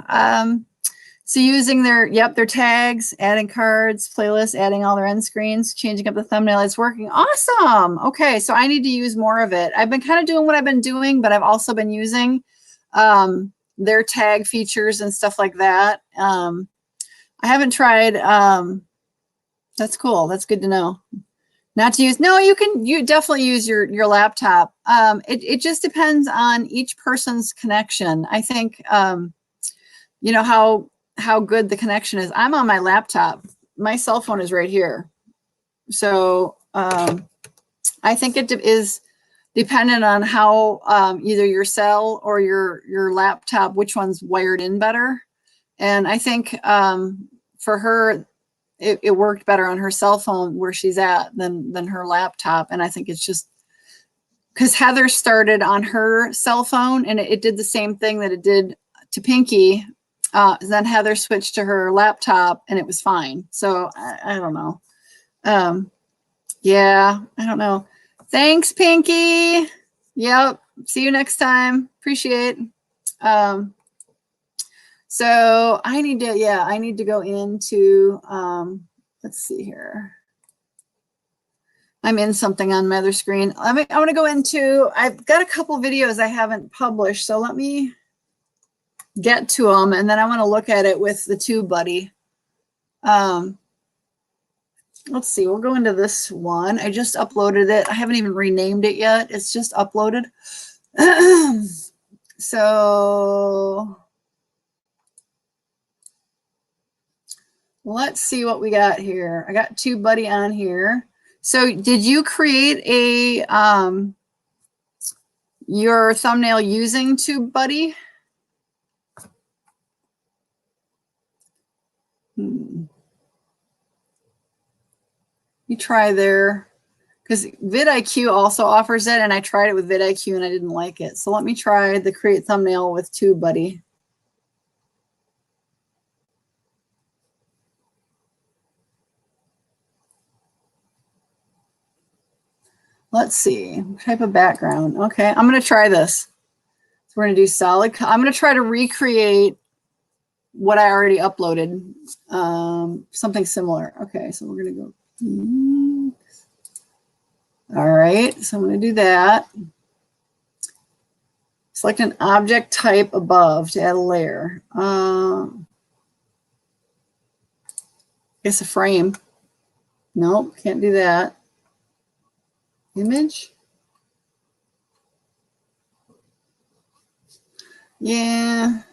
So using their tags, adding cards, playlists, adding all their end screens, changing up the thumbnail. It's working. Awesome. Okay, so I need to use more of it. I've been kind of doing what I've been doing, but I've also been using their tag features and stuff like that. I haven't tried. That's cool. That's good to know. Not to use. No, you definitely use your laptop. It just depends on each person's connection. I think you know how good the connection is. I'm on my laptop. My cell phone is right here. So I think it is dependent on how either your cell or your laptop, which one's wired in better. And I think for her, it worked better on her cell phone where she's at than her laptop. And I think it's just because Heather started on her cell phone and it did the same thing that it did to Pinky. Then Heather switched to her laptop and it was fine. So I don't know. Yeah, I don't know. Thanks, Pinky. Yep. See you next time. Appreciate. So I need to go into, let's see here. I'm in something on my other screen. I want to go into, I've got a couple videos I haven't published. So let me get to them. And then I want to look at it with the TubeBuddy. Let's see, we'll go into this one. I just uploaded it. I haven't even renamed it yet. It's just uploaded. So let's see what we got here. I got TubeBuddy on here. So did you create a your thumbnail using TubeBuddy? You try there, because vidIQ also offers it, and I tried it with vidIQ and I didn't like it. So let me try the create thumbnail with TubeBuddy. Let's see, what type of background. Okay, I'm going to try this. So we're going to do solid. I'm going to try to recreate what I already uploaded, something similar. Okay, so we're going to go. All right, so I'm going to do that. Select an object type above to add a layer. I guess a frame. Nope, can't do that. Image. Yeah.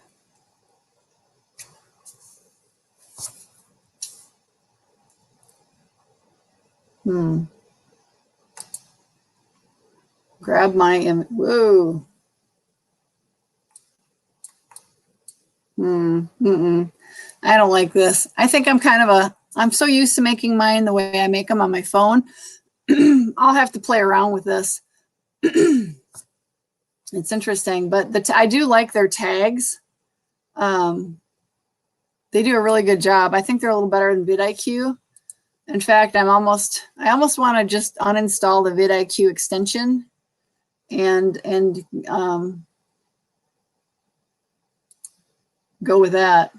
Grab my image. Whoa. I don't like this. I think I'm kind of I'm so used to making mine the way I make them on my phone. I'll have to play around with this. It's interesting, but I do like their tags. They do a really good job. I think they're a little better than vidIQ. In fact, I almost want to just uninstall the vidIQ extension and go with that.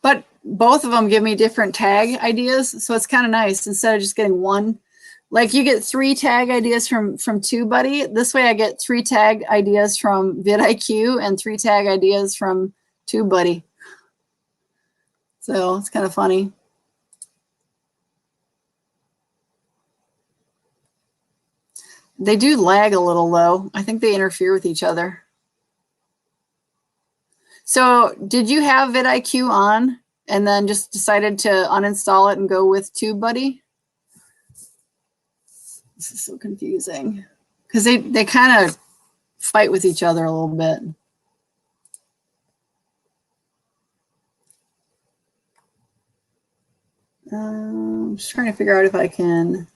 But both of them give me different tag ideas, so it's kind of nice instead of just getting one. Like you get 3 tag ideas from TubeBuddy. This way I get 3 tag ideas from vidIQ and 3 tag ideas from TubeBuddy. So it's kind of funny. They do lag a little though. I think they interfere with each other. So did you have vidIQ on and then just decided to uninstall it and go with TubeBuddy? This is so confusing because they kind of fight with each other a little bit. I'm just trying to figure out if I can.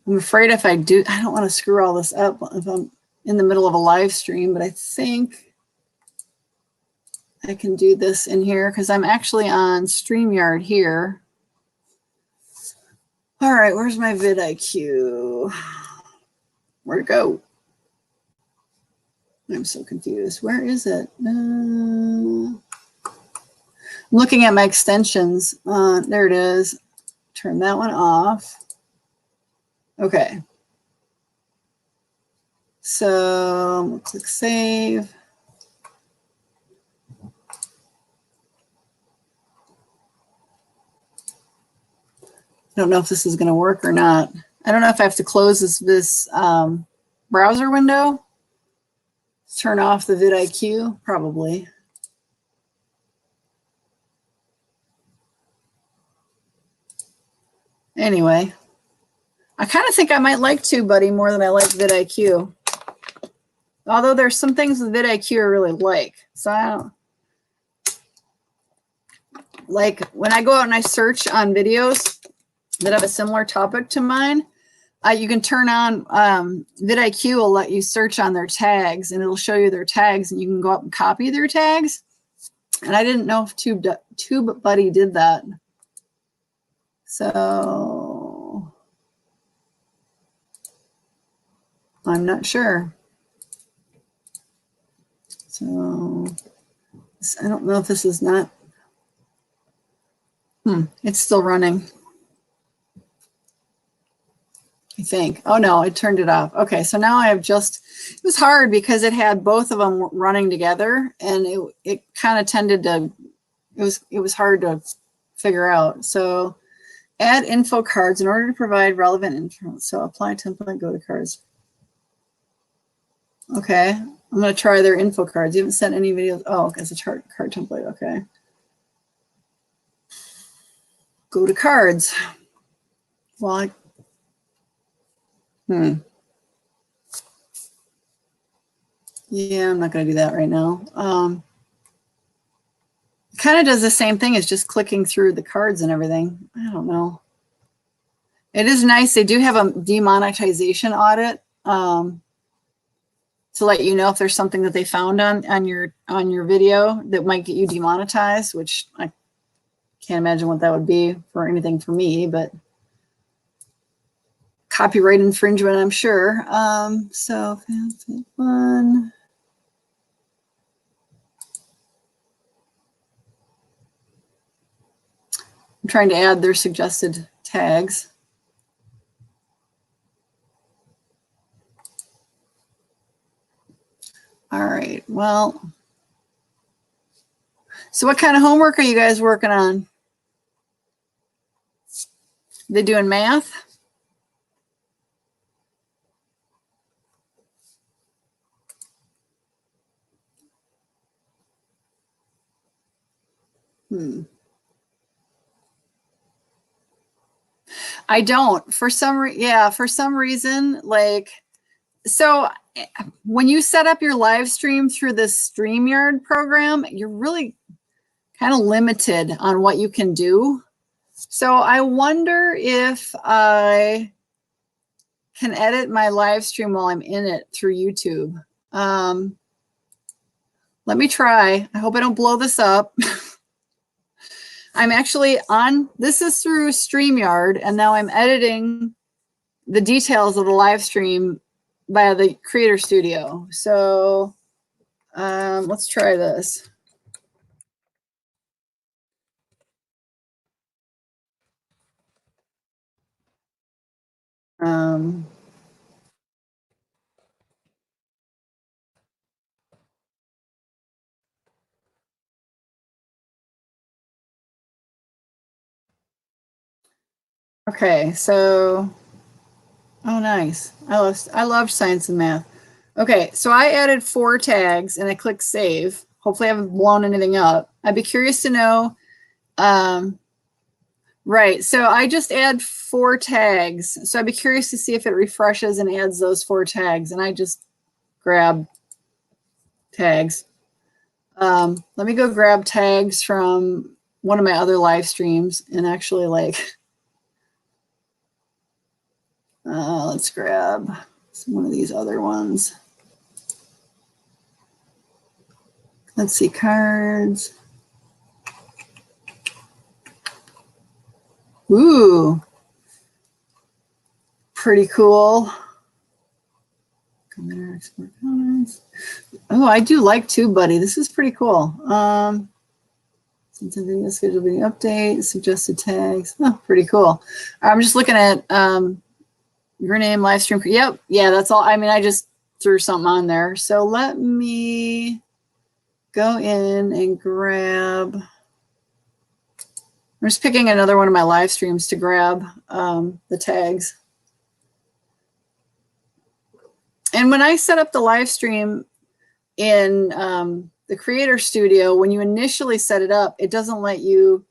I'm afraid if I do, I don't want to screw all this up if I'm in the middle of a live stream, but I think I can do this in here because I'm actually on StreamYard here. All right, where's my vidIQ? Where'd it go? I'm so confused. Where is it? I'm looking at my extensions. There it is. Turn that one off. Okay. So we'll click save. I don't know if this is going to work or not. I don't know if I have to close this browser window. Turn off the vidIQ, probably. Anyway, I kind of think I might like TubeBuddy more than I like vidIQ. Although there's some things with vidIQ I really like. So I don't. like when I go out and I search on videos that have a similar topic to mine, you can turn on vidIQ will let you search on their tags and it'll show you their tags and you can go up and copy their tags. And I didn't know if TubeBuddy did that. So I'm not sure. So I don't know if this is not. It's still running. I think. Oh no, it turned it off. Okay, so now I have just, it was hard because it had both of them running together and it kind of tended to, it was hard to figure out. So add info cards in order to provide relevant info. So apply template, go to cards. Okay, I'm going to try their info cards. You haven't sent any videos. Oh, it's a card template. Okay. Go to cards. Well, yeah, I'm not going to do that right now. It kind of does the same thing as just clicking through the cards and everything. I don't know. It is nice. They do have a demonetization audit to let you know if there's something that they found on your video that might get you demonetized, which I can't imagine what that would be for anything for me, but copyright infringement, I'm sure. So one. I'm trying to add their suggested tags. All right, well, so what kind of homework are you guys working on? They doing math? I don't. For some reason, like, so when you set up your live stream through the StreamYard program, you're really kind of limited on what you can do. So I wonder if I can edit my live stream while I'm in it through YouTube. Let me try. I hope I don't blow this up. I'm actually on, this is through StreamYard, and now I'm editing the details of the live stream via the Creator Studio. So let's try this. Okay, so, oh, nice. I love science and math. Okay, so I added 4 tags and I click save. Hopefully I haven't blown anything up. I'd be curious to know. Right, so I just add 4 tags. So I'd be curious to see if it refreshes and adds those 4 tags. And I just grab tags. Let me go grab tags from one of my other live streams and actually like, let's grab one of these other ones. Let's see, cards. Ooh, pretty cool. Oh, I do like TubeBuddy. This is pretty cool. Video schedule video update, suggested tags. Oh, pretty cool. I'm just looking at your name, live stream. Yep, yeah, that's all. I mean, I just threw something on there. So let me go in and grab. I'm just picking another one of my live streams to grab the tags. And when I set up the live stream in the Creator Studio, when you initially set it up, it doesn't let you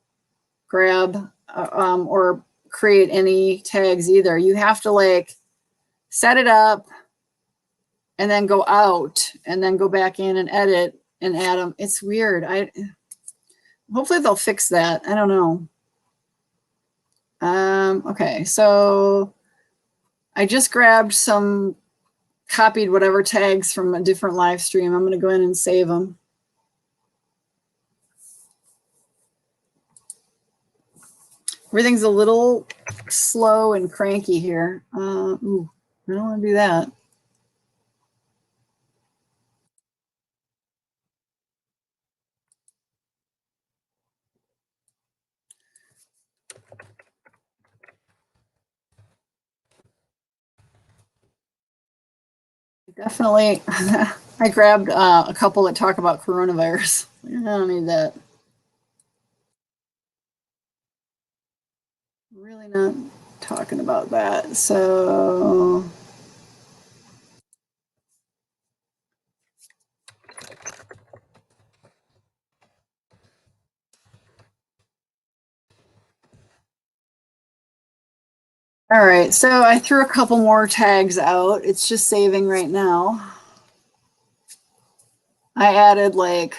grab or create any tags either. You have to like set it up and then go out and then go back in and edit and add them. It's weird. hopefully they'll fix that. I don't know. Okay, so I just grabbed some, copied whatever tags from a different live stream. I'm going to go in and save them. Everything's a little slow and cranky here. Ooh, I don't want to do that. Definitely, I grabbed a couple that talk about coronavirus. I don't need that. Really not talking about that. So all right, so I threw a couple more tags out. It's just saving right now. I added like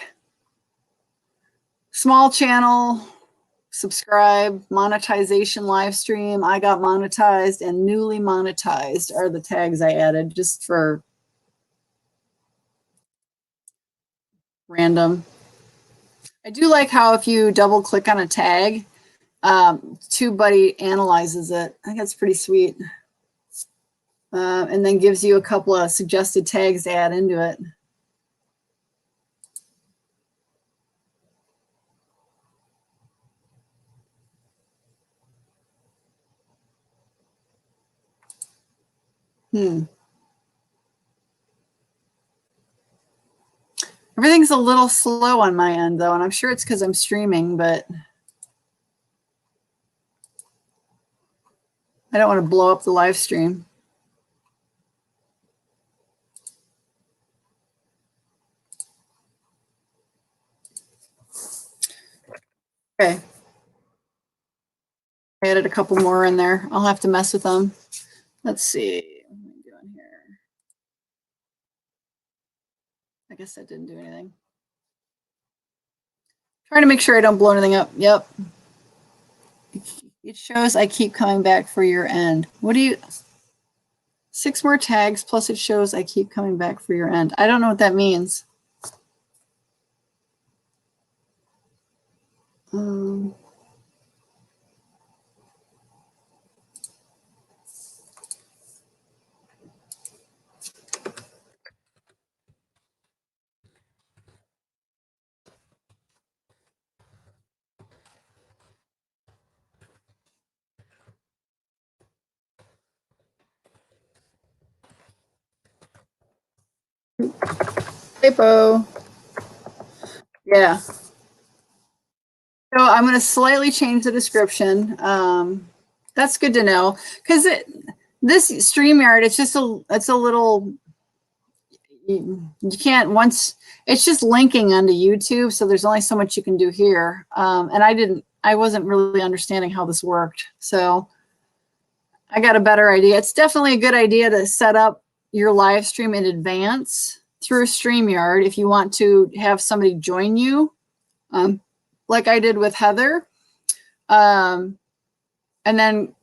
small channel, subscribe, monetization live stream, I got monetized, and newly monetized are the tags I added just for random. I do like how if you double click on a tag, TubeBuddy analyzes it. I think that's pretty sweet. And then gives you a couple of suggested tags to add into it. Everything's a little slow on my end, though, and I'm sure it's because I'm streaming, but I don't want to blow up the live stream. Okay. I added a couple more in there. I'll have to mess with them. Let's see. What am I doing here? I guess that didn't do anything. Trying to make sure I don't blow anything up. Yep. It shows I keep coming back for your end. What do you... 6 more tags, plus it shows I keep coming back for your end. I don't know what that means. Typo. Yeah. So I'm going to slightly change the description. That's good to know because this StreamYard, it's a little, you can't once, it's just linking onto YouTube. So there's only so much you can do here. And I wasn't really understanding how this worked. So I got a better idea. It's definitely a good idea to set up your live stream in advance through StreamYard if you want to have somebody join you, like I did with Heather. And then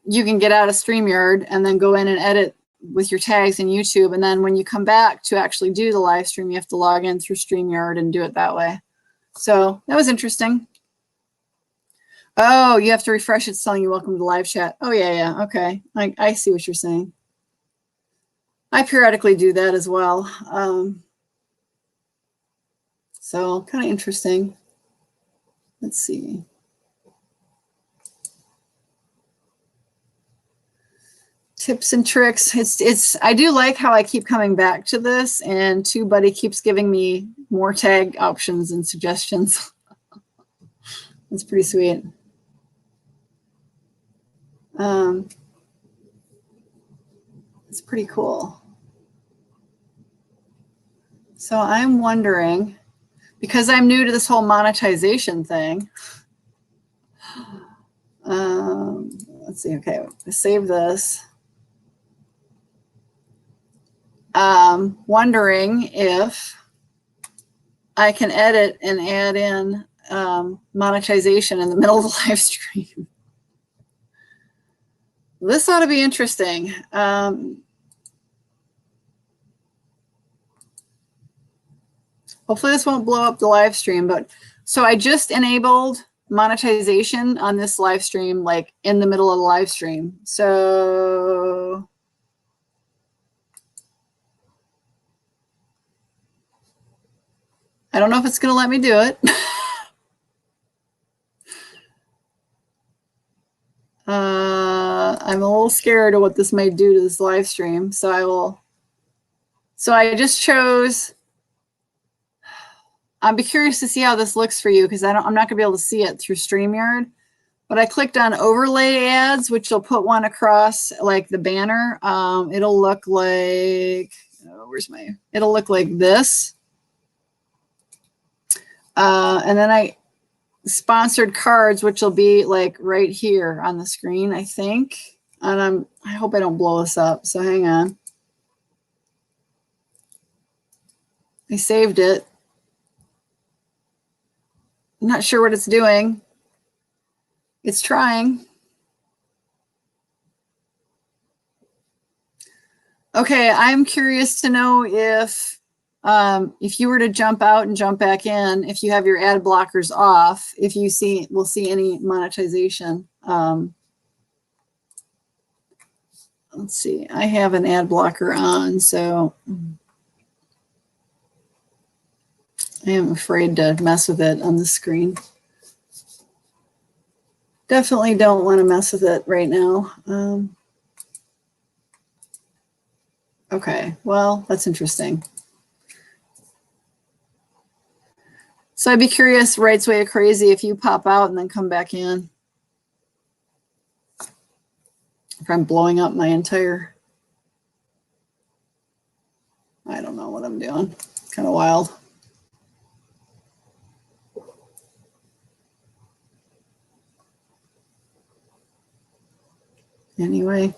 you can get out of StreamYard and then go in and edit with your tags in YouTube. And then when you come back to actually do the live stream, you have to log in through StreamYard and do it that way. So that was interesting. Oh, you have to refresh it telling you welcome to the live chat. Oh, yeah. Okay. I see what you're saying. I periodically do that as well. So kind of interesting. Let's see. Tips and tricks. I do like how I keep coming back to this, and TubeBuddy keeps giving me more tag options and suggestions. That's pretty sweet. It's pretty cool. So I'm wondering, because I'm new to this whole monetization thing. Let's see. Okay, save this. Wondering if I can edit and add in monetization in the middle of the live stream. This ought to be interesting. Hopefully this won't blow up the live stream, but so I just enabled monetization on this live stream, like in the middle of the live stream. So I don't know if it's going to let me do it. I'm a little scared of what this might do to this live stream. So I just chose, I'd be curious to see how this looks for you because I'm not gonna be able to see it through StreamYard, but I clicked on overlay ads, which will put one across like the banner. It'll look like, it'll look like this. And then sponsored cards, which will be like right here on the screen, I think. And I hope I don't blow this up. So hang on. I saved it. I'm not sure what it's doing. It's trying. Okay, I'm curious to know if you were to jump out and jump back in, if you have your ad blockers off, if you will see any monetization. Let's see, I have an ad blocker on, so I am afraid to mess with it on the screen. Definitely don't want to mess with it right now. Okay, well, that's interesting. So I'd be curious, Right's Way of Crazy, if you pop out and then come back in. If I'm blowing up my entire, I don't know what I'm doing. It's kind of wild. Anyway,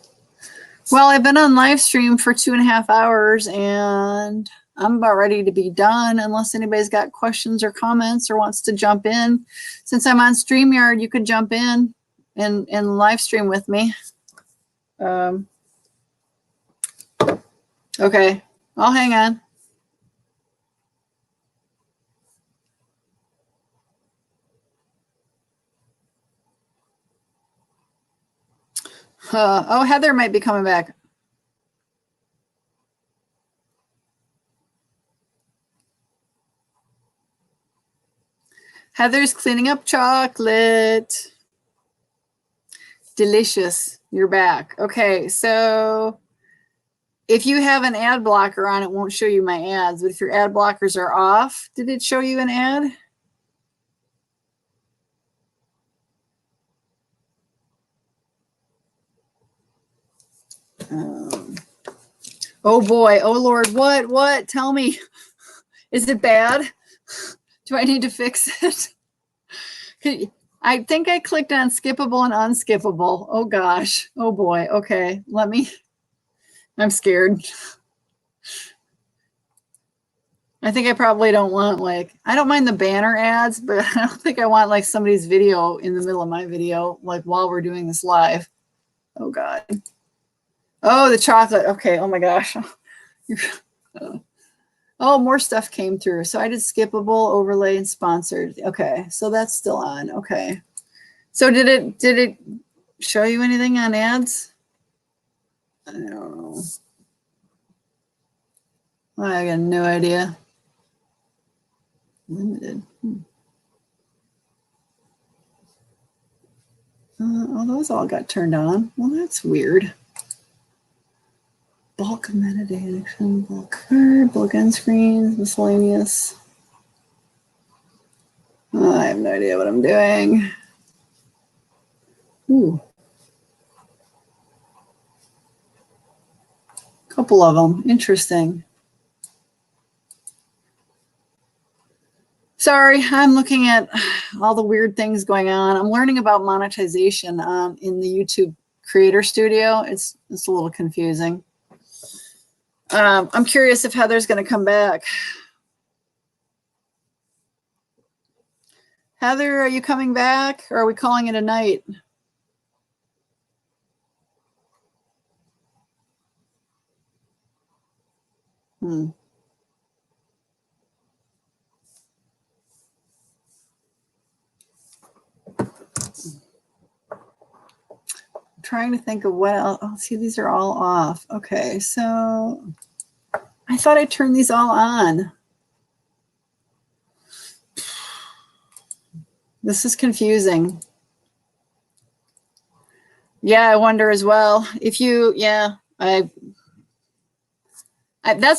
well, I've been on live stream for 2.5 hours and I'm about ready to be done unless anybody's got questions or comments or wants to jump in. Since I'm on StreamYard, you could jump in and live stream with me. Okay, I'll hang on. Oh, Heather might be coming back. Heather's cleaning up chocolate. Delicious. You're back. Okay, so if you have an ad blocker on, it won't show you my ads. But if your ad blockers are off, did it show you an ad? Oh boy. Oh Lord. What? Tell me. Is it bad? Do I need to fix it? I think I clicked on skippable and unskippable. Oh gosh. Oh boy. Okay. I'm scared. I think I probably don't want I don't mind the banner ads, but I don't think I want somebody's video in the middle of my video, while we're doing this live. Oh God. Oh, the chocolate. Okay. Oh my gosh. Oh, more stuff came through. So I did skippable, overlay, and sponsored. Okay. So that's still on. Okay. So did it show you anything on ads? I don't know. I got no idea. Limited. Oh, those all got turned on. Well, that's weird. Bulk metadata, bulk card, bulk end screens, miscellaneous. I have no idea what I'm doing. Ooh. Couple of them. Interesting. Sorry, I'm looking at all the weird things going on. I'm learning about monetization in the YouTube Creator Studio. It's a little confusing. I'm curious if Heather's going to come back. Heather, are you coming back or are we calling it a night? I'm trying to think of what else. Oh, see, these are all off. Okay, so I thought I turned these all on. This is confusing. Yeah, I wonder as well. If you, yeah, that's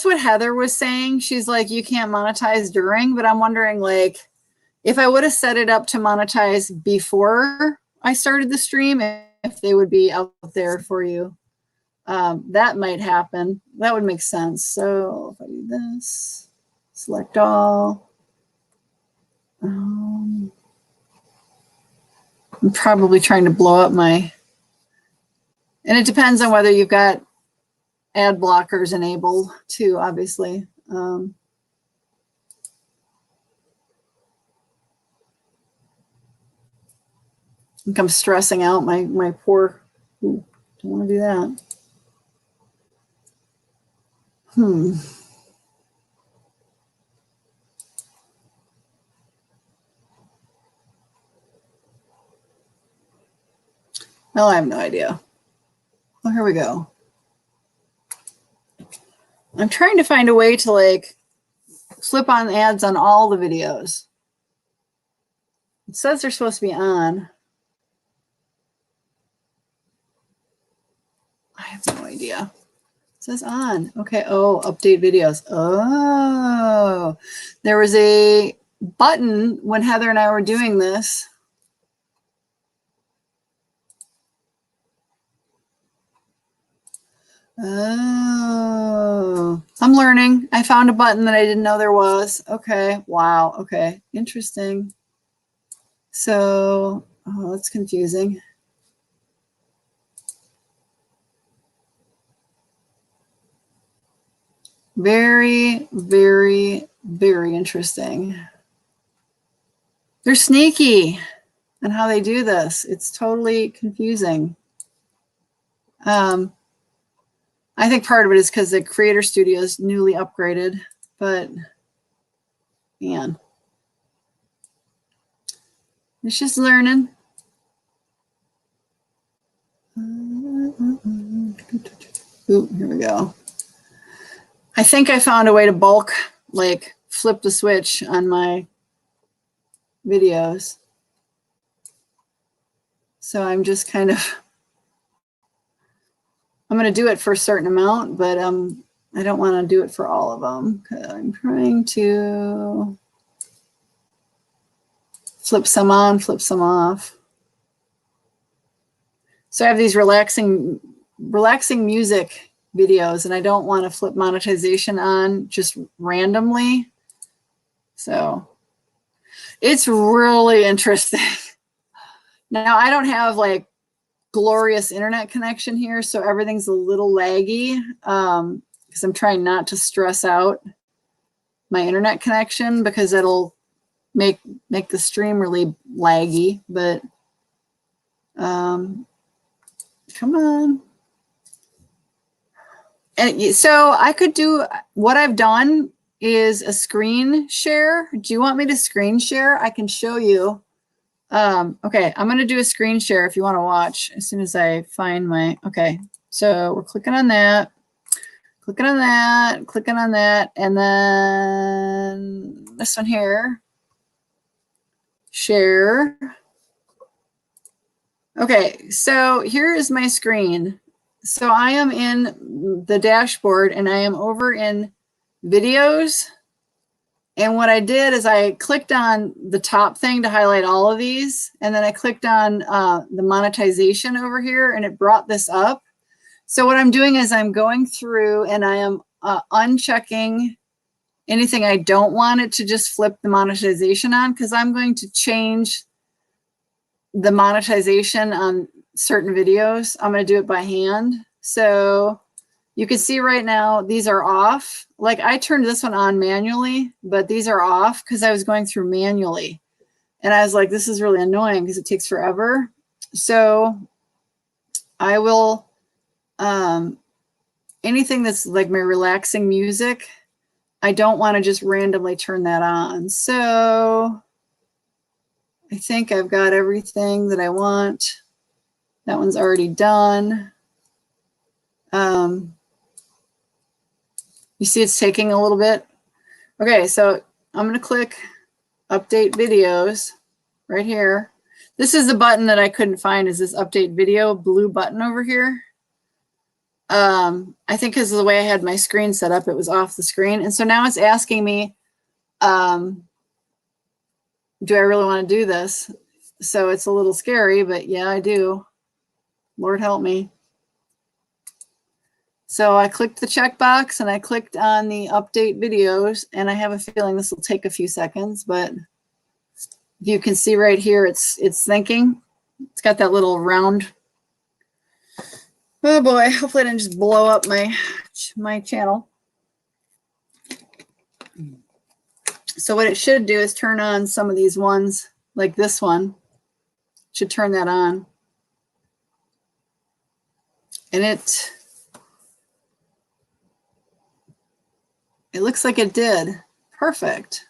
what Heather was saying. She's like, you can't monetize during, but I'm wondering, like, if I would have set it up to monetize before I started the stream, if they would be out there for you. That might happen. That would make sense. So if I do this, select all. I'm probably trying to blow up my, and it depends on whether you've got ad blockers enabled too, obviously. I think I'm stressing out my poor, ooh, don't want to do that. Oh, I have no idea. Well, here we go. I'm trying to find a way to like flip on ads on all the videos. It says they're supposed to be on. I have no idea. It says on. Okay. Oh, update videos. Oh, there was a button when Heather and I were doing this. Oh, I'm learning. I found a button that I didn't know there was. Okay. Wow. Okay. Interesting. So, oh, that's confusing. Very, very, very interesting. They're sneaky on how they do this. It's totally confusing. I think part of it is because the Creator Studio is newly upgraded, but man, it's just learning. Ooh, here we go. I think I found a way to bulk, like flip the switch on my videos. So I'm just kind of, I'm going to do it for a certain amount, but I don't want to do it for all of them. I'm trying to flip some on, flip some off. So I have these relaxing music videos, and I don't want to flip monetization on just randomly. So it's really interesting. Now I don't have like glorious internet connection here, so everything's a little laggy because I'm trying not to stress out my internet connection because it'll make the stream really laggy. But come on. And so I could do what I've done is a screen share. Do you want me to screen share? I can show you. Okay, I'm going to do a screen share if you want to watch as soon as I find my, okay. So we're clicking on that, clicking on that, clicking on that, and then this one here, share. Okay, so here is my screen. So I am in the dashboard and I am over in videos. And what I did is I clicked on the top thing to highlight all of these. And then I clicked on the monetization over here and it brought this up. So what I'm doing is I'm going through and I am unchecking anything I don't want it to just flip the monetization on, because I'm going to change the monetization on certain videos. I'm going to do it by hand. So you can see right now, these are off. Like I turned this one on manually, but these are off because I was going through manually. And I was like, this is really annoying because it takes forever. So I will, anything that's like my relaxing music, I don't want to just randomly turn that on. So I think I've got everything that I want. That one's already done. You see it's taking a little bit. Okay, so I'm going to click update videos right here. This is the button that I couldn't find, is this update video blue button over here. I think because of the way I had my screen set up, it was off the screen. And so now it's asking me, do I really want to do this? So it's a little scary, but yeah, I do. Lord help me. So I clicked the checkbox and I clicked on the update videos, and I have a feeling this will take a few seconds, but you can see right here, it's thinking. It's got that little round. Oh boy, hopefully I didn't just blow up my channel. So what it should do is turn on some of these ones, like this one. It should turn that on. And it looks like it did. Perfect.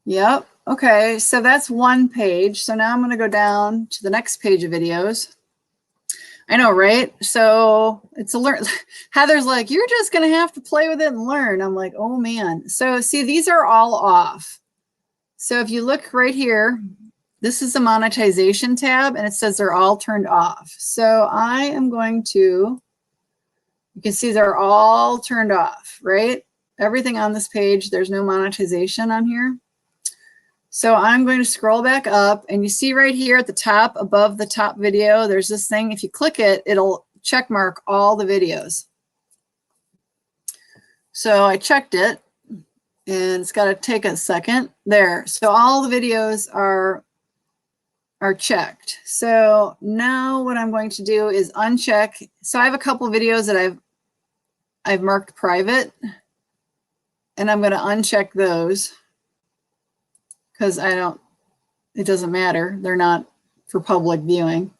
Yep. Okay, so that's one page. So now I'm going to go down to the next page of videos. I know, right? So it's a learn. Heather's like, you're just going to have to play with it and learn. I'm like, oh man. So see, these are all off. So if you look right here, this is the monetization tab, and it says they're all turned off. So I am going to, you can see they're all turned off, right? Everything on this page, there's no monetization on here. So I'm going to scroll back up, and you see right here at the top, above the top video, there's this thing. If you click it, it'll check mark all the videos. So I checked it, and it's got to take a second. There. So all the videos are checked. So now what I'm going to do is uncheck. So I have a couple of videos that I've marked private, and I'm going to uncheck those because it doesn't matter. They're not for public viewing.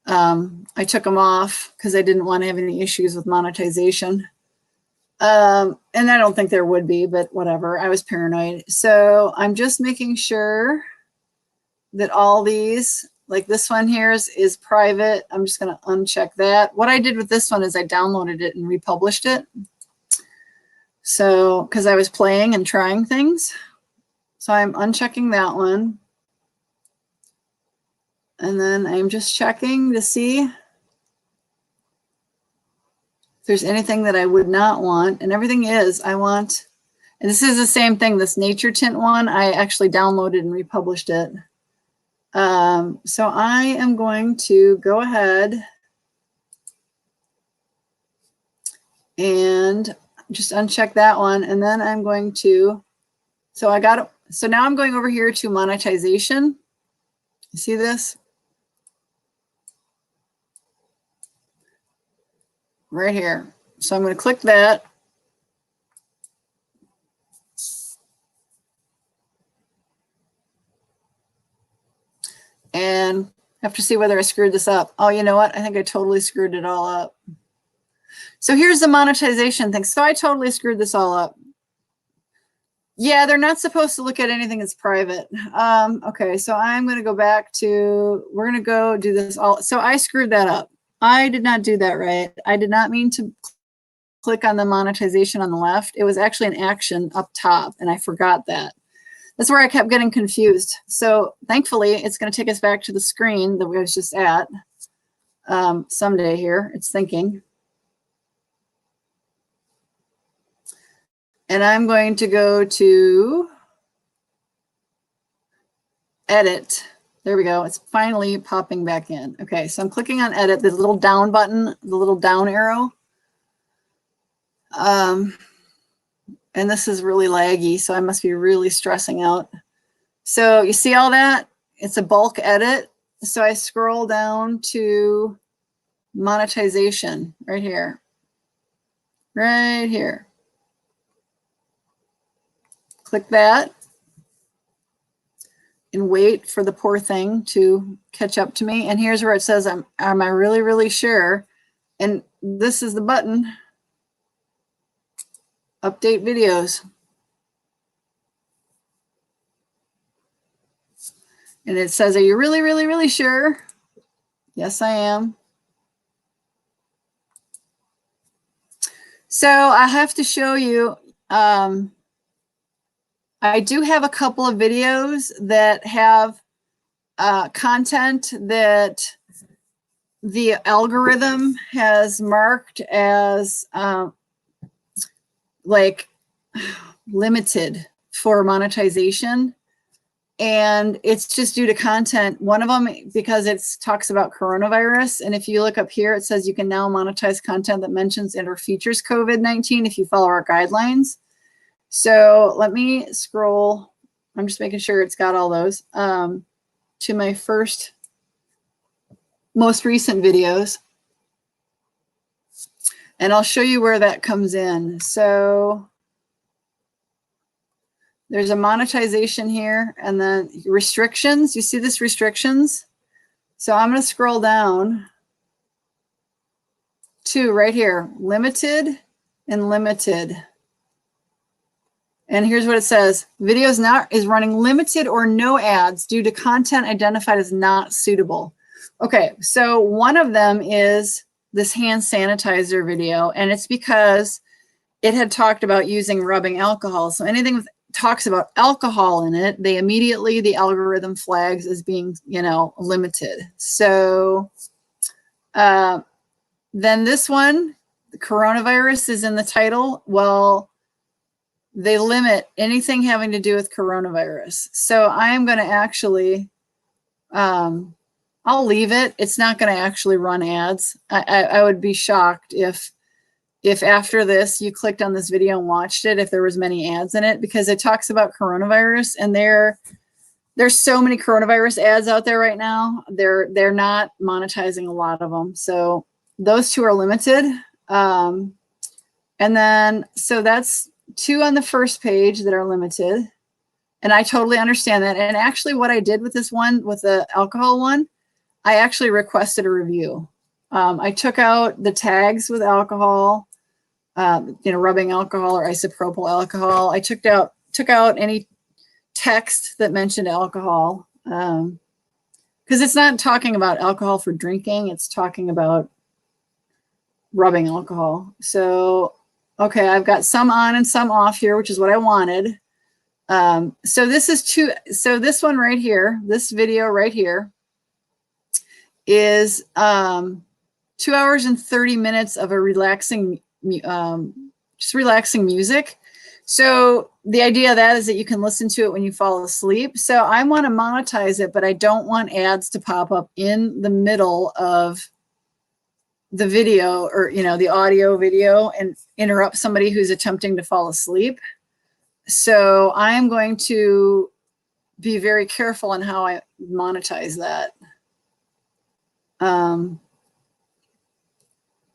I took them off because I didn't want to have any issues with monetization. And I don't think there would be, but whatever. I was paranoid. So I'm just making sure that all these, like this one here is private. I'm just going to uncheck that. What I did with this one is I downloaded it and republished it. So, because I was playing and trying things. So I'm unchecking that one. And then I'm just checking to see if there's anything that I would not want. And everything is, I want, and this is the same thing, this nature tint one, I actually downloaded and republished it. So I am going to go ahead and just uncheck that one. And then I'm going to, so now I'm going over here to monetization. You see this? Right here. So I'm going to click that. And have to see whether I screwed this up. Oh, you know what? I think I totally screwed it all up. So here's the monetization thing. So I totally screwed this all up. Yeah, they're not supposed to look at anything that's private. Okay, so I'm going to go back to, we're going to go do this all. So I screwed that up. I did not do that right. I did not mean to click on the monetization on the left. It was actually an action up top, and I forgot that. That's where I kept getting confused. So thankfully, it's going to take us back to the screen that we was just at. Someday here, it's thinking. And I'm going to go to edit. There we go. It's finally popping back in. Okay, so I'm clicking on edit, the little down button, the little down arrow. And this is really laggy, so I must be really stressing out. So you see all that? It's a bulk edit. So I scroll down to monetization right here. Right here. Click that. and wait for the poor thing to catch up to me. And here's where it says, am I really, really sure? And this is the button, update videos. And it says, are you really, really, really sure? Yes, I am. So I have to show you, I do have a couple of videos that have content that the algorithm has marked as like limited for monetization. And it's just due to content. One of them, because it talks about coronavirus. And if you look up here, it says you can now monetize content that mentions and or features COVID-19 if you follow our guidelines. So let me scroll. I'm just making sure it's got all those to my most recent videos. And I'll show you where that comes in. So there's a monetization here and then restrictions. You see this restrictions? So I'm going to scroll down to right here, limited and limited. And here's what it says. Videos now is running limited or no ads due to content identified as not suitable. Okay, so one of them is this hand sanitizer video, and it's because it had talked about using rubbing alcohol. So anything with talks about alcohol in it, the algorithm flags as being, limited. So then this one, the coronavirus is in the title. Well, they limit anything having to do with coronavirus. So I am going to actually, I'll leave it. It's not going to actually run ads. I would be shocked if after this you clicked on this video and watched it, if there was many ads in it, because it talks about coronavirus, and there's so many coronavirus ads out there right now. They're not monetizing a lot of them. So those two are limited. And then, so that's 2 on the first page that are limited. And I totally understand that. And actually what I did with this one, with the alcohol one, I actually requested a review. I took out the tags with alcohol, rubbing alcohol or isopropyl alcohol. I took out any text that mentioned alcohol, because it's not talking about alcohol for drinking. It's talking about rubbing alcohol. So, okay, I've got some on and some off here, which is what I wanted. So this is so this one right here, this video right here is 2 hours and 30 minutes of a relaxing, just relaxing music. So the idea of that is that you can listen to it when you fall asleep. So I want to monetize it, but I don't want ads to pop up in the middle of the video, or, the audio video, and interrupt somebody who's attempting to fall asleep. So I am going to be very careful on how I monetize that.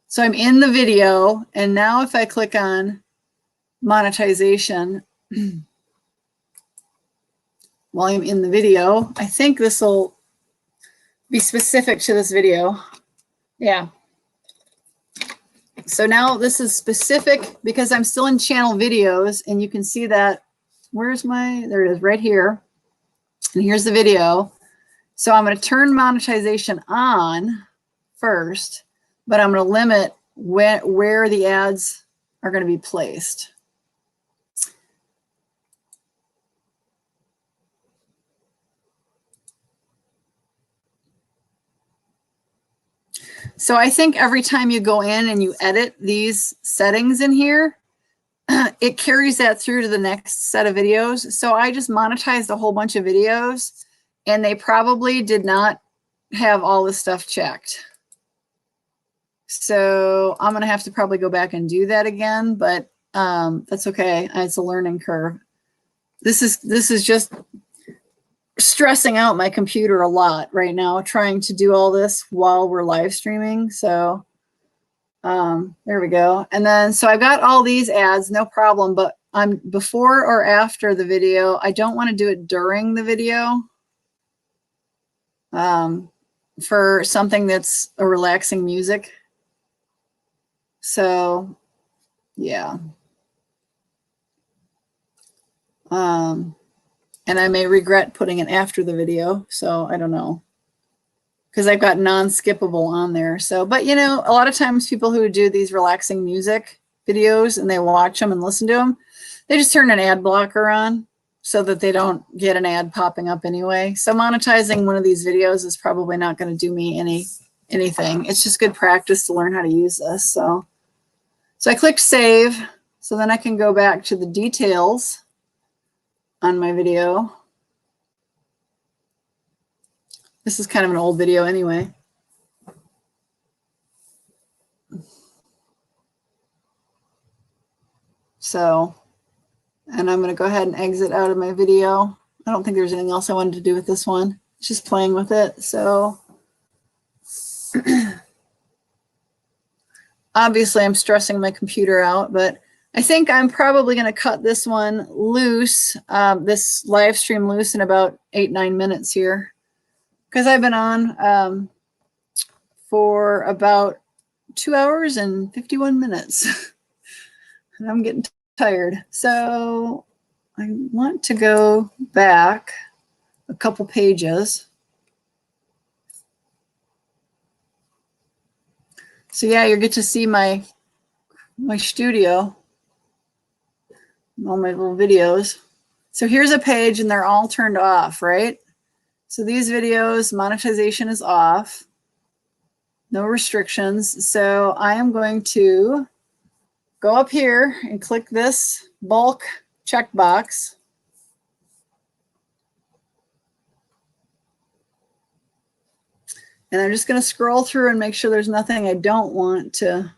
So I'm in the video, and now if I click on monetization, while I'm in the video, I think this will be specific to this video. Yeah. So now this is specific because I'm still in channel videos, and you can see that, there it is right here. And here's the video. So I'm going to turn monetization on first, but I'm going to limit where the ads are going to be placed. So I think every time you go in and you edit these settings in here, it carries that through to the next set of videos. So I just monetized a whole bunch of videos, and they probably did not have all this stuff checked. So I'm going to have to probably go back and do that again, but that's okay. It's a learning curve. This is just stressing out my computer a lot right now, trying to do all this while we're live streaming. So there we go. And then, so I've got all these ads, no problem, but I'm before or after the video. I don't want to do it during the video. for something that's a relaxing music. So yeah. And I may regret putting it after the video. So I don't know. Because I've got non-skippable on there. So, but you know, a lot of times people who do these relaxing music videos and they watch them and listen to them, they just turn an ad blocker on so that they don't get an ad popping up anyway. So monetizing one of these videos is probably not going to do me anything. It's just good practice to learn how to use this. So I clicked save. So then I can go back to the details on my video. This is kind of an old video anyway. So, and I'm going to go ahead and exit out of my video. I don't think there's anything else I wanted to do with this one. Just playing with it. So obviously I'm stressing my computer out, but I think I'm probably going to cut this one loose, this live stream loose in about 8-9 minutes here. Because I've been on for about 2 hours and 51 minutes. And I'm getting tired. So I want to go back a couple pages. So yeah, you get to see my studio, all my little videos. So here's a page and they're all turned off, right? So these videos, monetization is off, no restrictions. So I am going to go up here and click this bulk checkbox. And I'm just going to scroll through and make sure there's nothing I don't want to.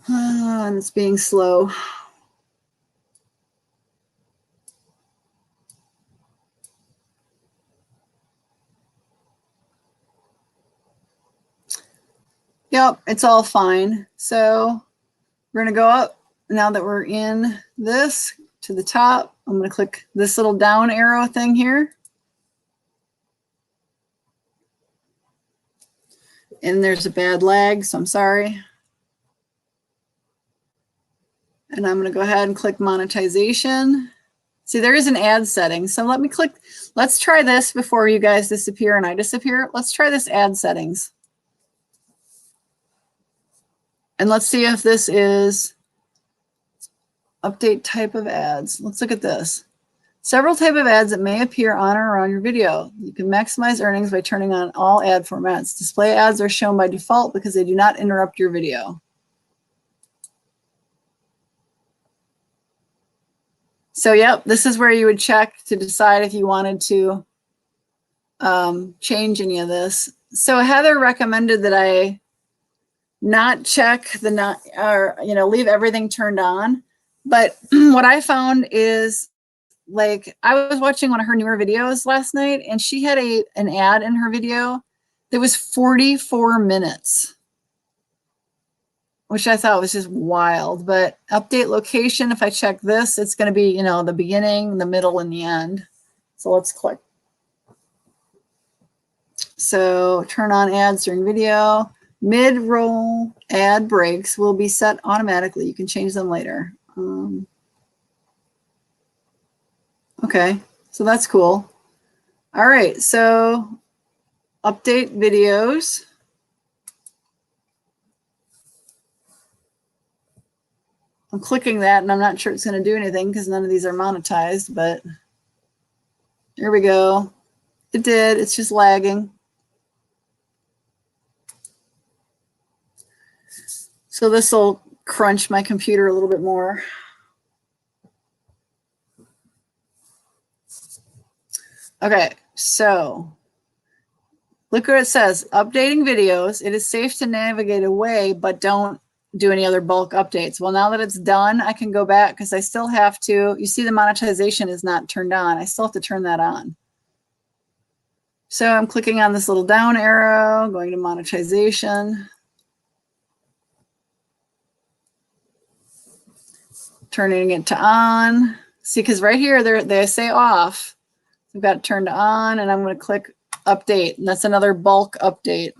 And it's being slow. Yep, it's all fine. So we're going to go up now that we're in this to the top. I'm going to click this little down arrow thing here. And there's a bad lag, so I'm sorry. And I'm going to go ahead and click monetization. See, there is an ad setting. So let me click. Let's try this before you guys disappear and I disappear. Let's try this ad settings. And let's see if this is update type of ads. Let's look at this. Several type of ads that may appear on or around your video. You can maximize earnings by turning on all ad formats. Display ads are shown by default because they do not interrupt your video. So, yep, this is where you would check to decide if you wanted to change any of this. So Heather recommended that I not check leave everything turned on. But what I found is, like, I was watching one of her newer videos last night and she had an ad in her video that was 44 minutes, which I thought was just wild. But update location, if I check this, it's going to be, the beginning, the middle, and the end. So let's click. So turn on ads during video. Mid-roll ad breaks will be set automatically. You can change them later. Okay, so that's cool. All right, so update videos. I'm clicking that and I'm not sure it's going to do anything because none of these are monetized, but here we go. It did. It's just lagging. So this will crunch my computer a little bit more. Okay, so look what it says. Updating videos. It is safe to navigate away, but don't do any other bulk updates. Well, now that it's done, I can go back because I still have to. You see the monetization is not turned on. I still have to turn that on. So I'm clicking on this little down arrow, going to monetization. Turning it to on. See, because right here they say off. I've got it turned on, and I'm going to click update, and that's another bulk update.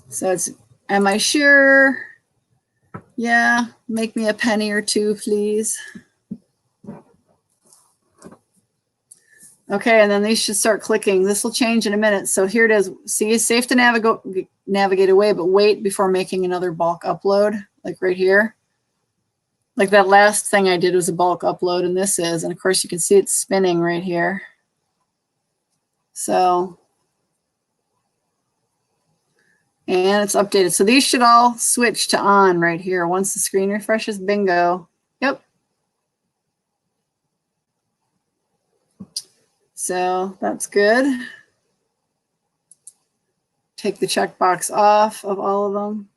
So it's, am I sure? Yeah, make me a penny or two, please. Okay, and then these should start clicking. This will change in a minute. So here it is. See, it's safe to navigate away, but wait before making another bulk upload, like right here. Like that last thing I did was a bulk upload, and this is. And of course, you can see it's spinning right here. So, and it's updated. So these should all switch to on right here once the screen refreshes. Bingo. Yep. So that's good. Take the checkbox off of all of them.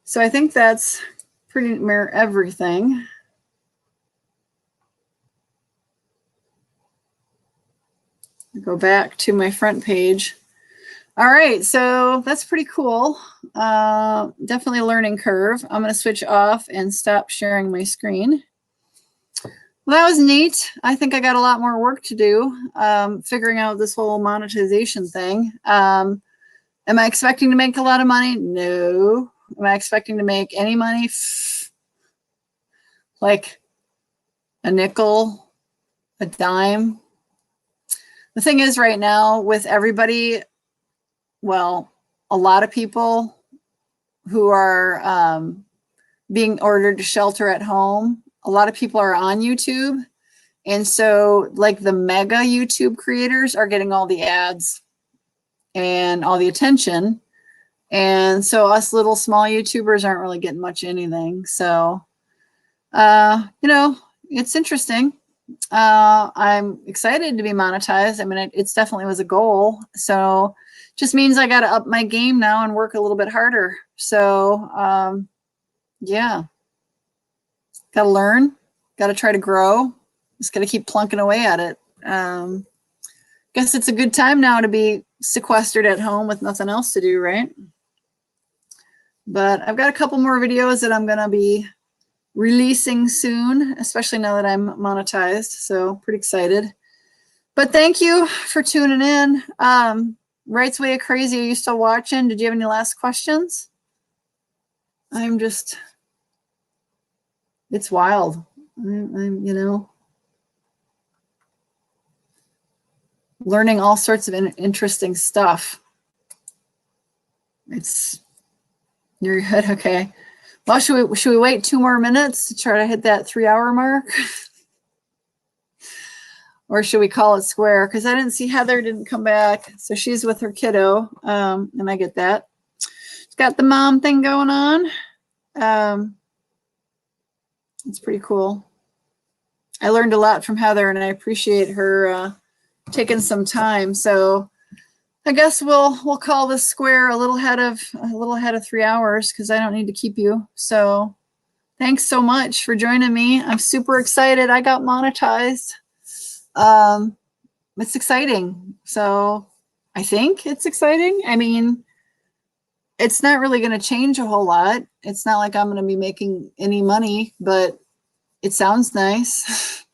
So I think that's pretty much everything. Go back to my front page. All right, so that's pretty cool. Definitely a learning curve. I'm going to switch off and stop sharing my screen. Well, that was neat. I think I got a lot more work to do figuring out this whole monetization thing. Am I expecting to make a lot of money? No. Am I expecting to make any money? Like a nickel, a dime? The thing is right now with everybody, well, a lot of people who are being ordered to shelter at home, a lot of people are on YouTube. And so like the mega YouTube creators are getting all the ads and all the attention. And so us little small YouTubers aren't really getting much anything. So, you know, it's interesting. I'm excited to be monetized. I mean, it's definitely was a goal. So just means I got to up my game now and work a little bit harder. So, yeah, got to learn, got to try to grow. Just got to keep plunking away at it. Guess it's a good time now to be sequestered at home with nothing else to do, right? But I've got a couple more videos that I'm going to be releasing soon, especially now that I'm monetized. So pretty excited. But thank you for tuning in. Right's Way of Crazy, are you still watching? Did you have any last questions? I'm just, it's wild. I'm you know, learning all sorts of interesting stuff. It's, you're good, okay. Well, should we wait 2 more minutes to try to hit that 3-hour mark? Or should we call it square? Because I didn't see Heather didn't come back. So she's with her kiddo. And I get that. She's got the mom thing going on. It's pretty cool. I learned a lot from Heather, and I appreciate her taking some time. So I guess we'll call this square a little ahead of 3 hours because I don't need to keep you. So thanks so much for joining me. I'm super excited. I got monetized. It's exciting. So I think it's exciting. I mean, it's not really going to change a whole lot. It's not like I'm going to be making any money, but it sounds nice.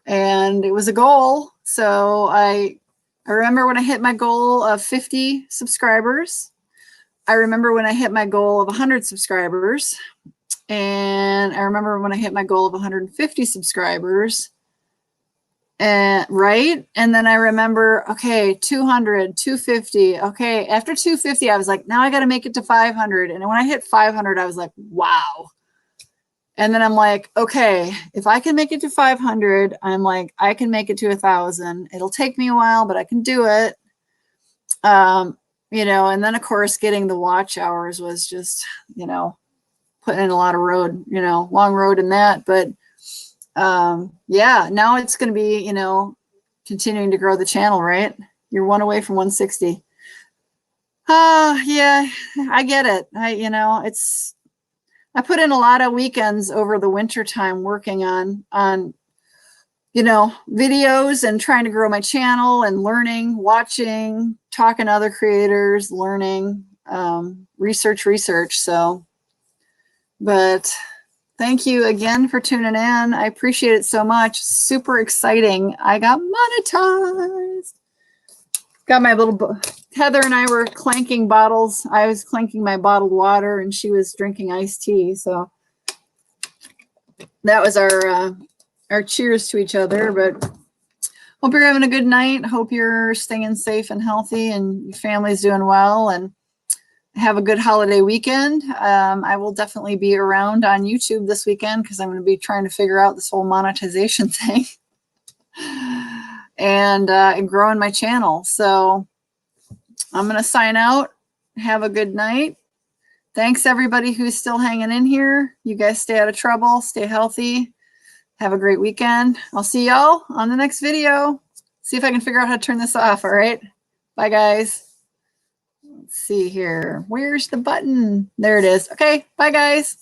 And it was a goal. So I remember when I hit my goal of 50 subscribers. I remember when I hit my goal of 100 subscribers. And I remember when I hit my goal of 150 subscribers. And right. And then I remember, okay, 200, 250. Okay. After 250, I was like, now I got to make it to 500. And when I hit 500, I was like, wow. And then I'm like, okay, if I can make it to 500, I'm like, I can make it to 1,000. It'll take me a while, but I can do it. You know, and then of course, getting the watch hours was just, you know, putting in a lot of road, you know, long road in that. But yeah, now it's going to be, you know, continuing to grow the channel, right? You're 1 away from 160. Yeah, I get it. You know, I put in a lot of weekends over the winter time working on, you know, videos and trying to grow my channel and learning, watching, talking to other creators, learning. research. So, but thank you again for tuning in. I appreciate it so much. Super exciting. I got monetized. Got my little, Heather and I were clanking bottles. I was clanking my bottled water and she was drinking iced tea. So that was our cheers to each other. But hope you're having a good night. Hope you're staying safe and healthy and your family's doing well, and have a good holiday weekend. I will definitely be around on YouTube this weekend because I'm going to be trying to figure out this whole monetization thing and growing my channel. So I'm going to sign out. Have a good night. Thanks everybody who's still hanging in here. You guys stay out of trouble, stay healthy. Have a great weekend. I'll see y'all on the next video. See if I can figure out how to turn this off. All right. Bye guys. Let's see here. Where's the button? There it is. Okay. Bye guys.